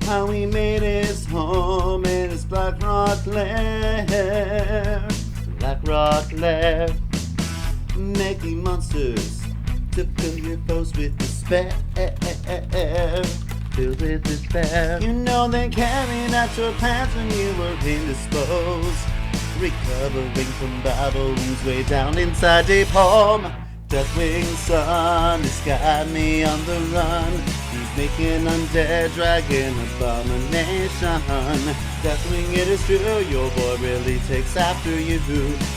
How he made his home in his black rock lair. Black rock lair. Making monsters to fill your foes with despair. Filled with despair. You know they carried out your plans when you were indisposed. Recovering from battle wounds way down inside deep home. Deathwing's son has got me on the run. He's making undead dragon abomination. Deathwing, it is true, your boy really takes after you.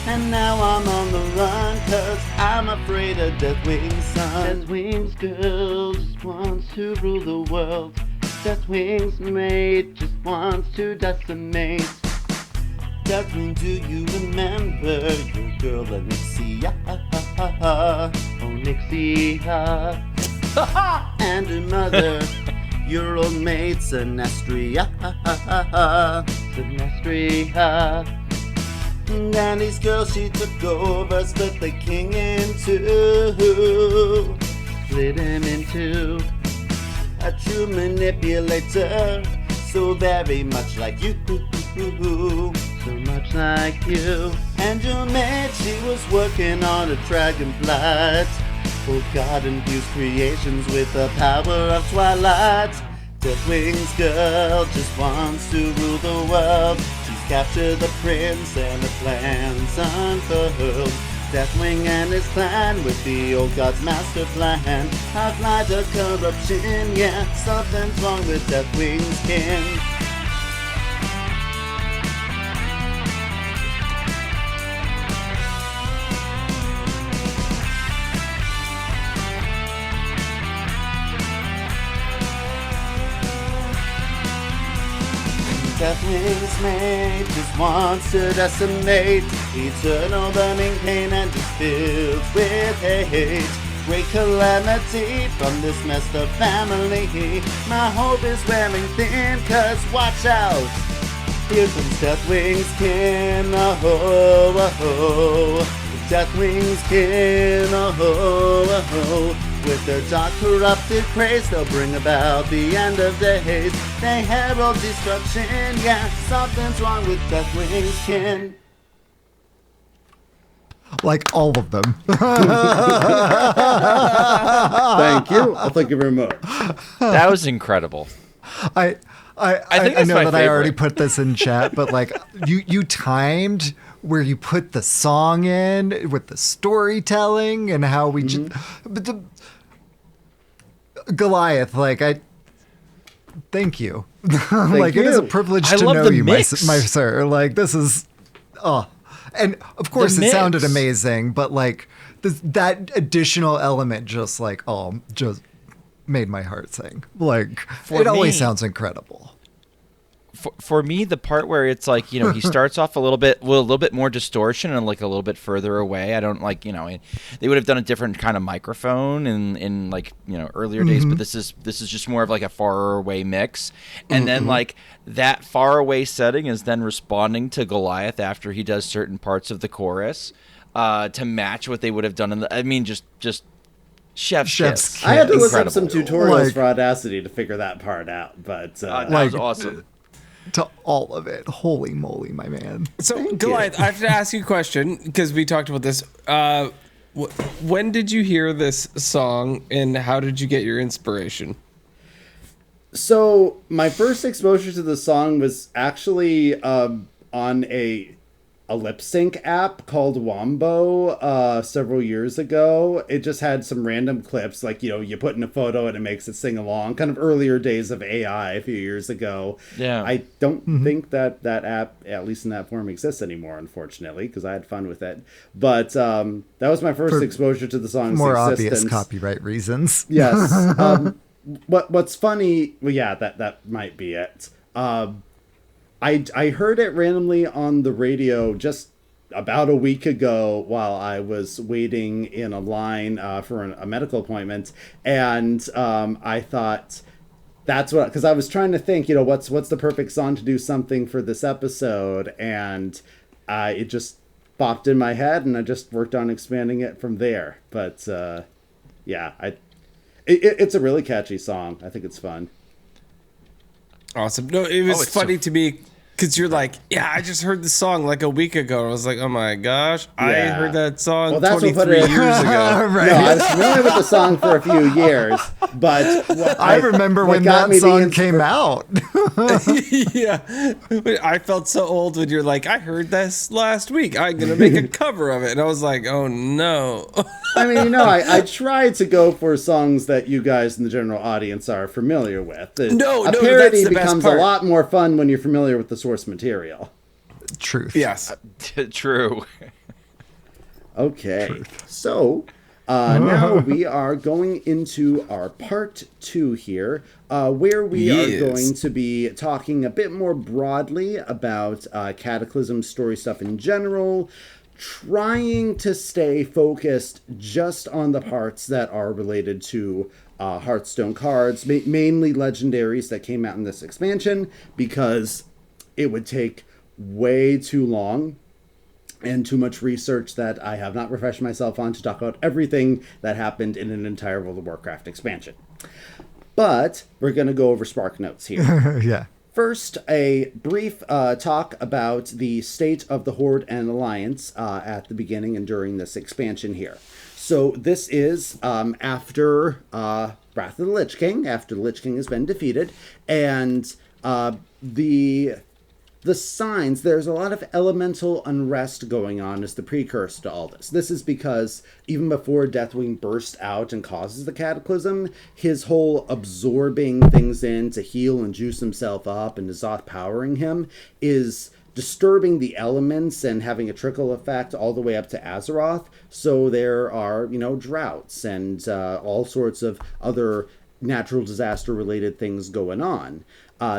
And now I'm on the run, cause I'm afraid of Deathwing's son. Deathwing's girl just wants to rule the world. Deathwing's mate just wants to decimate. Deathwing, do you remember your girl Alexia? Oh, Nixia. And her mother, your old mate Sinestria. Sinestria. And his girl, she took over, split the king in two. Split him in two. A true manipulator, so very much like you. So much like you. And your mate, she was working on a dragonflight. For God-infused creations with the power of twilight. Deathwing's girl just wants to rule the world. She's captured the prince and the plans unfurled. Deathwing and his plan with the old god's master plan. Outlined the corruption, yeah, something's wrong with Deathwing's kin. Deathwing's mate just wants to decimate. Eternal burning pain and just filled with hate. Great calamity from this messed up family. My hope is wearing thin, cause watch out. Here comes Deathwing's kin, oh, oh, oh. Deathwing's kin, oh, oh, oh. With their dark corrupted praise, they'll bring about the end of days. They herald destruction, yeah, something's wrong with Deathwing's kin. Like all of them. Thank you. Thank you very much. That was incredible. I think I that's know my that I already favorite. put this in chat, but like you timed where you put the song in with the storytelling and how we just but the Goliath, like I thank you. Like it is a you. privilege I to love know the you, my mix. sir. Like this is and of course The it sounded mix. amazing, but like that additional element just just made my heart sing. Like For it always me- sounds incredible. For me, the part where it's like, you know, he starts off a little bit more distortion and like a little bit further away. I don't like, you know, they would have done a different kind of microphone in like, you know, earlier days, but this is just more of like a far away mix. And then like that far away setting is then responding to Goliath after he does certain parts of the chorus to match what they would have done in the, I mean, just chef's kiss. kiss. I had to look up Incredible. some tutorials Like- for Audacity to figure that part out, but That Like- was awesome. To all of it. Holy moly, my man. So, Goliath, I have to ask you a question because we talked about this. When did you hear this song and how did you get your inspiration? So my first exposure to the song was actually on a lip sync app called Wombo several years ago. It just had some random clips, like, you know, you put in a photo and it makes it sing along. Kind of earlier days of AI a few years ago. Yeah. I don't think that app, at least in that form, exists anymore, unfortunately, because I had fun with it. But that was my first For exposure to the song's More existence. obvious copyright reasons. Yes. What's funny? Well, yeah, that might be it. I heard it randomly on the radio just about a week ago while I was waiting in a line for a medical appointment, and I thought that's what, because I was trying to think, you know, what's the perfect song to do something for this episode, and it just popped in my head, and I just worked on expanding it from there. But yeah, it's a really catchy song. I think it's fun. Awesome. No, it was it's funny to me because you're like, yeah, I just heard the song like a week ago. I was like, oh my gosh, I Yeah. heard that song Well, that's what put 23 it- years ago. Right. No, I was familiar with the song for a few years, but I remember when that song came out. Yeah. I felt so old when you're like, I heard this last week. I'm going to make a cover of it. And I was like, oh no. I mean, you know, I tried to go for songs that you guys in the general audience are familiar with. No, a that's parody the best becomes part. a lot more fun when you're familiar with the source material. Truth. Yes. True. Okay, so now we are going into our part 2 here, where we Yes. are going to be talking a bit more broadly about Cataclysm story stuff in general, trying to stay focused just on the parts that are related to Hearthstone cards, mainly legendaries that came out in this expansion, because it would take way too long and too much research that I have not refreshed myself on to talk about everything that happened in an entire World of Warcraft expansion. But we're going to go over Spark Notes here. Yeah. First, a brief talk about the state of the Horde and Alliance at the beginning and during this expansion here. So this is after Wrath of the Lich King, after the Lich King has been defeated, and the signs, there's a lot of elemental unrest going on as the precursor to all this. This is because even before Deathwing bursts out and causes the cataclysm, his whole absorbing things in to heal and juice himself up and N'Zoth powering him is disturbing the elements and having a trickle effect all the way up to Azeroth. So there are, you know, droughts and all sorts of other natural disaster related things going on.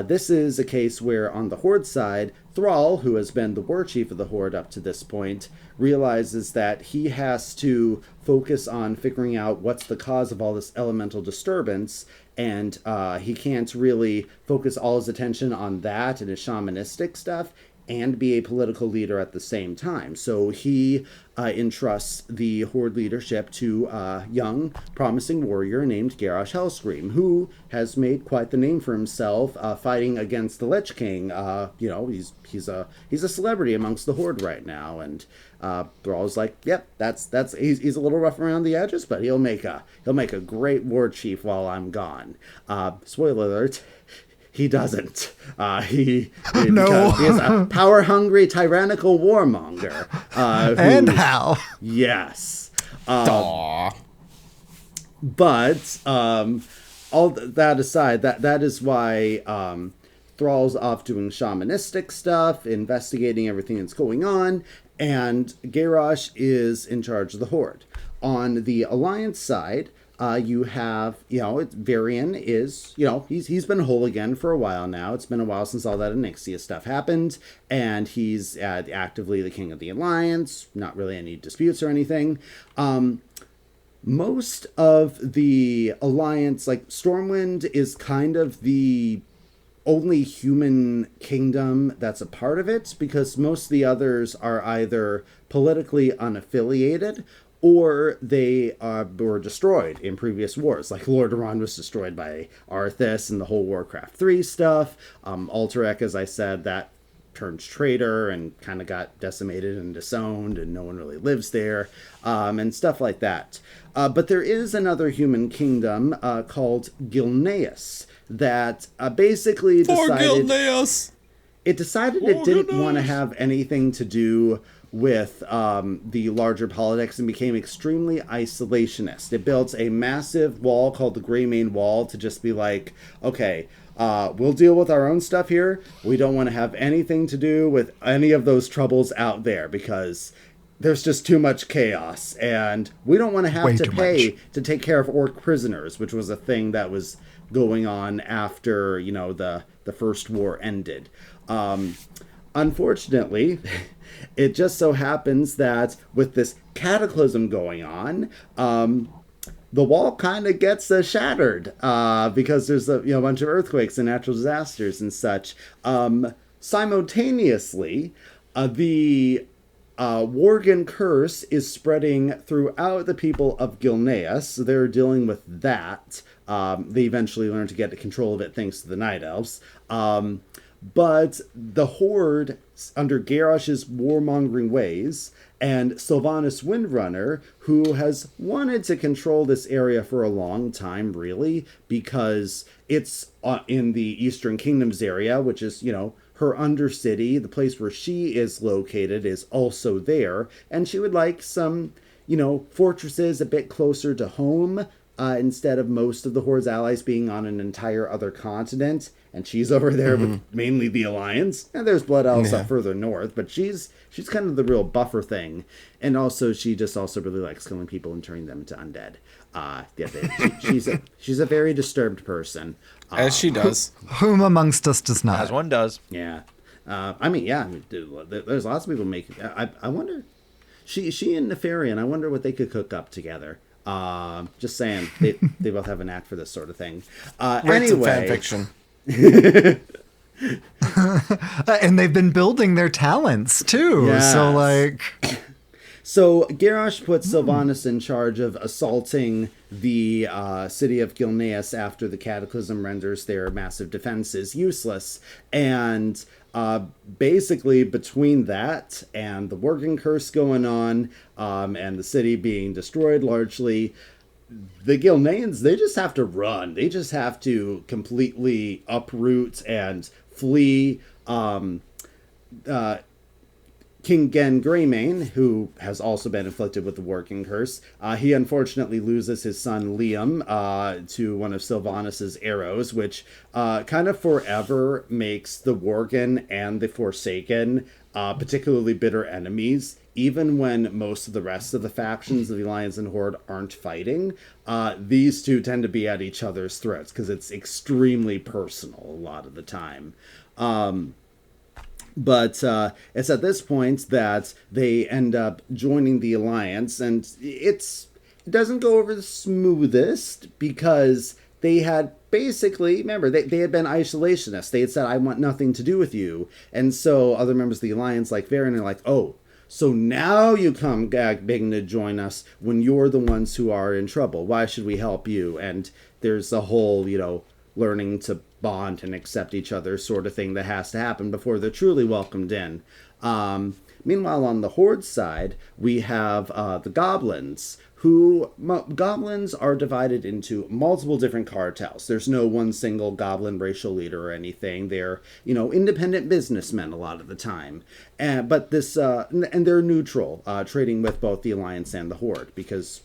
This is a case where on the Horde side, Thrall, who has been the war chief of the Horde up to this point, realizes that he has to focus on figuring out what's the cause of all this elemental disturbance, and he can't really focus all his attention on that and his shamanistic stuff and be a political leader at the same time. So he entrusts the Horde leadership to a young, promising warrior named Garrosh Hellscream, who has made quite the name for himself fighting against the Lich King. He's a celebrity amongst the Horde right now, and Thrall's like, yep, he's a little rough around the edges, but he'll make a great war chief while I'm gone. Spoiler alert. He doesn't. He is a power-hungry, tyrannical warmonger. And how? Yes. Aw. But all that aside, that is why Thrall's off doing shamanistic stuff, investigating everything that's going on, and Garrosh is in charge of the Horde. On the Alliance side, you have, Varian is, he's been whole again for a while now. It's been a while since all that Onyxia stuff happened, and he's actively the king of the Alliance. Not really any disputes or anything. Most of the Alliance, like Stormwind, is kind of the only human kingdom that's a part of it, because most of the others are either politically unaffiliated or they were destroyed in previous wars. Like Lordaeron was destroyed by Arthas and the whole Warcraft 3 stuff. Alterac, as I said, that turned traitor and kind of got decimated and disowned, and no one really lives there, and stuff like that. But there is another human kingdom called Gilneas that basically decided... It decided it didn't want to have anything to do with the larger politics and became extremely isolationist. It built a massive wall called the Greymane Wall to just be like, okay, we'll deal with our own stuff here. We don't want to have anything to do with any of those troubles out there because there's just too much chaos. And we don't want to have to pay to take care of orc prisoners, which was a thing that was going on after, the first war ended. Unfortunately, it just so happens that with this cataclysm going on, the wall kind of gets shattered because there's a bunch of earthquakes and natural disasters and such. Simultaneously, the Worgen curse is spreading throughout the people of Gilneas. So they're dealing with that. They eventually learn to get control of it thanks to the Night Elves. But the Horde, under Garrosh's warmongering ways, and Sylvanas Windrunner, who has wanted to control this area for a long time, really, because it's in the Eastern Kingdoms area, which is, her undercity, the place where she is located, is also there. And she would like some, fortresses a bit closer to home, instead of most of the Horde's allies being on an entire other continent. And she's over there with mainly the Alliance. And there's Blood Elves up further north, but she's kind of the real buffer thing. And also, she just also really likes killing people and turning them into undead. She's a very disturbed person. As she does. Whom amongst us does not? As one does. Yeah. There's lots of people making... I wonder... She and Nefarian, I wonder what they could cook up together. Just saying. They both have a knack for this sort of thing. Anyway... fan fiction. And they've been building their talents too. Yes. So Garrosh puts Sylvanas in charge of assaulting the city of Gilneas after the Cataclysm renders their massive defenses useless. And basically between that and the Worgen curse going on, and the city being destroyed largely, the Gilneans, they just have to run. They just have to completely uproot and flee. King Gen Greymane, who has also been afflicted with the Worgen curse, he unfortunately loses his son Liam to one of Sylvanas' arrows, which kind of forever makes the Worgen and the Forsaken particularly bitter enemies. Even when most of the rest of the factions of the Alliance and Horde aren't fighting, these two tend to be at each other's throats because it's extremely personal a lot of the time. But it's at this point that they end up joining the Alliance, and it doesn't go over the smoothest because they had basically, remember, they had been isolationists. They had said, I want nothing to do with you. And so other members of the Alliance, like Varen, are like, oh, so now you come begging to join us when you're the ones who are in trouble. Why should we help you? And there's a whole, learning to bond and accept each other sort of thing that has to happen before they're truly welcomed in. Meanwhile, on the Horde side, we have the Goblins, Goblins are divided into multiple different cartels. There's no one single Goblin racial leader or anything. They're, independent businessmen a lot of the time. But they're neutral, trading with both the Alliance and the Horde, because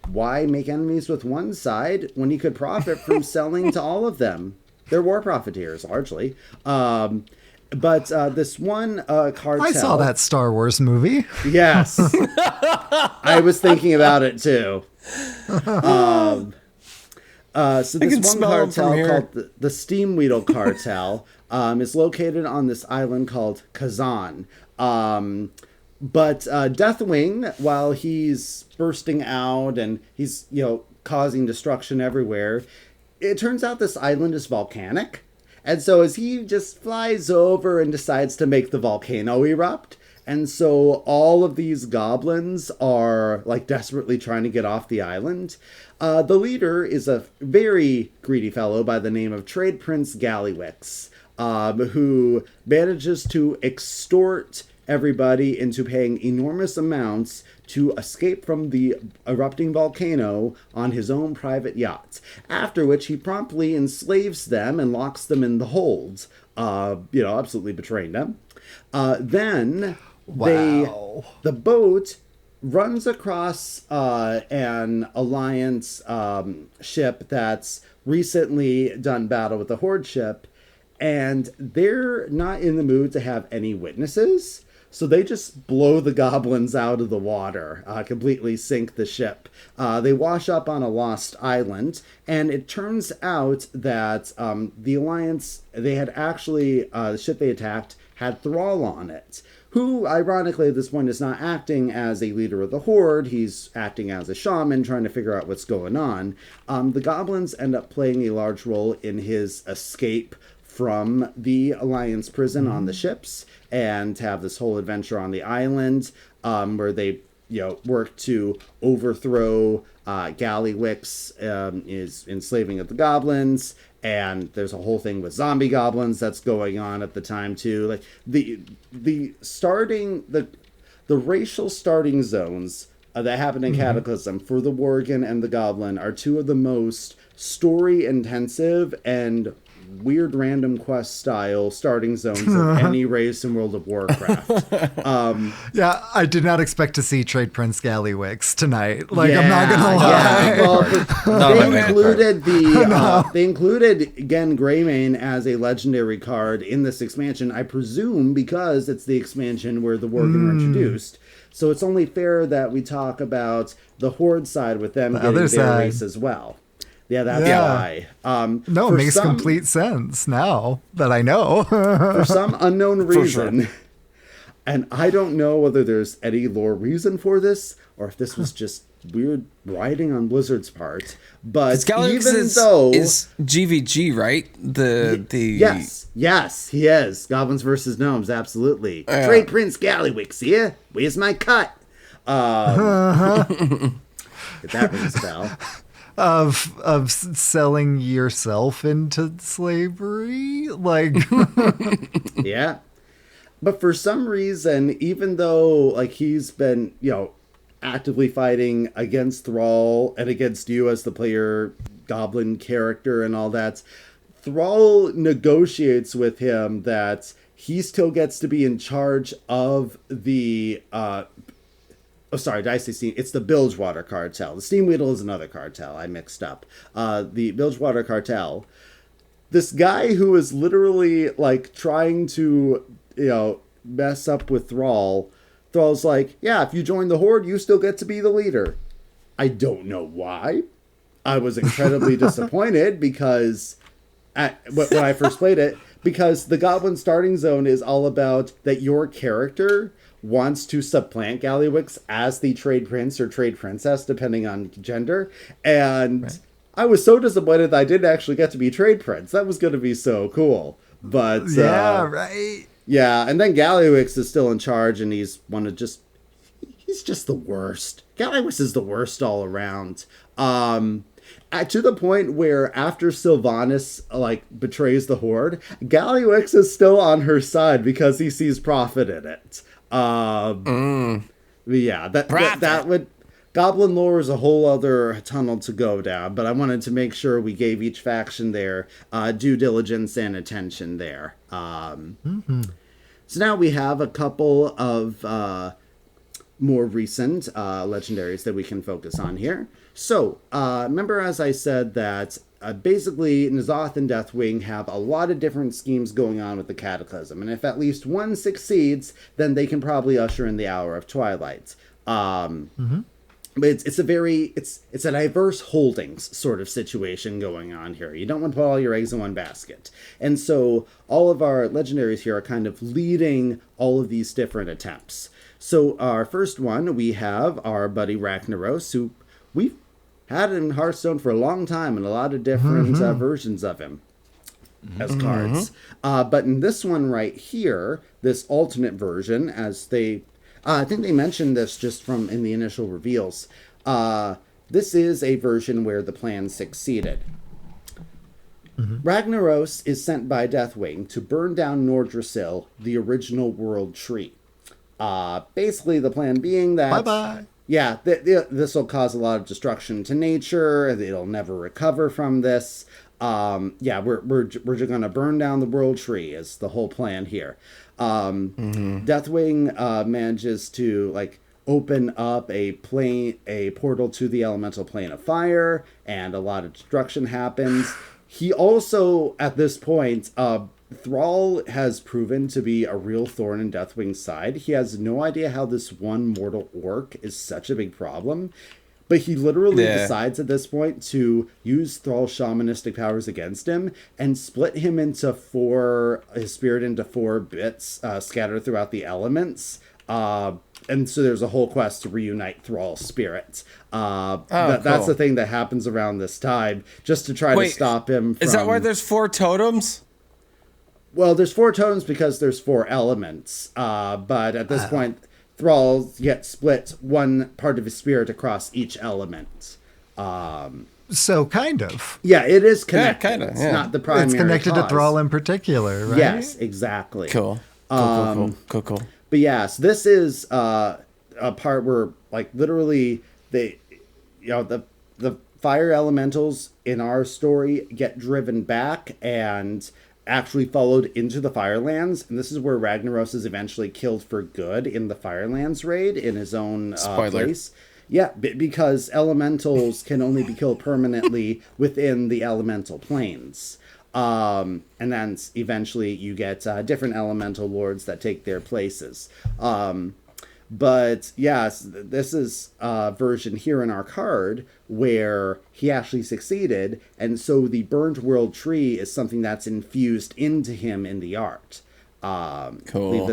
why make enemies with one side when you could profit from selling to all of them? They're war profiteers, largely. But this one cartel... I saw that Star Wars movie. Yes. I was thinking about it, too. So this one cartel called the Steamweedle Cartel is located on this island called Kazan. But Deathwing, while he's bursting out and he's, causing destruction everywhere, it turns out this island is volcanic. And so as he just flies over and decides to make the volcano erupt, and so all of these goblins are like desperately trying to get off the island. The leader is a very greedy fellow by the name of Trade Prince Gallywix, who manages to extort everybody into paying enormous amounts to escape from the erupting volcano on his own private yacht, after which he promptly enslaves them and locks them in the holds, absolutely betraying them. Then the boat runs across an Alliance ship that's recently done battle with the Horde ship, and they're not in the mood to have any witnesses. So they just blow the goblins out of the water, completely sink the ship. They wash up on a lost island, and it turns out that the Alliance, they had actually, the ship they attacked had Thrall on it, who, ironically, at this point is not acting as a leader of the Horde. He's acting as a shaman, trying to figure out what's going on. The goblins end up playing a large role in his escape from the Alliance prison on the ships, and have this whole adventure on the island, where they, work to overthrow Gallywix, is enslaving of the goblins, and there's a whole thing with zombie goblins that's going on at the time too. Like the racial starting zones that happen in Cataclysm for the Worgen and the Goblin are two of the most story intensive and weird random quest style starting zones of any race in World of Warcraft. Yeah, I did not expect to see Trade Prince Gallywix tonight. I'm not gonna lie. Well, they included Gen Greymane as a legendary card in this expansion, I presume because it's the expansion where the Worgen were introduced. So it's only fair that we talk about the Horde side with them getting their race as well. Yeah, that's why. No, it makes complete sense now that I know. For some unknown reason, and I don't know whether there's any lore reason for this, or if this was just weird writing on Blizzard's part, but even though... is GVG, right? Yes, he is. Goblins versus Gnomes, absolutely. Trade Prince Gallywix here. Where's my cut? If that rings a bell. Of selling yourself into slavery, Yeah, but for some reason, even though he's been actively fighting against Thrall and against you as the player goblin character and all that, Thrall negotiates with him that he still gets to be in charge of the sorry, did I say Steam? It's the Bilgewater Cartel. The Steamweedle is another cartel. I mixed up. The Bilgewater Cartel. This guy who is literally trying to, mess up with Thrall. Thrall's like, yeah, if you join the Horde, you still get to be the leader. I don't know why. I was incredibly disappointed because when I first played it, because the Goblin starting zone is all about that your character wants to supplant Gallywix as the Trade Prince or Trade Princess, depending on gender. And I was so disappointed that I didn't actually get to be Trade Prince. That was going to be so cool. But Yeah, right. yeah, and then Gallywix is still in charge, and he's just the worst. Gallywix is the worst all around. To the point where after Sylvanas betrays the Horde, Gallywix is still on her side because he sees profit in it. Yeah, that would. Goblin lore is a whole other tunnel to go down, but I wanted to make sure we gave each faction their due diligence and attention there. So now we have a couple of more recent legendaries that we can focus on here. So, remember as I said that basically N'Zoth and Deathwing have a lot of different schemes going on with the Cataclysm, and if at least one succeeds, then they can probably usher in the Hour of Twilight. But it's a diverse holdings sort of situation going on here. You don't want to put all your eggs in one basket. And so all of our legendaries here are kind of leading all of these different attempts. So our first one, we have our buddy Ragnaros, who we've had in Hearthstone for a long time and a lot of different versions of him as cards. But in this one right here, this alternate version, as they... I think they mentioned this just in the initial reveals. This is a version where the plan succeeded. Ragnaros is sent by Deathwing to burn down Nordrassil, the original world tree. Basically, the plan being that... Bye-bye. Yeah, this will cause a lot of destruction to nature. It'll never recover from this. We're just going to burn down the world tree is the whole plan here. Deathwing manages to open up a portal to the elemental plane of fire, and a lot of destruction happens. He also, at this point, Thrall has proven to be a real thorn in Deathwing's side. He has no idea how this one mortal orc is such a big problem. But he literally decides at this point to use Thrall's shamanistic powers against him and split him into his spirit into 4 bits scattered throughout the elements. And so there's a whole quest to reunite Thrall's spirit. That's the thing that happens around this time, just to try to stop him from... Is that why there's 4 totems? Well, there's 4 totems because there's 4 elements. But at this point... Thrall gets split one part of his spirit across each element. So kind of. Yeah, it is connected. Yeah, kind of. It's not the primary It's connected cause. to Thrall in particular, right? Yes, exactly. Cool. Cool. But yes, this is a part where literally the fire elementals in our story get driven back and actually followed into the Firelands, and this is where Ragnaros is eventually killed for good in the Firelands raid in his own place. Yeah, because elementals can only be killed permanently within the elemental planes. And then eventually you get different elemental lords that take their places. But yes, this is a version here in our card where he actually succeeded, and so the burned world tree is something that's infused into him in the art. Cool.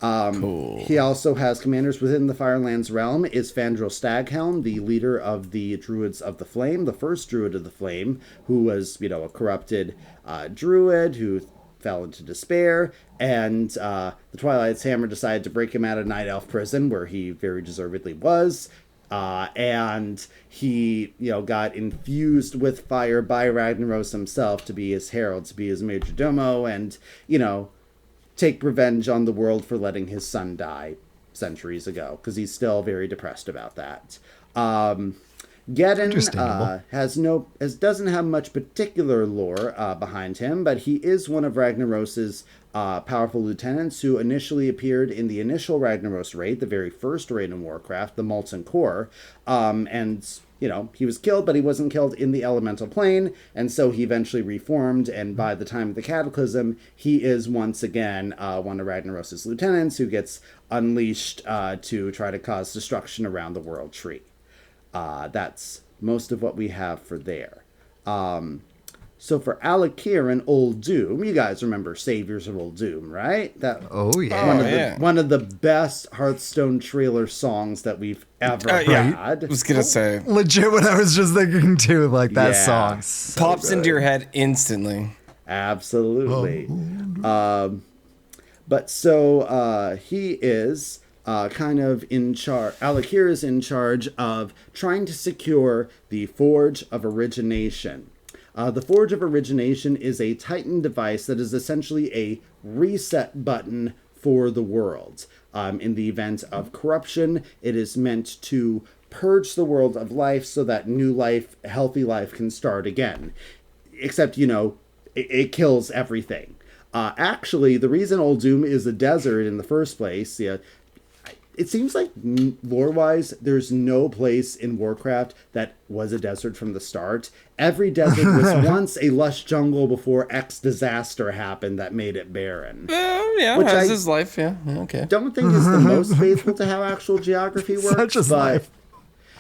Cool. He also has commanders within the Firelands realm. Is Fandral Staghelm, the leader of the Druids of the Flame, the first Druid of the Flame, who was, a corrupted Druid who fell into despair, and the Twilight's Hammer decided to break him out of Night Elf prison, where he very deservedly was, and he, got infused with fire by Ragnaros himself to be his herald, to be his majordomo, and, take revenge on the world for letting his son die centuries ago, because he's still very depressed about that. Geddon doesn't have much particular lore behind him, but he is one of Ragnaros's powerful lieutenants who initially appeared in the initial Ragnaros raid, the very first raid in Warcraft, the Molten Core, and he was killed, but he wasn't killed in the elemental plane, and so he eventually reformed, and by the time of the Cataclysm, he is once again one of Ragnaros's lieutenants who gets unleashed to try to cause destruction around the World Tree. That's most of what we have for there. So for Alakir and Uldum, you guys remember Saviors of Uldum, right? Oh, yeah. One of the best Hearthstone trailer songs that we've ever had. I was gonna say, Legit what I was just thinking too, like that Yeah. song. So pops good. into your head instantly. Absolutely. But so he is kind of in charge. Alakir is in charge of trying to secure the Forge of Origination. The Forge of Origination is a Titan device that is essentially a reset button for the world. In the event of corruption, it is meant to purge the world of life so that new life, healthy life, can start again. Except, it kills everything. Actually, the reason Uldum is a desert in the first place, it seems like lore-wise, there's no place in Warcraft that was a desert from the start. Every desert was once a lush jungle before X disaster happened that made it barren. Yeah, Which has I his life. Yeah, okay. Don't think is the most faithful to how actual geography works. Such is life.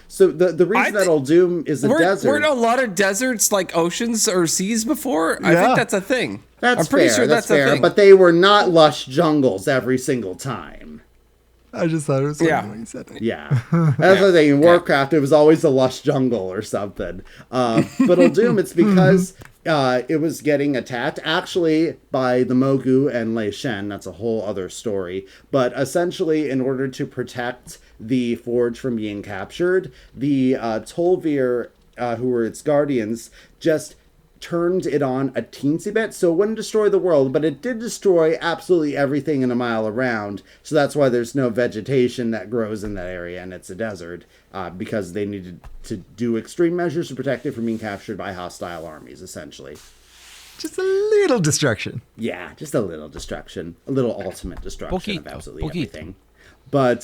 So the reason that Uldum is a desert... Weren't a lot of deserts like oceans or seas before? I Yeah. think that's a thing. That's I'm pretty fair, sure that's a fair, thing. but they were not lush jungles every single time. I just thought it was funny Yeah. when you said it. Yeah. That's the thing. In Warcraft, it was always a lush jungle or something. But Uldum, it's because it was getting attacked, actually, by the Mogu and Lei Shen. That's a whole other story. But essentially, in order to protect the Forge from being captured, the Tol'vir, who were its guardians, just turned it on a teensy bit, so it wouldn't destroy the world, but it did destroy absolutely everything in a mile around. So that's why there's no vegetation that grows in that area, and it's a desert, because they needed to do extreme measures to protect it from being captured by hostile armies, essentially. Just a little destruction. Yeah, just a little destruction, a little ultimate destruction of Poquito, absolutely poquito. everything. But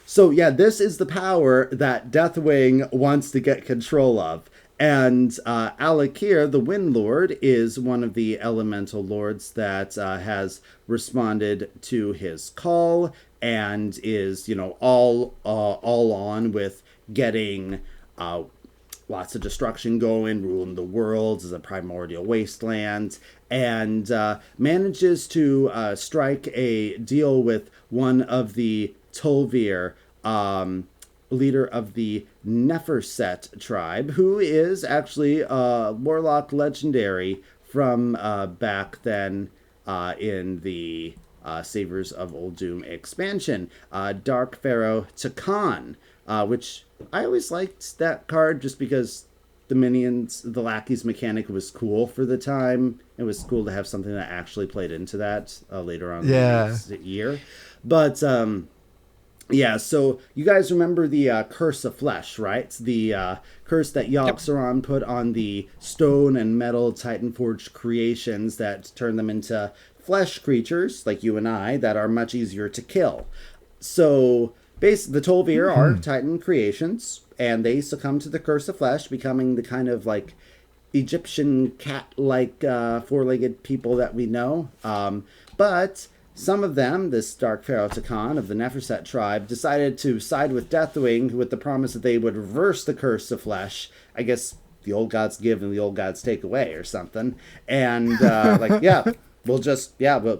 so yeah, this is the power that Deathwing wants to get control of. And Alakir, the Wind Lord, is one of the elemental lords that has responded to his call and is, all on with getting lots of destruction going, ruling the world as a primordial wasteland, and manages to strike a deal with one of the Tol'vir, leader of the Neferset tribe, who is actually a warlock legendary from back then in the Saviors of Uldum expansion. Dark Pharaoh Takan, which I always liked that card just because the minions, the lackeys mechanic was cool for the time. It was cool to have something that actually played into that later on in the next year. But yeah, so you guys remember the Curse of Flesh, right? It's the curse that Yogg-Saron put on the stone and metal Titanforged creations that turn them into flesh creatures, like you and I, that are much easier to kill. So, basically, the Tol'vir are Titan creations, and they succumb to the Curse of Flesh, becoming the kind of, like, Egyptian cat-like four-legged people that we know. But some of them, this Dark Pharaoh Takan of the Neferset tribe, decided to side with Deathwing with the promise that they would reverse the Curse of Flesh. I guess the old gods give and the old gods take away or something. And,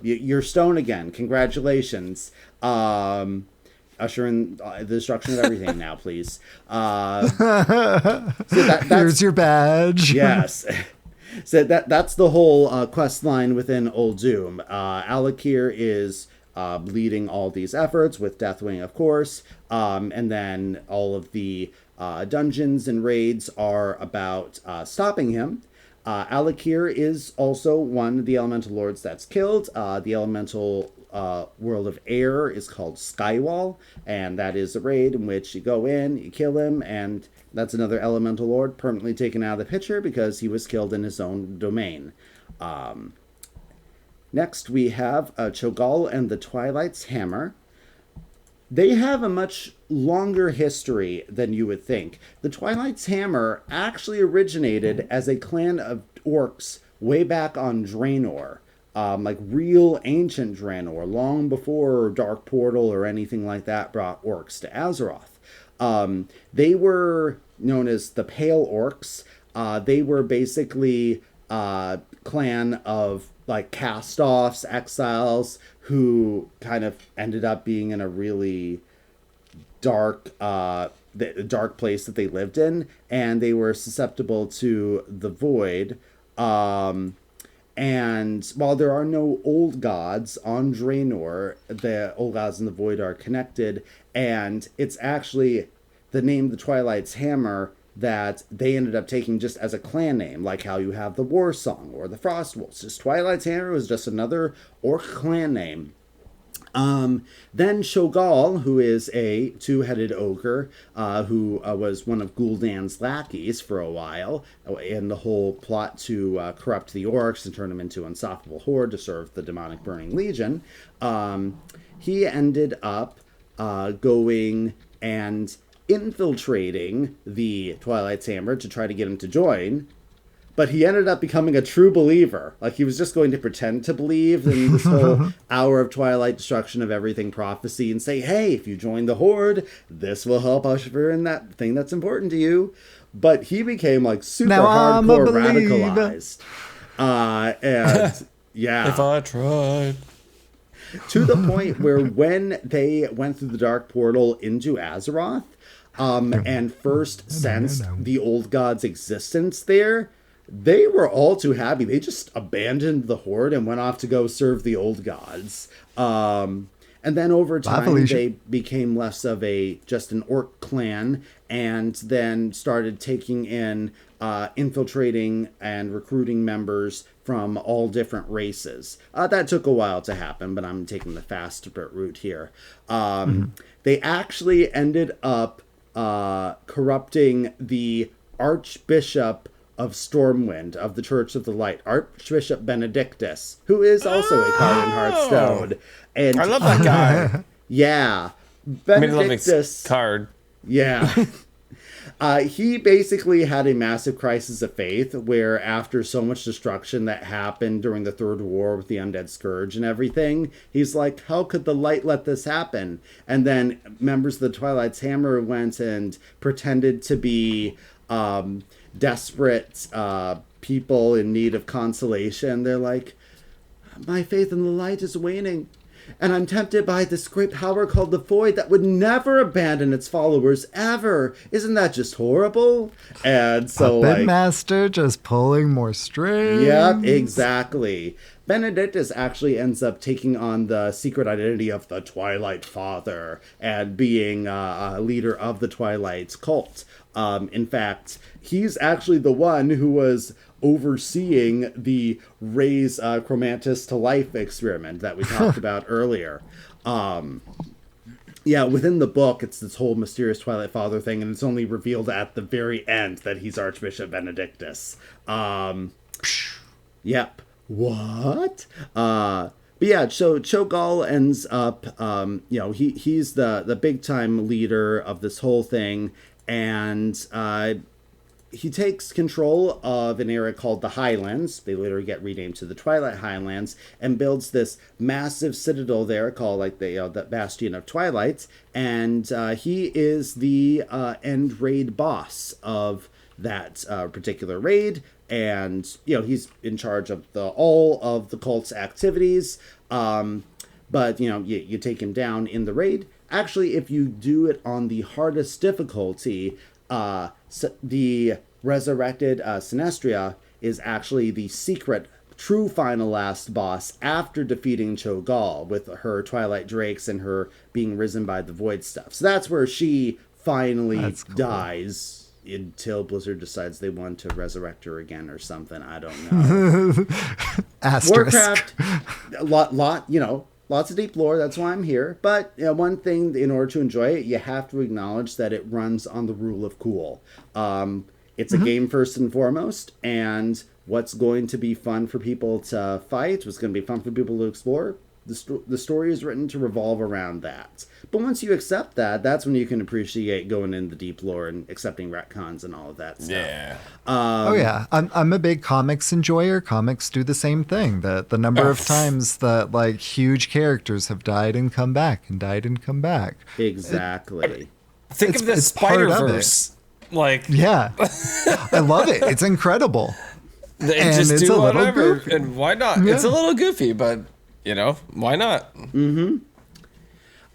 you're stone again. Congratulations. Usher in the destruction of everything now, please. Here's your badge. Yes. So that's the whole quest line within Uldum. Alakir is leading all these efforts with Deathwing, of course, and then all of the dungeons and raids are about stopping him. Alakir is also one of the elemental lords that's killed. The elemental world of air is called Skywall, and that is a raid in which you go in, you kill him, and that's another elemental lord permanently taken out of the picture because he was killed in his own domain. Next, we have Cho'Gall and the Twilight's Hammer. They have a much longer history than you would think. The Twilight's Hammer actually originated as a clan of orcs way back on Draenor. Like real ancient Draenor, long before Dark Portal or anything like that brought orcs to Azeroth. They were known as the Pale Orcs. They were basically a clan of like cast-offs, exiles, who kind of ended up being in a really dark the dark place that they lived in, and they were susceptible to the void. And while there are no old gods on Draenor, the old gods and the void are connected, and it's actually the name the Twilight's Hammer that they ended up taking just as a clan name, like how you have the War Song or the Frost Wolves. Just Twilight's Hammer was just another orc clan name. Then Shogal, who is a two-headed ogre, who was one of Gul'dan's lackeys for a while, in the whole plot to corrupt the orcs and turn them into unstoppable horde to serve the demonic Burning Legion, he ended up going and infiltrating the Twilight's Hammer to try to get him to join. But he ended up becoming a true believer. Like, he was just going to pretend to believe in this whole hour of Twilight destruction of everything prophecy and say, hey, if you join the Horde, this will help usher in that thing that's important to you. But he became, like, super hardcore radicalized. And, yeah. If I tried. To the point where when they went through the Dark Portal into Azeroth, and first sensed the old god's existence there, they were all too happy. They just abandoned the Horde and went off to go serve the old gods. And then over time, they became less of just an orc clan, and then started taking in, infiltrating and recruiting members from all different races. That took a while to happen, but I'm taking the fast route here. They actually ended up corrupting the Archbishop of Stormwind of the Church of the Light, Archbishop Benedictus, who is also a card in Hearthstone. And I love that guy. Yeah. Benedictus card. Yeah. He basically had a massive crisis of faith where, after so much destruction that happened during the Third War with the Undead Scourge and everything, he's like, how could the light let this happen? And then members of the Twilight's Hammer went and pretended to be desperate people in need of consolation. They're like, my faith in the light is waning, and I'm tempted by this great power called the Void that would never abandon its followers ever. Isn't that just horrible? And so, Puppet Master just pulling more strings. Yep, exactly. Benedictus actually ends up taking on the secret identity of the Twilight Father and being a leader of the Twilight cult. In fact, he's actually the one who was overseeing the raise Chromantis to life experiment that we talked about earlier. Yeah, within the book, it's this whole mysterious Twilight Father thing, and it's only revealed at the very end that he's Archbishop Benedictus. Yep. What? But yeah, so Cho'Gall ends up, he's the big time leader of this whole thing, and he takes control of an area called the Highlands. They later get renamed to the Twilight Highlands, and builds this massive citadel there called like the Bastion of Twilight. And he is the end raid boss of that particular raid. And he's in charge of all of the cult's activities. But you take him down in the raid. Actually, if you do it on the hardest difficulty, the resurrected Sinestria is actually the secret, true final last boss after defeating Cho'Gall with her Twilight Drakes and her being risen by the Void stuff. So that's where she finally dies. Until Blizzard decides they want to resurrect her again or something. I don't know. Asterisk. Warcraft, lots of deep lore. That's why I'm here. But one thing, in order to enjoy it, you have to acknowledge that it runs on the rule of cool. It's a game first and foremost, and what's going to be fun for people to fight, what's going to be fun for people to explore, the story is written to revolve around that. But once you accept that, that's when you can appreciate going in the deep lore and accepting retcons and all of that stuff. Yeah. I'm a big comics enjoyer. Comics do the same thing. The number of times that like huge characters have died and come back and died and come back. Exactly. Think of the Spider-Verse. Like, Yeah. I love it. It's incredible. they And just it's do a little whatever. goofy. And why not? Yeah. It's a little goofy, but, why not?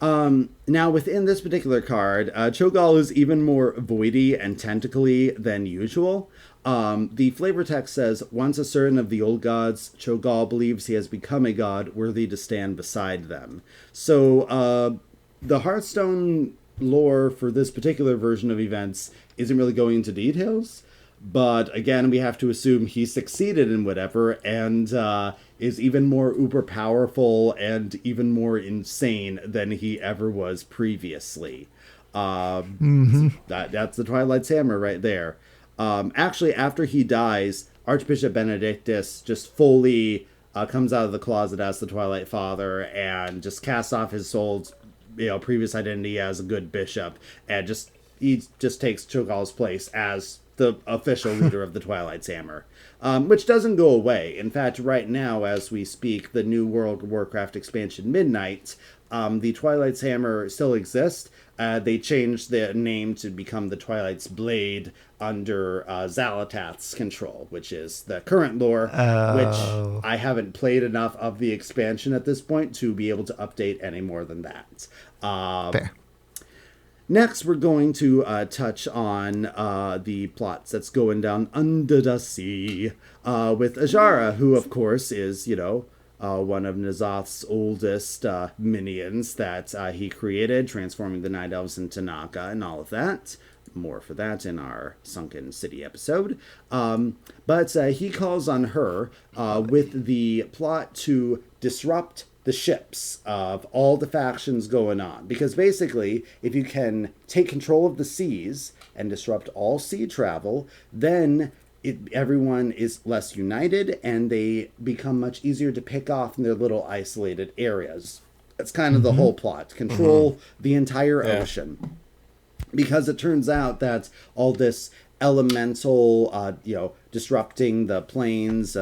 Now, within this particular card, Cho'Gall is even more voidy and tentacly than usual. The flavor text says, once a certain of the old gods, Cho'Gall believes he has become a god worthy to stand beside them. So, the Hearthstone lore for this particular version of events isn't really going into details. But again, we have to assume he succeeded in whatever and is even more uber powerful and even more insane than he ever was previously. That's the Twilight's Hammer right there. Actually, after he dies, Archbishop Benedictus just fully comes out of the closet as the Twilight Father and just casts off his soul's previous identity as a good bishop and he just takes Cho'Gall's place as the official leader of the Twilight's Hammer, which doesn't go away. In fact, right now, as we speak, the new World of Warcraft expansion Midnight, the Twilight's Hammer still exists. They changed the name to become the Twilight's Blade under Xal'atath's control, which is the current lore, which I haven't played enough of the expansion at this point to be able to update any more than that. Fair. Next, we're going to touch on the plots that's going down under the sea with Ajara, who, of course, is, one of N'Zoth's oldest minions that he created, transforming the Night Elves into Naga and all of that. More for that in our Sunken City episode. But he calls on her with the plot to disrupt the ships of all the factions going on. Because basically, if you can take control of the seas and disrupt all sea travel, then everyone is less united and they become much easier to pick off in their little isolated areas. That's kind of the whole plot. Control the entire ocean. Because it turns out that all this elemental, disrupting the plains,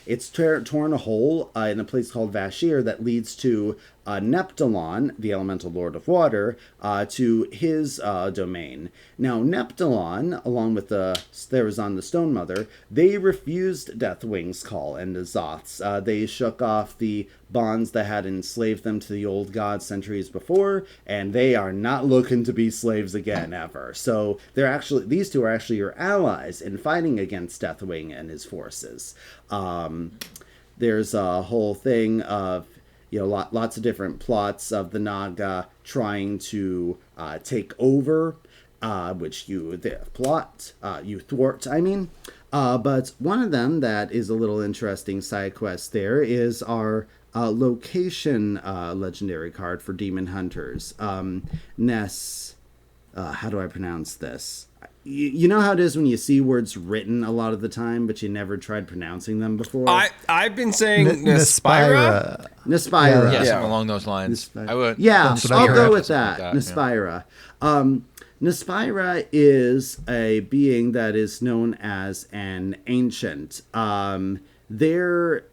it's torn a hole in a place called Vashir that leads to Neptulon, the elemental lord of water, to his domain. Now, Neptulon, along with the Therazon the Stone Mother, they refused Deathwing's call and the Zoths. They shook off the bonds that had enslaved them to the old gods centuries before, and they are not looking to be slaves again ever. So these two are actually your allies in fighting against Deathwing and his forces. There's a whole thing of lots of different plots of the Naga trying to take over, which you thwart. But one of them that is a little interesting side quest there is our location legendary card for Demon Hunters. Ness, how do I pronounce this? You know how it is when you see words written a lot of the time, but you never tried pronouncing them before? I've been saying Nespira. Nespira. Yeah, something along those lines. I would. Yeah, I'll go with that. Like Nespira. Nespira is a being that is known as an ancient. They're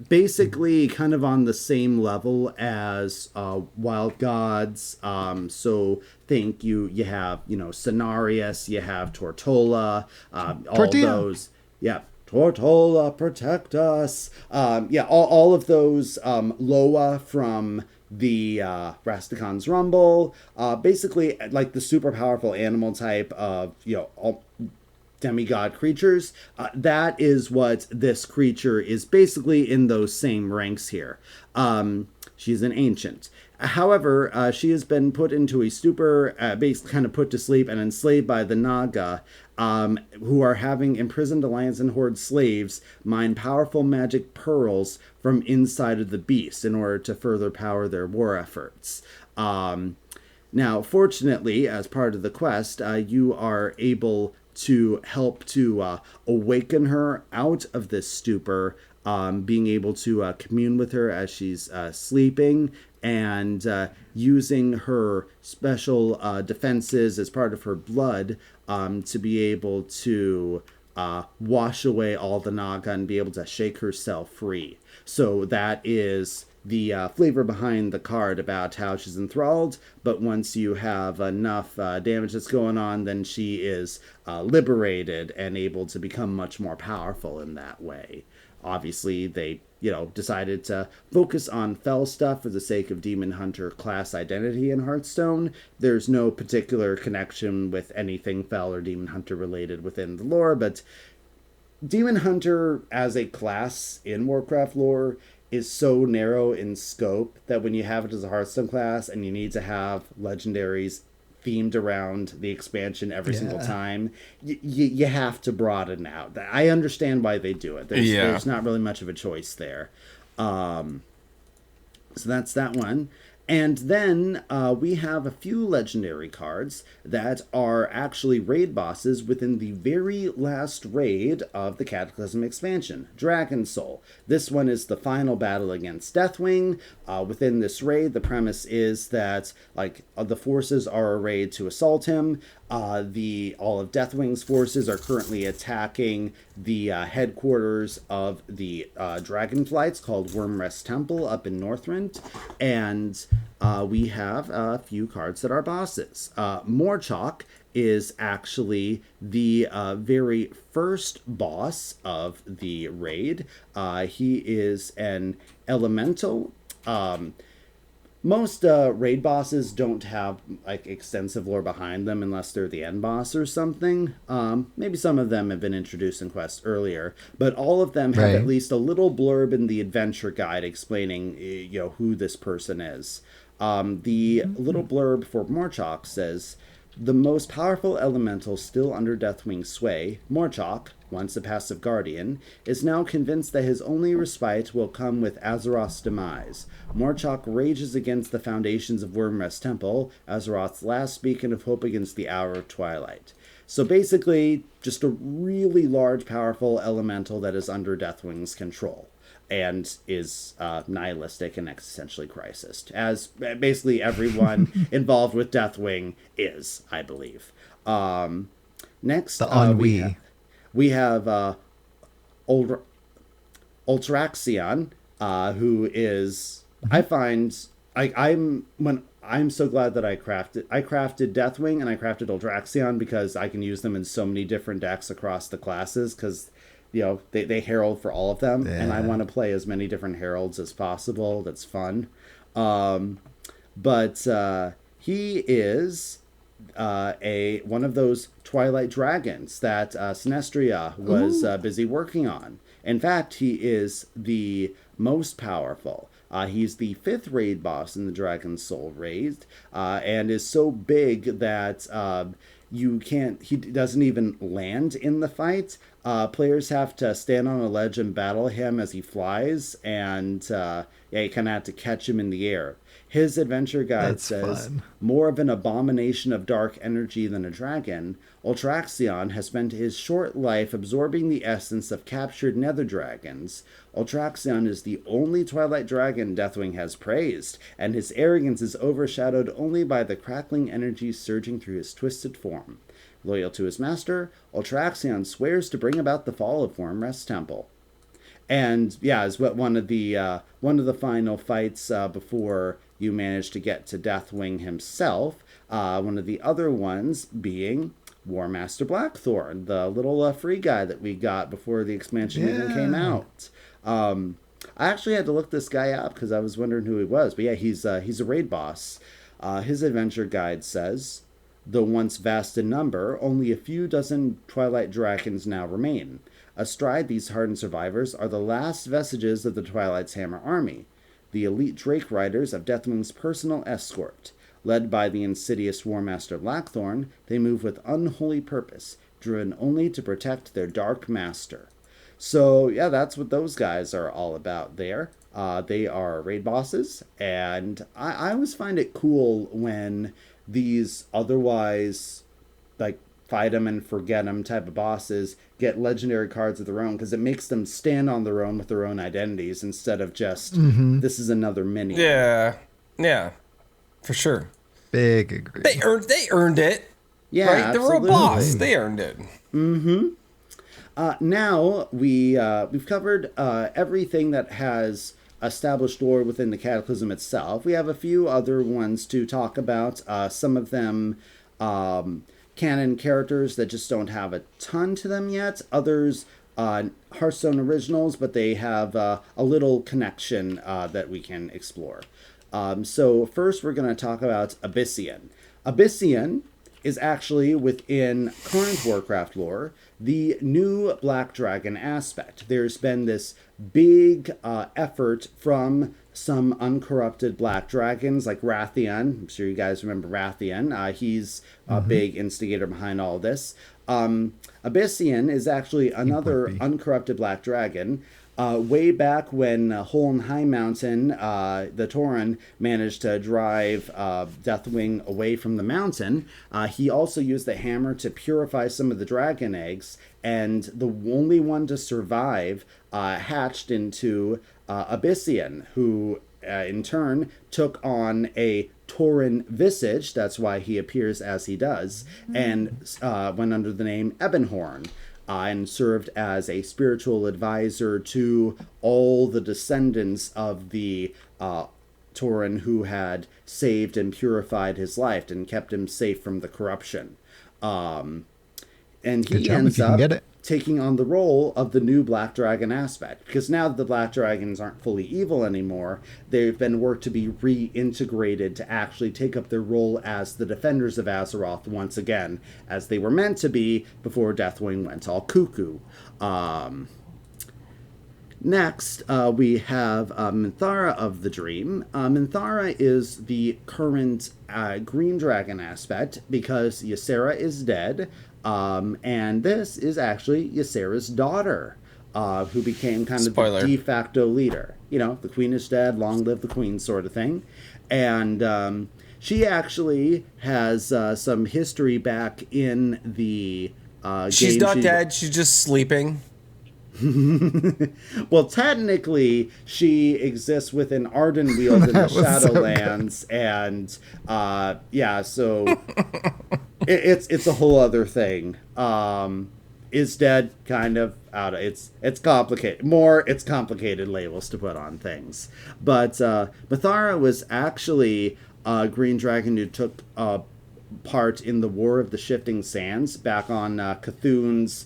basically kind of on the same level as wild gods. So think you have Cenarius, you have Tortola, all those. Yeah, Tortola, protect us. All of those Loa from the Rastikon's Rumble. Basically, like the super powerful animal type of demigod creatures. That is what this creature is basically in those same ranks here. She's an ancient. However, she has been put into a stupor, basically kind of put to sleep and enslaved by the Naga, who are having imprisoned Alliance and Horde slaves mine powerful magic pearls from inside of the beast in order to further power their war efforts. Now, fortunately, as part of the quest, you are able to help to awaken her out of this stupor, being able to commune with her as she's sleeping, and using her special defenses as part of her blood to be able to wash away all the Naga and be able to shake herself free. So that is the flavor behind the card about how she's enthralled, but once you have enough damage that's going on, then she is liberated and able to become much more powerful in that way. Obviously, they, decided to focus on Fel stuff for the sake of Demon Hunter class identity in Hearthstone. There's no particular connection with anything Fel or Demon Hunter related within the lore, but Demon Hunter as a class in Warcraft lore is so narrow in scope that when you have it as a Hearthstone class and you need to have legendaries themed around the expansion every single time, you have to broaden out. I understand why they do it. There's not really much of a choice there. So that's that one. And then we have a few legendary cards that are actually raid bosses within the very last raid of the Cataclysm expansion, Dragon Soul. This one is the final battle against Deathwing. Within this raid, the premise is that the forces are arrayed to assault him. All of Deathwing's forces are currently attacking the headquarters of the Dragonflights called Wormrest Temple up in Northrend, and we have a few cards that are bosses. Morchok is actually the very first boss of the raid. He is an elemental. Most raid bosses don't have extensive lore behind them unless they're the end boss or something. Maybe some of them have been introduced in quests earlier, but all of them have at least a little blurb in the adventure guide explaining who this person is. The little blurb for Morchok says, "The most powerful elemental still under Deathwing's sway, Morchok, once a passive guardian, is now convinced that his only respite will come with Azeroth's demise. Morchok rages against the foundations of Wormrest Temple, Azeroth's last beacon of hope against the hour of twilight." So basically, just a really large, powerful elemental that is under Deathwing's control and is nihilistic and existentially crisis, as basically everyone involved with Deathwing is, I believe. Next, the ennui. We have Ultraxion, who is, I find, I'm so glad that I crafted Deathwing and I crafted Ultraxion because I can use them in so many different decks across the classes because they herald for all of them, and I want to play as many different heralds as possible. That's fun. But he is one of those Twilight Dragons that Sinestria was busy working on. In fact, he is the most powerful. He's the 5th raid boss in the Dragon Soul raid, and is so big that he doesn't even land in the fight. Players have to stand on a ledge and battle him as he flies, and you kind of have to catch him in the air. His adventure guide says, "More of an abomination of dark energy than a dragon, Ultraxion has spent his short life absorbing the essence of captured nether dragons. Ultraxion is the only Twilight Dragon Deathwing has praised, and his arrogance is overshadowed only by the crackling energy surging through his twisted form. Loyal to his master, Ultraxion swears to bring about the fall of Wormrest Temple." And is what one of the final fights before you manage to get to Deathwing himself. One of the other ones being War Master Blackthorn, the little free guy that we got before the expansion even came out. I actually had to look this guy up because I was wondering who he was. But he's a raid boss. His adventure guide says, "Though once vast in number, only a few dozen Twilight Dragons now remain. Astride these hardened survivors are the last vestiges of the Twilight's Hammer army, the elite Drake Riders of Deathwing's personal escort. Led by the insidious War Master Blackthorn, they move with unholy purpose, driven only to protect their dark master." So, that's what those guys are all about there. They are raid bosses, and I always find it cool when these otherwise, fight them and forget them type of bosses get legendary cards of their own, because it makes them stand on their own with their own identities instead of just, this is another mini. Yeah, for sure. Big agree. They earned it. Yeah, right? They were a boss. They earned it. Now we've covered everything that has established lore within the Cataclysm itself. We have a few other ones to talk about. Some of them canon characters that just don't have a ton to them yet. Others Hearthstone originals, but they have a little connection that we can explore. So first we're going to talk about Abyssian. Abyssian is actually, within current Warcraft lore, the new Black Dragon aspect. There's been this big effort from some uncorrupted Black Dragons like Rathian. I'm sure you guys remember Rathian. He's a big instigator behind all this. Abyssian is actually another uncorrupted Black Dragon. Way back when Hole High Mountain, the Tauren, managed to drive Deathwing away from the mountain, he also used the hammer to purify some of the dragon eggs, and the only one to survive hatched into Abyssian, who in turn took on a Tauren visage, that's why he appears as he does, and went under the name Ebonhorn. And served as a spiritual advisor to all the descendants of the Tauren who had saved and purified his life and kept him safe from the corruption. And he ends up taking on the role of the new Black Dragon aspect. Because now that the Black Dragons aren't fully evil anymore, they've been worked to be reintegrated to actually take up their role as the defenders of Azeroth once again, as they were meant to be before Deathwing went all cuckoo. Next, we have Minthara of the Dream. Minthara is the current Green Dragon aspect because Ysera is dead. And this is actually Ysera's daughter, who became kind of the de facto leader. You know, the queen is dead, long live the queen sort of thing. And she actually has some history back in the She's game. not dead, she's just sleeping. Well, technically, she exists within Ardenweald in the Shadowlands, and yeah, so it's a whole other thing. Is dead, kind of out of it's complicated. It's complicated labels to put on things. But Minthara was actually a Green Dragon who took part in the War of the Shifting Sands back on Cthulhu's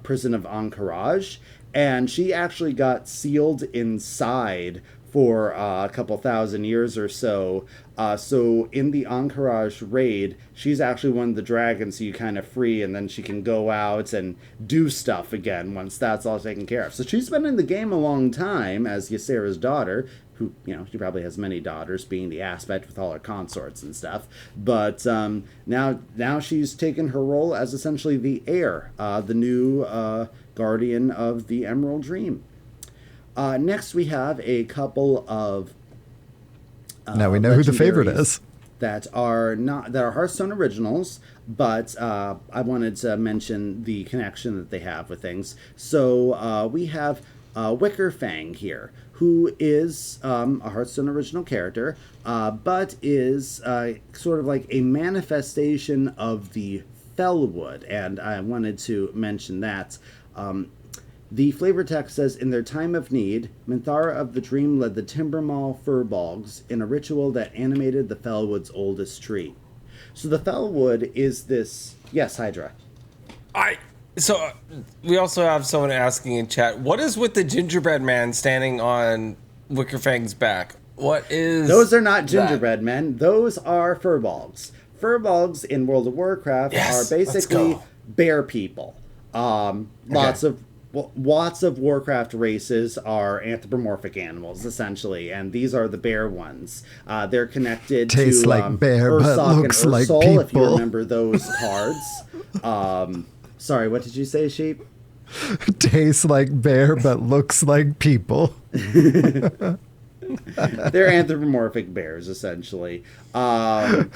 prison of Ankaraj, and she actually got sealed inside for a couple thousand years or so. So in the Ankaraj raid, she's actually one of the dragons you kind of free, and then she can go out and do stuff again once that's all taken care of. So she's been in the game a long time as Ysera's daughter, who, you know, she probably has many daughters, being the aspect with all her consorts and stuff. But now she's taken her role as essentially the heir, the new guardian of the Emerald Dream. Next, we have a couple of now we know who the favorite is. That are Hearthstone originals, but I wanted to mention the connection that they have with things. So we have Wickerfang here, who is a Hearthstone original character, but is sort of like a manifestation of the Fellwood, and I wanted to mention that. The flavor text says, in their time of need, Minthara of the Dream led the Timbermaw Furbolgs in a ritual that animated the Fellwood's oldest tree. So the Fellwood is this... Yes, Hydra. So we also have someone asking in chat, what is with the gingerbread man standing on Wickerfang's back? What is Those are not gingerbread men. Those are Furbolgs. Furbolgs in World of Warcraft are basically bear people. Lots of Warcraft races are anthropomorphic animals, essentially, and these are the bear ones. They're connected Tastes to like bear, but Ursoc looks and like Ursol, people. if you remember those cards. Sorry, what did you say, Sheep? Tastes like bear, but looks like people. They're anthropomorphic bears, essentially. And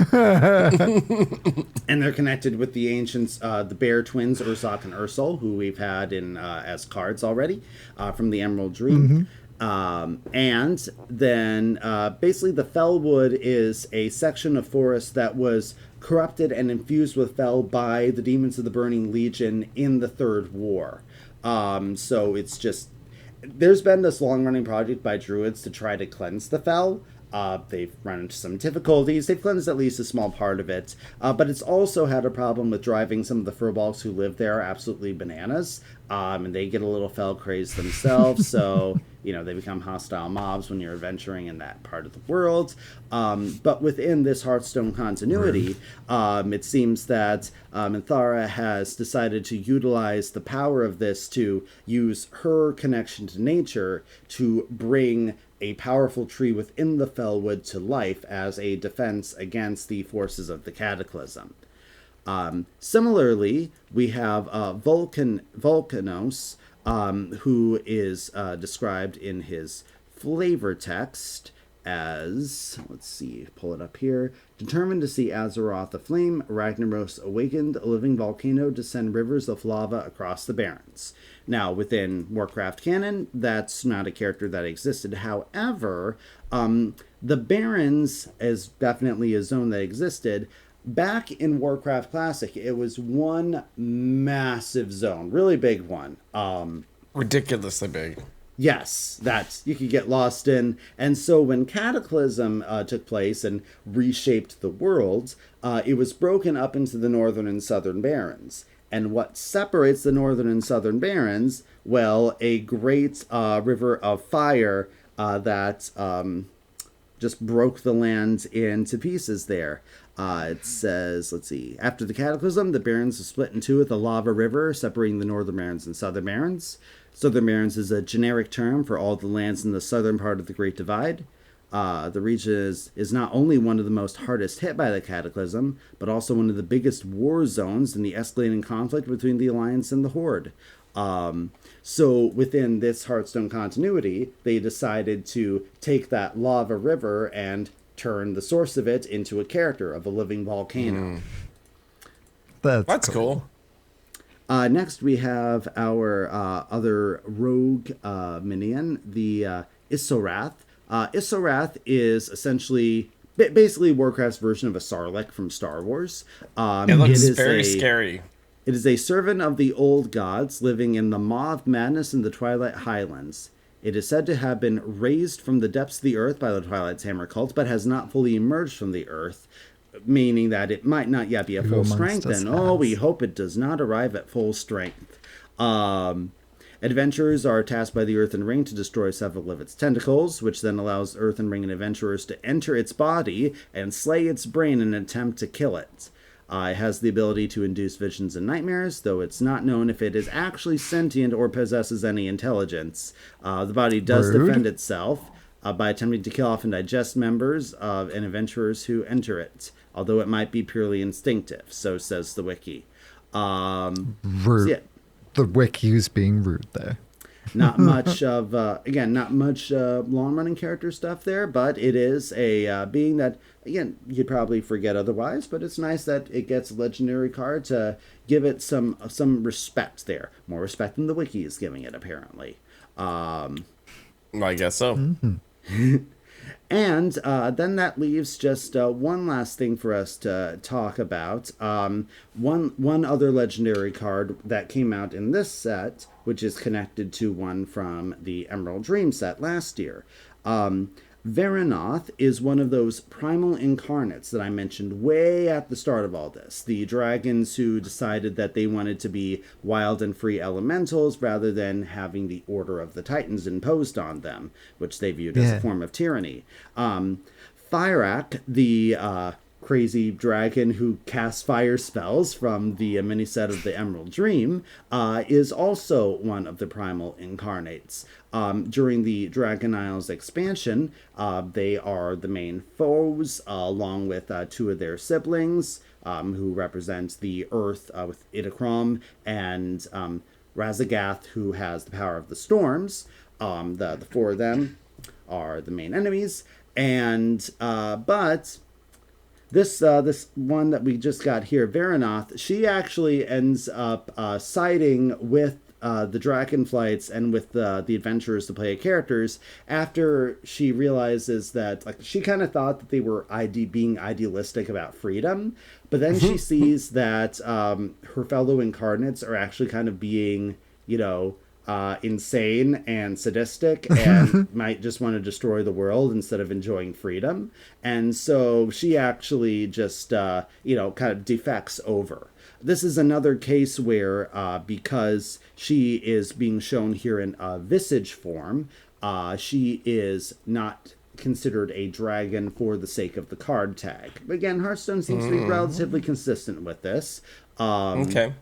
they're connected with the ancients, the bear twins, Ursoc and Ursol, who we've had in as cards already from the Emerald Dream. And then basically the Fellwood is a section of forest that was corrupted and infused with Fel by the Demons of the Burning Legion in the Third War. So it's just... there's been this long-running project by druids to try to cleanse the fell. They've run into some difficulties. They've cleansed at least a small part of it, but it's also had a problem with driving some of the furbolgs who live there absolutely bananas, and they get a little fell craze themselves. So they become hostile mobs when you're adventuring in that part of the world. But within this Hearthstone continuity, it seems that Minthara has decided to utilize the power of this to use her connection to nature to bring a powerful tree within the Fellwood to life as a defense against the forces of the Cataclysm. Similarly, we have Volcanos, who is described in his flavor text as, let's see, pull it up here, determined to see Azeroth aflame, Ragnaros awakened, a living volcano descend rivers of lava across the Barrens. Now, within Warcraft canon, that's not a character that existed. However, the Barrens is definitely a zone that existed. Back in Warcraft Classic, it was one massive zone, really big one. Ridiculously big. Yes, that you could get lost in. And so when Cataclysm took place and reshaped the world, it was broken up into the Northern and Southern Barrens. And what separates the Northern and Southern Barrens? Well, a great river of fire that just broke the land into pieces there. It says, let's see, after the Cataclysm, the Barrens are split in two with a lava river separating the Northern Barrens and Southern Barrens. Southern Barrens is a generic term for all the lands in the southern part of the Great Divide. The region is not only one of the most hardest hit by the Cataclysm, but also one of the biggest war zones in the escalating conflict between the Alliance and the Horde. So within this Hearthstone continuity, they decided to take that lava river and turn the source of it into a character of a living volcano. That's cool. Next, we have our other rogue minion, the Isorath. Isorath is essentially basically Warcraft's version of a Sarlacc from Star Wars. It looks very scary. It is a servant of the old gods living in the maw of madness in the Twilight Highlands. It is said to have been raised from the depths of the earth by the Twilight's Hammer cult, but has not fully emerged from the earth, meaning that it might not yet be at full strength, and we hope it does not arrive at full strength. Adventurers are tasked by the Earthen Ring to destroy several of its tentacles, which then allows Earthen Ring and adventurers to enter its body and slay its brain in an attempt to kill it. It has the ability to induce visions and nightmares, though it's not known if it is actually sentient or possesses any intelligence. The body does defend itself by attempting to kill off and digest members of and adventurers who enter it, although it might be purely instinctive, so says the wiki. Rude. So yeah. The wiki's being rude there. Not much of, long-running character stuff there, but it is a being that, again, you'd probably forget otherwise, but it's nice that it gets a legendary card to give it some respect there. More respect than the wiki is giving it, apparently. I guess so. Mm-hmm. And then that leaves just one last thing for us to talk about. One other legendary card that came out in this set, which is connected to one from the Emerald Dream set last year. Veranoth is one of those primal incarnates that I mentioned way at the start of all this. The dragons who decided that they wanted to be wild and free elementals rather than having the Order of the Titans imposed on them, which they viewed as a form of tyranny. Fyrak, the crazy dragon who casts fire spells from the mini set of the Emerald Dream, is also one of the primal incarnates. During the Dragon Isles expansion, they are the main foes, along with two of their siblings, who represent the Earth with Idakram, and Razagath, who has the power of the storms. The four of them are the main enemies, and but this one that we just got here, Veranoth, she actually ends up siding with the Dragonflights and with the adventurers to play characters after she realizes that, like, she kind of thought that they were being idealistic about freedom, but then she sees that her fellow incarnates are actually kind of being, insane and sadistic and might just want to destroy the world instead of enjoying freedom. And so she actually just, kind of defects over. This is another case where, because she is being shown here in a visage form, she is not considered a dragon for the sake of the card tag. But again, Hearthstone seems to be relatively consistent with this. Okay.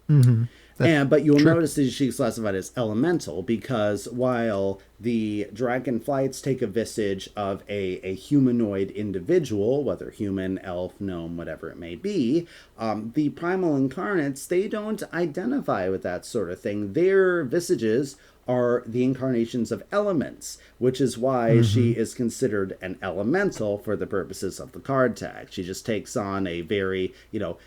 But you'll notice that she's classified as elemental because while the dragonflights take a visage of a humanoid individual, whether human, elf, gnome, whatever it may be, the primal incarnates, they don't identify with that sort of thing. Their visages are the incarnations of elements, which is why she is considered an elemental for the purposes of the card tag. She just takes on a very,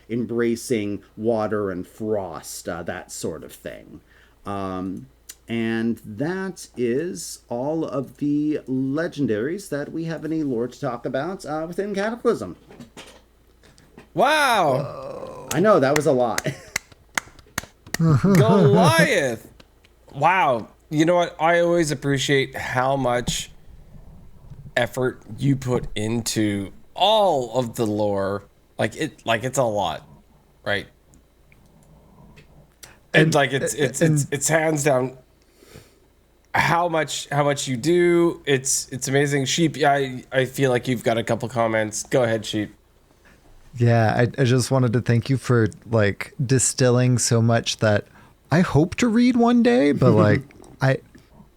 embracing water and frost, that sort of thing. And that is all of the legendaries that we have any lore to talk about within Cataclysm. Wow. I know, that was a lot. Goliath. Wow. You know what? I always appreciate how much effort you put into all of the lore. Like it's a lot, right? And like it's hands down how much you do. It's amazing. Sheep, I feel like you've got a couple comments. Go ahead, Sheep. Yeah, I just wanted to thank you for like distilling so much that I hope to read one day, but like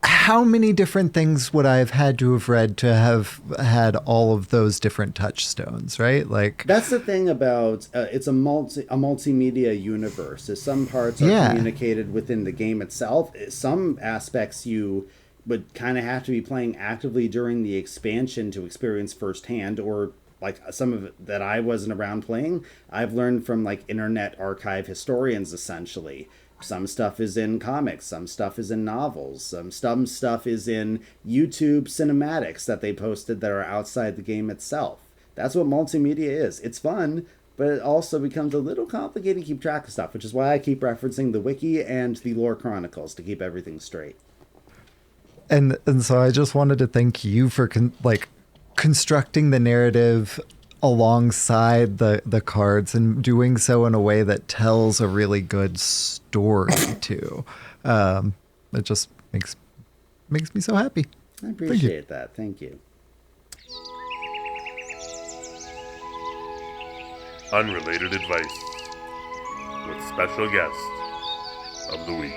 how many different things would I have had to have read to have had all of those different touchstones, right? Like that's the thing about it's a multimedia universe. So some parts are communicated within the game itself. Some aspects you would kind of have to be playing actively during the expansion to experience firsthand, or like some of it that I wasn't around playing, I've learned from like internet archive historians essentially. Some stuff is in comics, some stuff is in novels, some stuff is in YouTube cinematics that they posted that are outside the game itself. That's what multimedia is. It's fun, but it also becomes a little complicated to keep track of stuff, which is why I keep referencing the wiki and the lore chronicles to keep everything straight. And so I just wanted to thank you for constructing the narrative alongside the cards and doing so in a way that tells a really good story too. It just makes me so happy. I appreciate that. Thank you. Unrelated Advice with special guest of the week.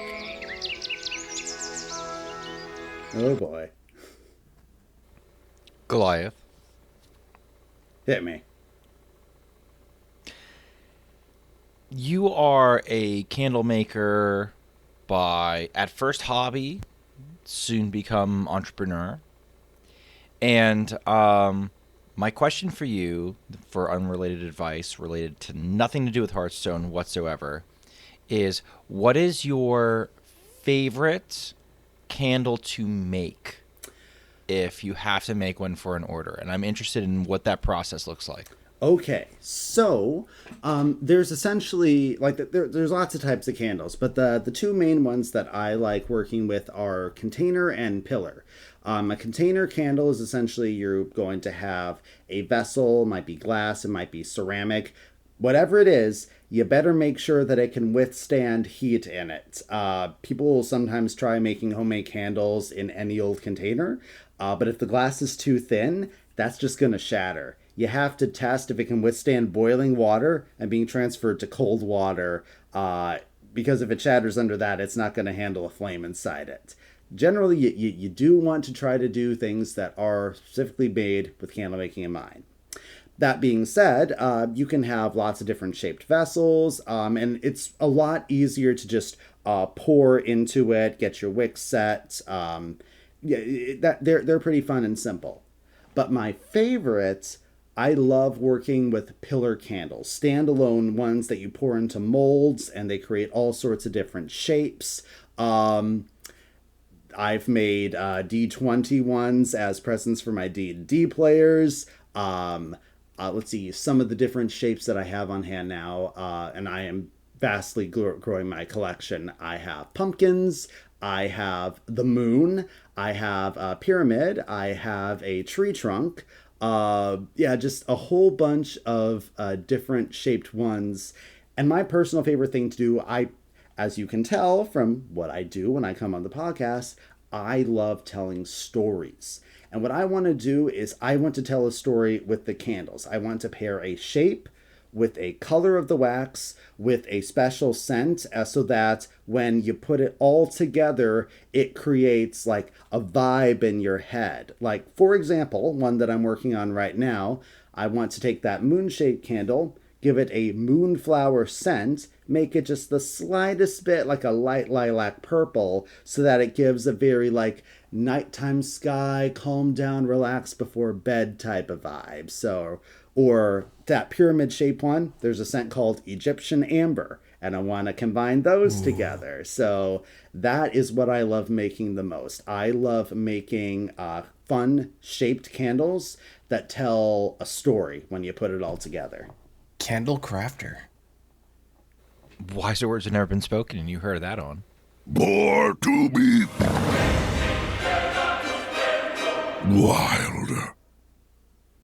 Oh boy. Goliath. Hit me. You are a candle maker by, at first, hobby, soon become entrepreneur. And my question for you, for unrelated advice, related to nothing to do with Hearthstone whatsoever, is what is your favorite candle to make if you have to make one for an order? And I'm interested in what that process looks like. Okay, so there's essentially there's lots of types of candles, but the two main ones that I like working with are container and pillar. A container candle is essentially you're going to have a vessel, it might be glass, it might be ceramic, whatever it is. You better make sure that it can withstand heat in it. People will sometimes try making homemade candles in any old container, but if the glass is too thin, that's just going to shatter. You have to test if it can withstand boiling water and being transferred to cold water, because if it shatters under that, it's not going to handle a flame inside it. Generally, you do want to try to do things that are specifically made with candle making in mind. That being said, you can have lots of different shaped vessels, and it's a lot easier to just pour into it, get your wick set. They're pretty fun and simple. But my favorite, I love working with pillar candles, standalone ones that you pour into molds, and they create all sorts of different shapes. I've made D20 ones as presents for my D&D players. Let's see, some of the different shapes that I have on hand now, and I am vastly growing my collection. I have pumpkins, I have the moon, I have a pyramid, I have a tree trunk. Just a whole bunch of different shaped ones. And my personal favorite thing to do, as you can tell from what I do when I come on the podcast, I love telling stories. And what I want to do is I want to tell a story with the candles. I want to pair a shape with a color of the wax, with a special scent, so that when you put it all together, it creates like a vibe in your head. Like, for example, one that I'm working on right now, I want to take that moon-shaped candle, give it a moonflower scent, make it just the slightest bit like a light lilac purple, so that it gives a very like nighttime sky, calm down, relax before bed type of vibe. So, or that pyramid shaped one, there's a scent called Egyptian Amber, and I want to combine those together. So that is what I love making the most. I love making fun shaped candles that tell a story when you put it all together. Candle crafter. Wiser words have never been spoken, and you heard that on. Born to be wild.